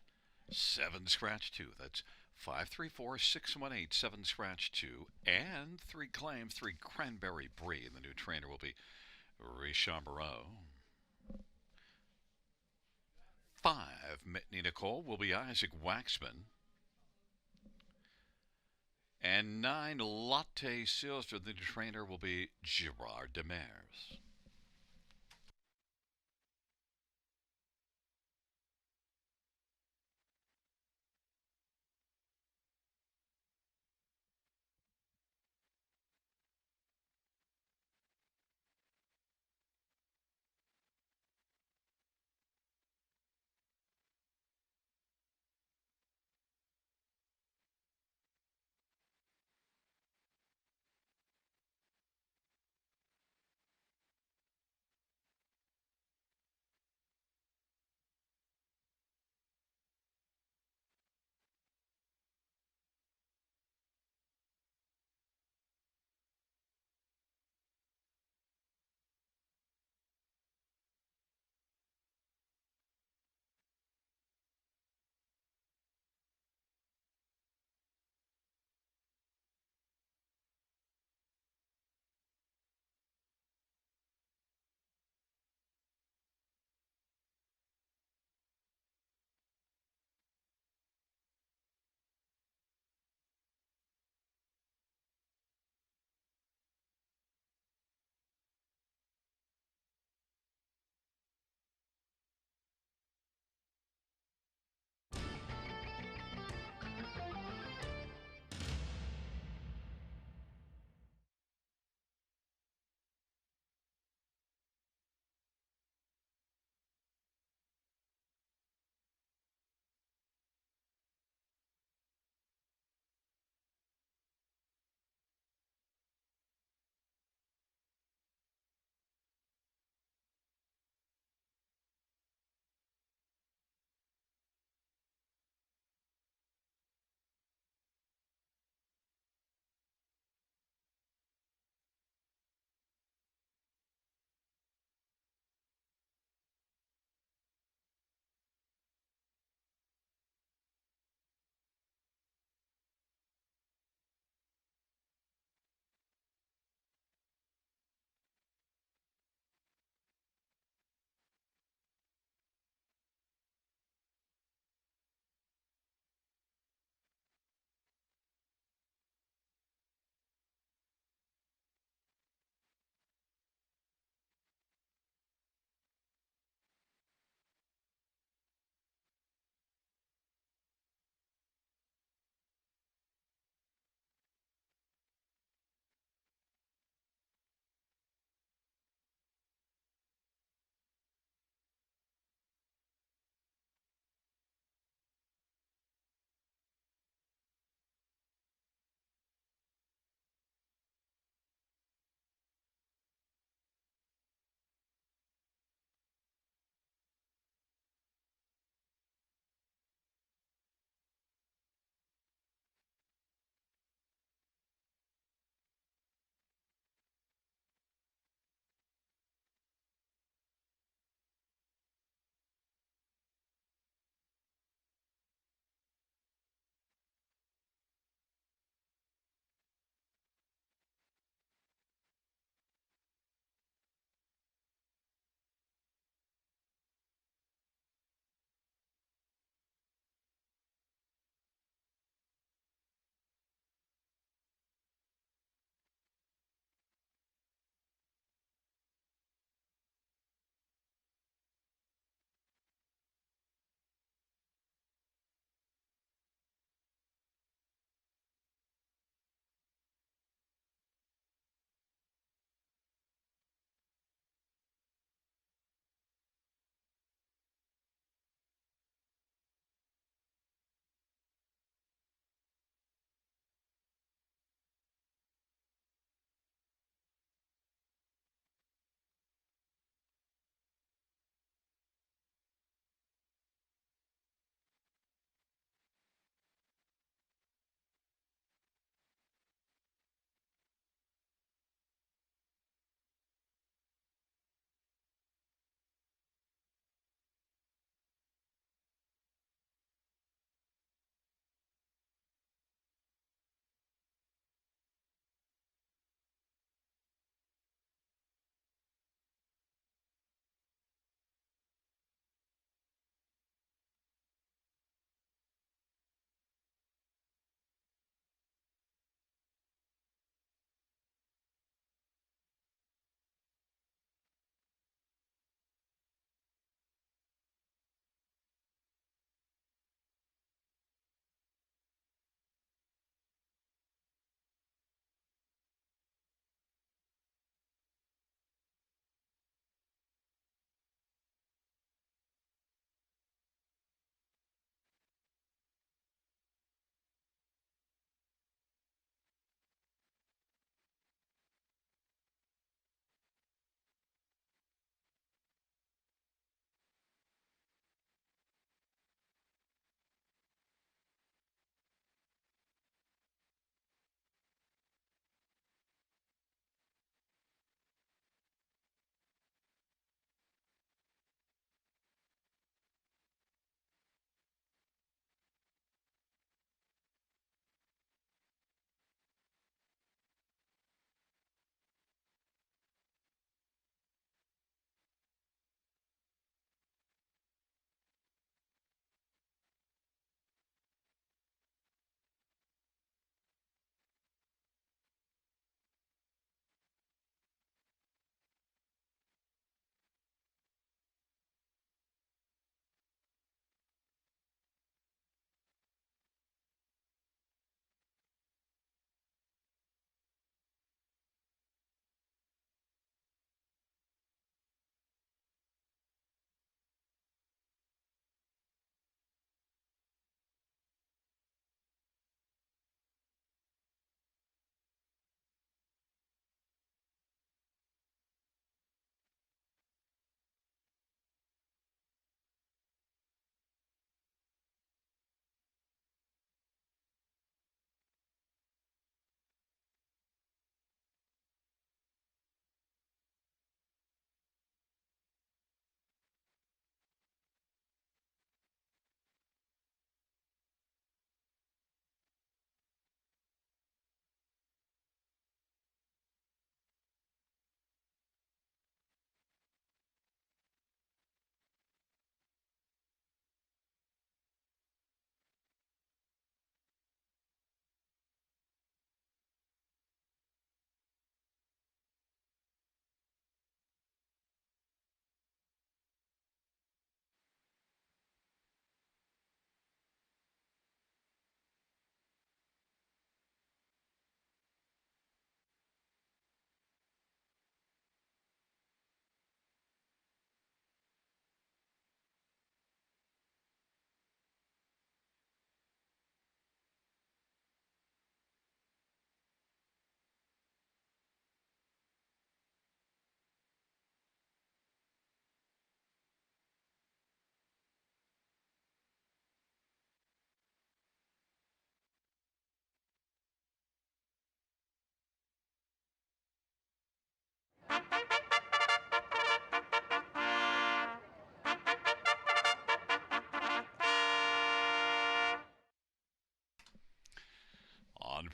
7 scratch 2. That's 5, 3, 4, 6, 1, 8, 7 scratch 2, and 3 claim 3 cranberry brie. And the new trainer will be Flamboro. 5 Mitney Nicole will be Isaac Waxman. And 9 Latte Silster, the new trainer will be Gerard Demers.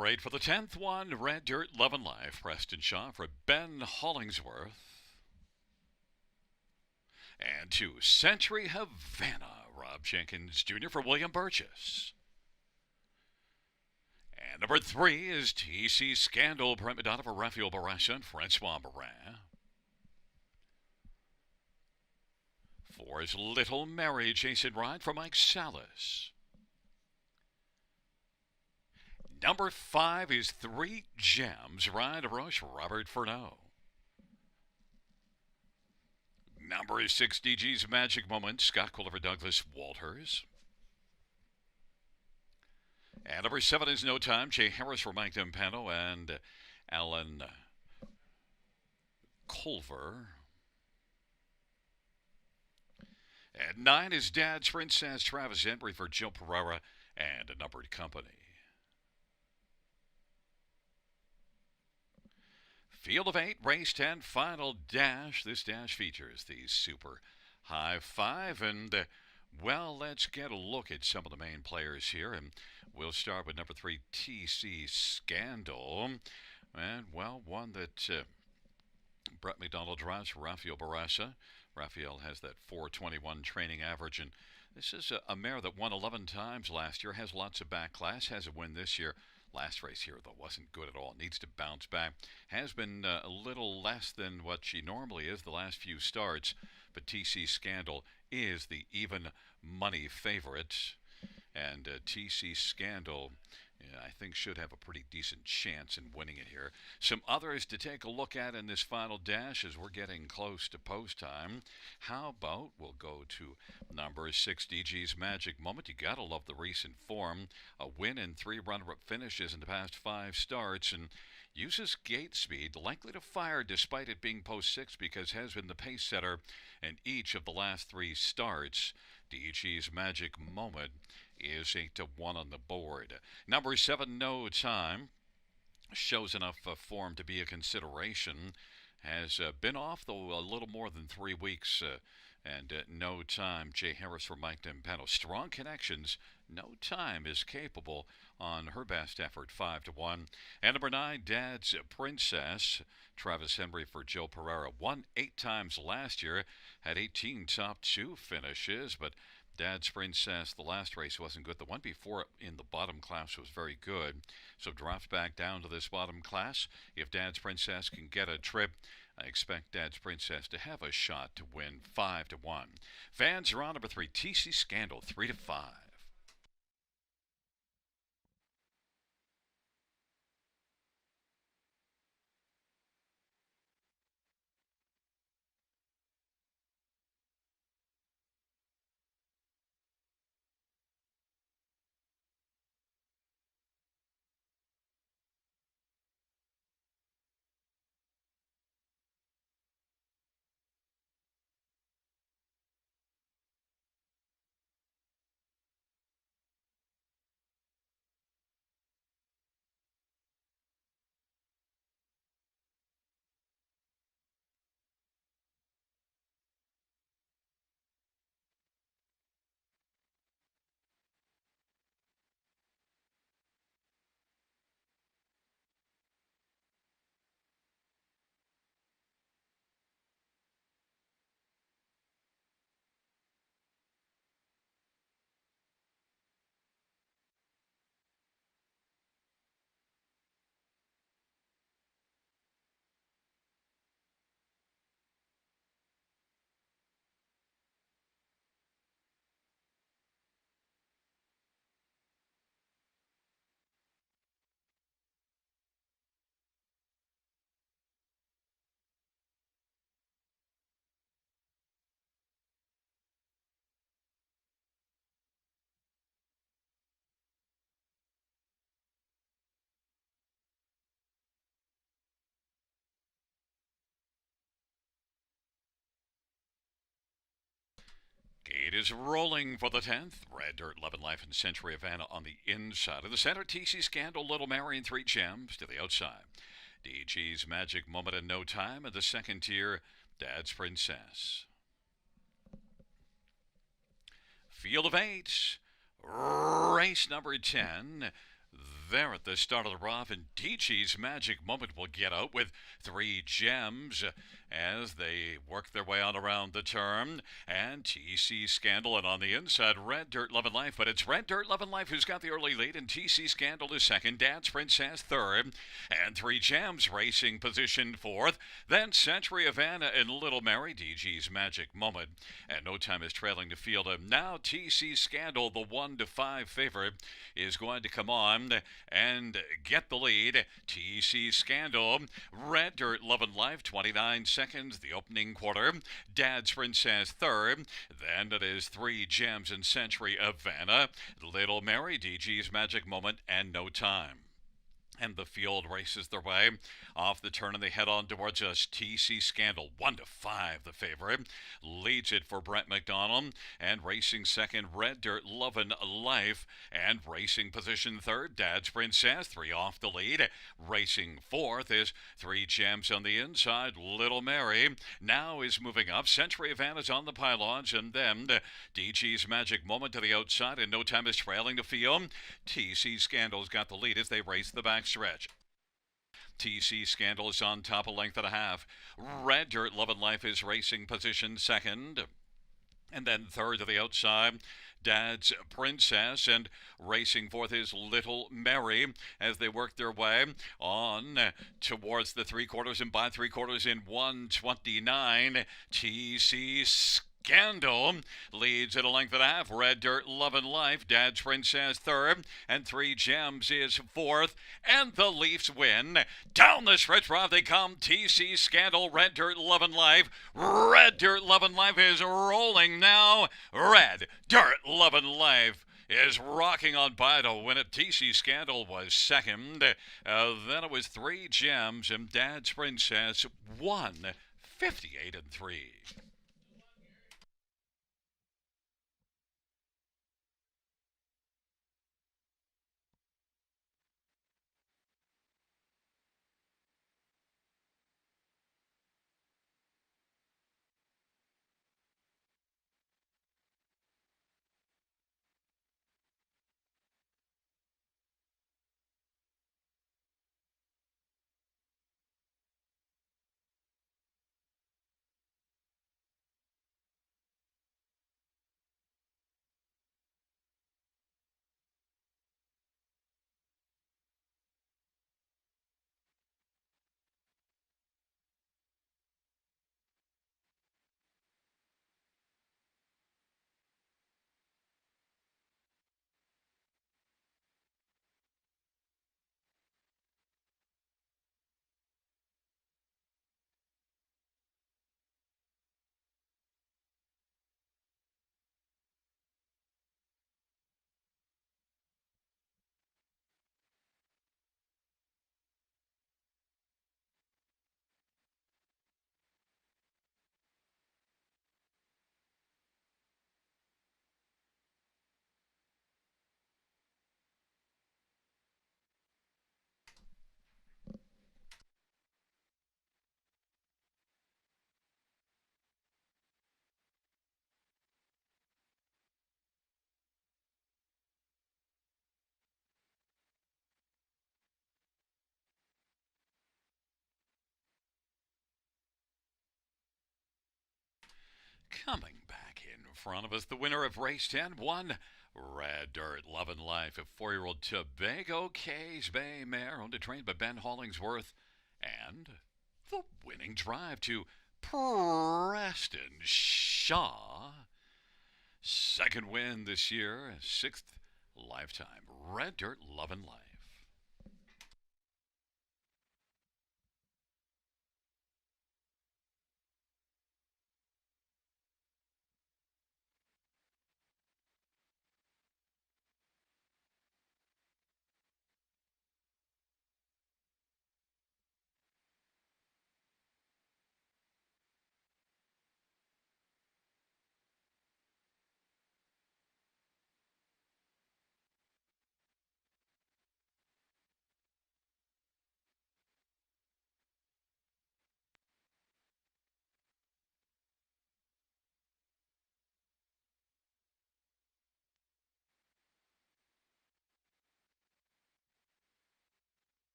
Parade for the 10th one, Red Dirt, Love and Life, Preston Shaw for Ben Hollingsworth. And to Century Havana, Rob Jenkins Jr. for William Burgess. And number 3 is TC Scandal, Brent Madonna for Rafael Barraza and Francois Morin. 4 is Little Mary, Jason Ryan for Mike Salas. Number 5 is 3 Gems, Ryan Roche, Robert Furneaux. Number 6, DG's Magic Moment, Scott Quilliver, Douglas Walters. And number 7 is No Time, Jay Harris for Mike Dempano and Alan Culver. And 9 is Dad's Princess, Travis Embry for Joe Pereira and a numbered company. Field of 8, race 10, final dash. This dash features the Super High 5. And, well, let's get a look at some of the main players here. And we'll start with number 3, TC Scandal. And, well, one that Brett McDonald drives for Rafael Barraza. Rafael has that 421 training average. And this is a mare that won 11 times last year, has lots of back class, has a win this year. Last race here, though, wasn't good at all. Needs to bounce back. Has been a little less than what she normally is the last few starts. But TC Scandal is the even money favorite. And TC Scandal, I think, should have a pretty decent chance in winning it here. Some others to take a look at in this final dash as we're getting close to post time. How about we'll go to number 6, DG's Magic Moment. You gotta love the recent form. A win and 3 runner-up finishes in the past 5 starts, and uses gate speed, likely to fire despite it being post 6 because has been the pace setter in each of the last 3 starts. DG's Magic Moment is 8-1 on the board. Number 7, No Time, shows enough form to be a consideration. Has been off, though, a little more than 3 weeks. And No Time, Jay Harris for Mike Dempano. Strong connections. No Time is capable on her best effort, 5-1. And number 9, Dad's Princess, Travis Embry for Joe Pereira. Won 8 times last year, had 18 top 2 finishes, but Dad's Princess, the last race wasn't good. The one before in the bottom class was very good. So drops back down to this bottom class. If Dad's Princess can get a trip, I expect Dad's Princess to have a shot to win 5-1. Fans are on number 3, TC Scandal, 3-5. Gate is rolling for the 10th. Red Dirt, Love and Life, and Century Havana on the inside of the center. TC Scandal, Little Mary, and 3 Gems to the outside. DG's Magic Moment and No Time in the second tier. Dad's Princess. Field of 8, race number 10. there at the start of the rough, and DG's Magic Moment will get out with 3 gems as they work their way on around the turn. And TC Scandal, and on the inside, Red Dirt Love and Life, but it's Red Dirt Love and Life who's got the early lead, and TC Scandal is second, Dad's Princess third, and 3 gems racing position fourth. Then Century Havana and Little Mary, DG's Magic Moment, and No Time is trailing to field. Now TC Scandal, the 1-5 favorite, is going to come on and get the lead. TC Scandal, Red Dirt Love and Life, 29 seconds, the opening quarter. Dad's Princess third. Then it is 3 gems in Century Havana, Little Mary, DG's Magic Moment, and No Time. And the field races their way off the turn, and they head on towards us. TC Scandal, 1-5, the favorite, leads it for Brett McDonald. And racing second, Red Dirt Lovin' Life. And racing position third, Dad's Princess, 3 off the lead. Racing fourth is 3 gems on the inside, Little Mary. Now is moving up. Century Havana's on the pylons, and then DG's Magic Moment to the outside, and No Time is trailing to field. TC Scandal's got the lead as they race the back stretch. TC Scandal is on top, a length and a half. Red Dirt Love and Life is racing position second. And then third to the outside, Dad's Princess, and racing fourth is Little Mary as they work their way on towards the 3/4, and by 3/4 in 1:29, TC Scandal leads at a length and a half. Red Dirt Love and Life, Dad's Princess third, and 3 gems is fourth, and the Leafs win. Down the stretch route they come. TC Scandal, Red Dirt Love and Life. Red Dirt Love and Life is rolling now. Red Dirt Love and Life is rocking on by to win it. TC Scandal was second. Then it was 3 gems, and Dad's Princess won 58-3. Coming back in front of us, the winner of race 10 won Red Dirt Love and Life, a 4-year-old Tobago Cays Bay mare owned and trained by Ben Hollingsworth, and the winning drive to Preston Shaw. Second win this year, 6th lifetime. Red Dirt Love and Life.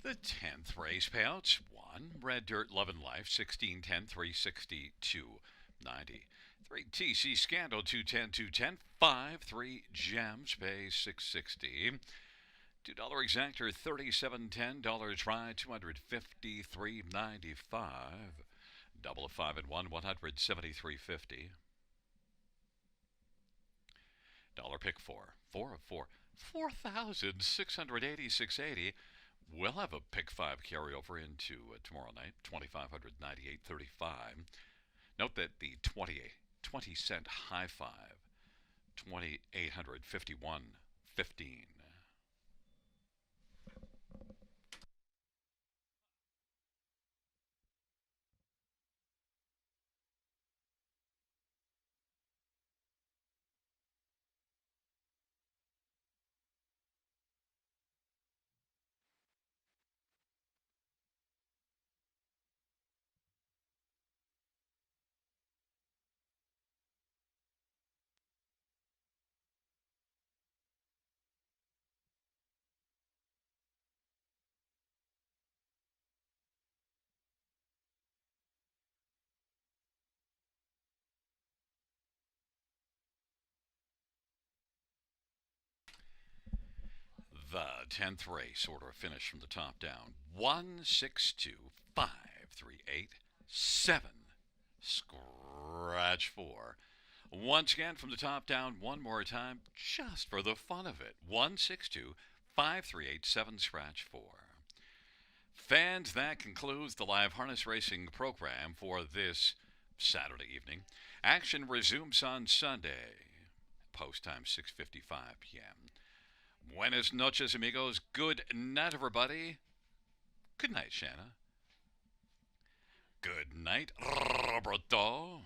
The 10th race payouts 1. Red Dirt Love and Life 1610 360 290. 3 TC Scandal 210 210 5. 3 Gems pay 660. $2 exactor $37.10. Try 253.95. Double of 5 and 1 173.50. Dollar pick 4. 4 of 4. 4,686.80. We'll have a pick 5 carryover into tomorrow night. 2,598.35. Note that the 20-cent high 5. 2,851.15. The 10th race order of finish from the top down. 1, 6, 2, 5, 3, 8, 7. Scratch 4. Once again from the top down, one more time, just for the fun of it. 1, 6, 2, 5, 3, 8, 7, scratch 4. Fans, that concludes the live harness racing program for this Saturday evening. Action resumes on Sunday. Post time 6:55 p.m. Buenas noches, amigos. Good night, everybody. Good night, Shanna. Good night, Roberto.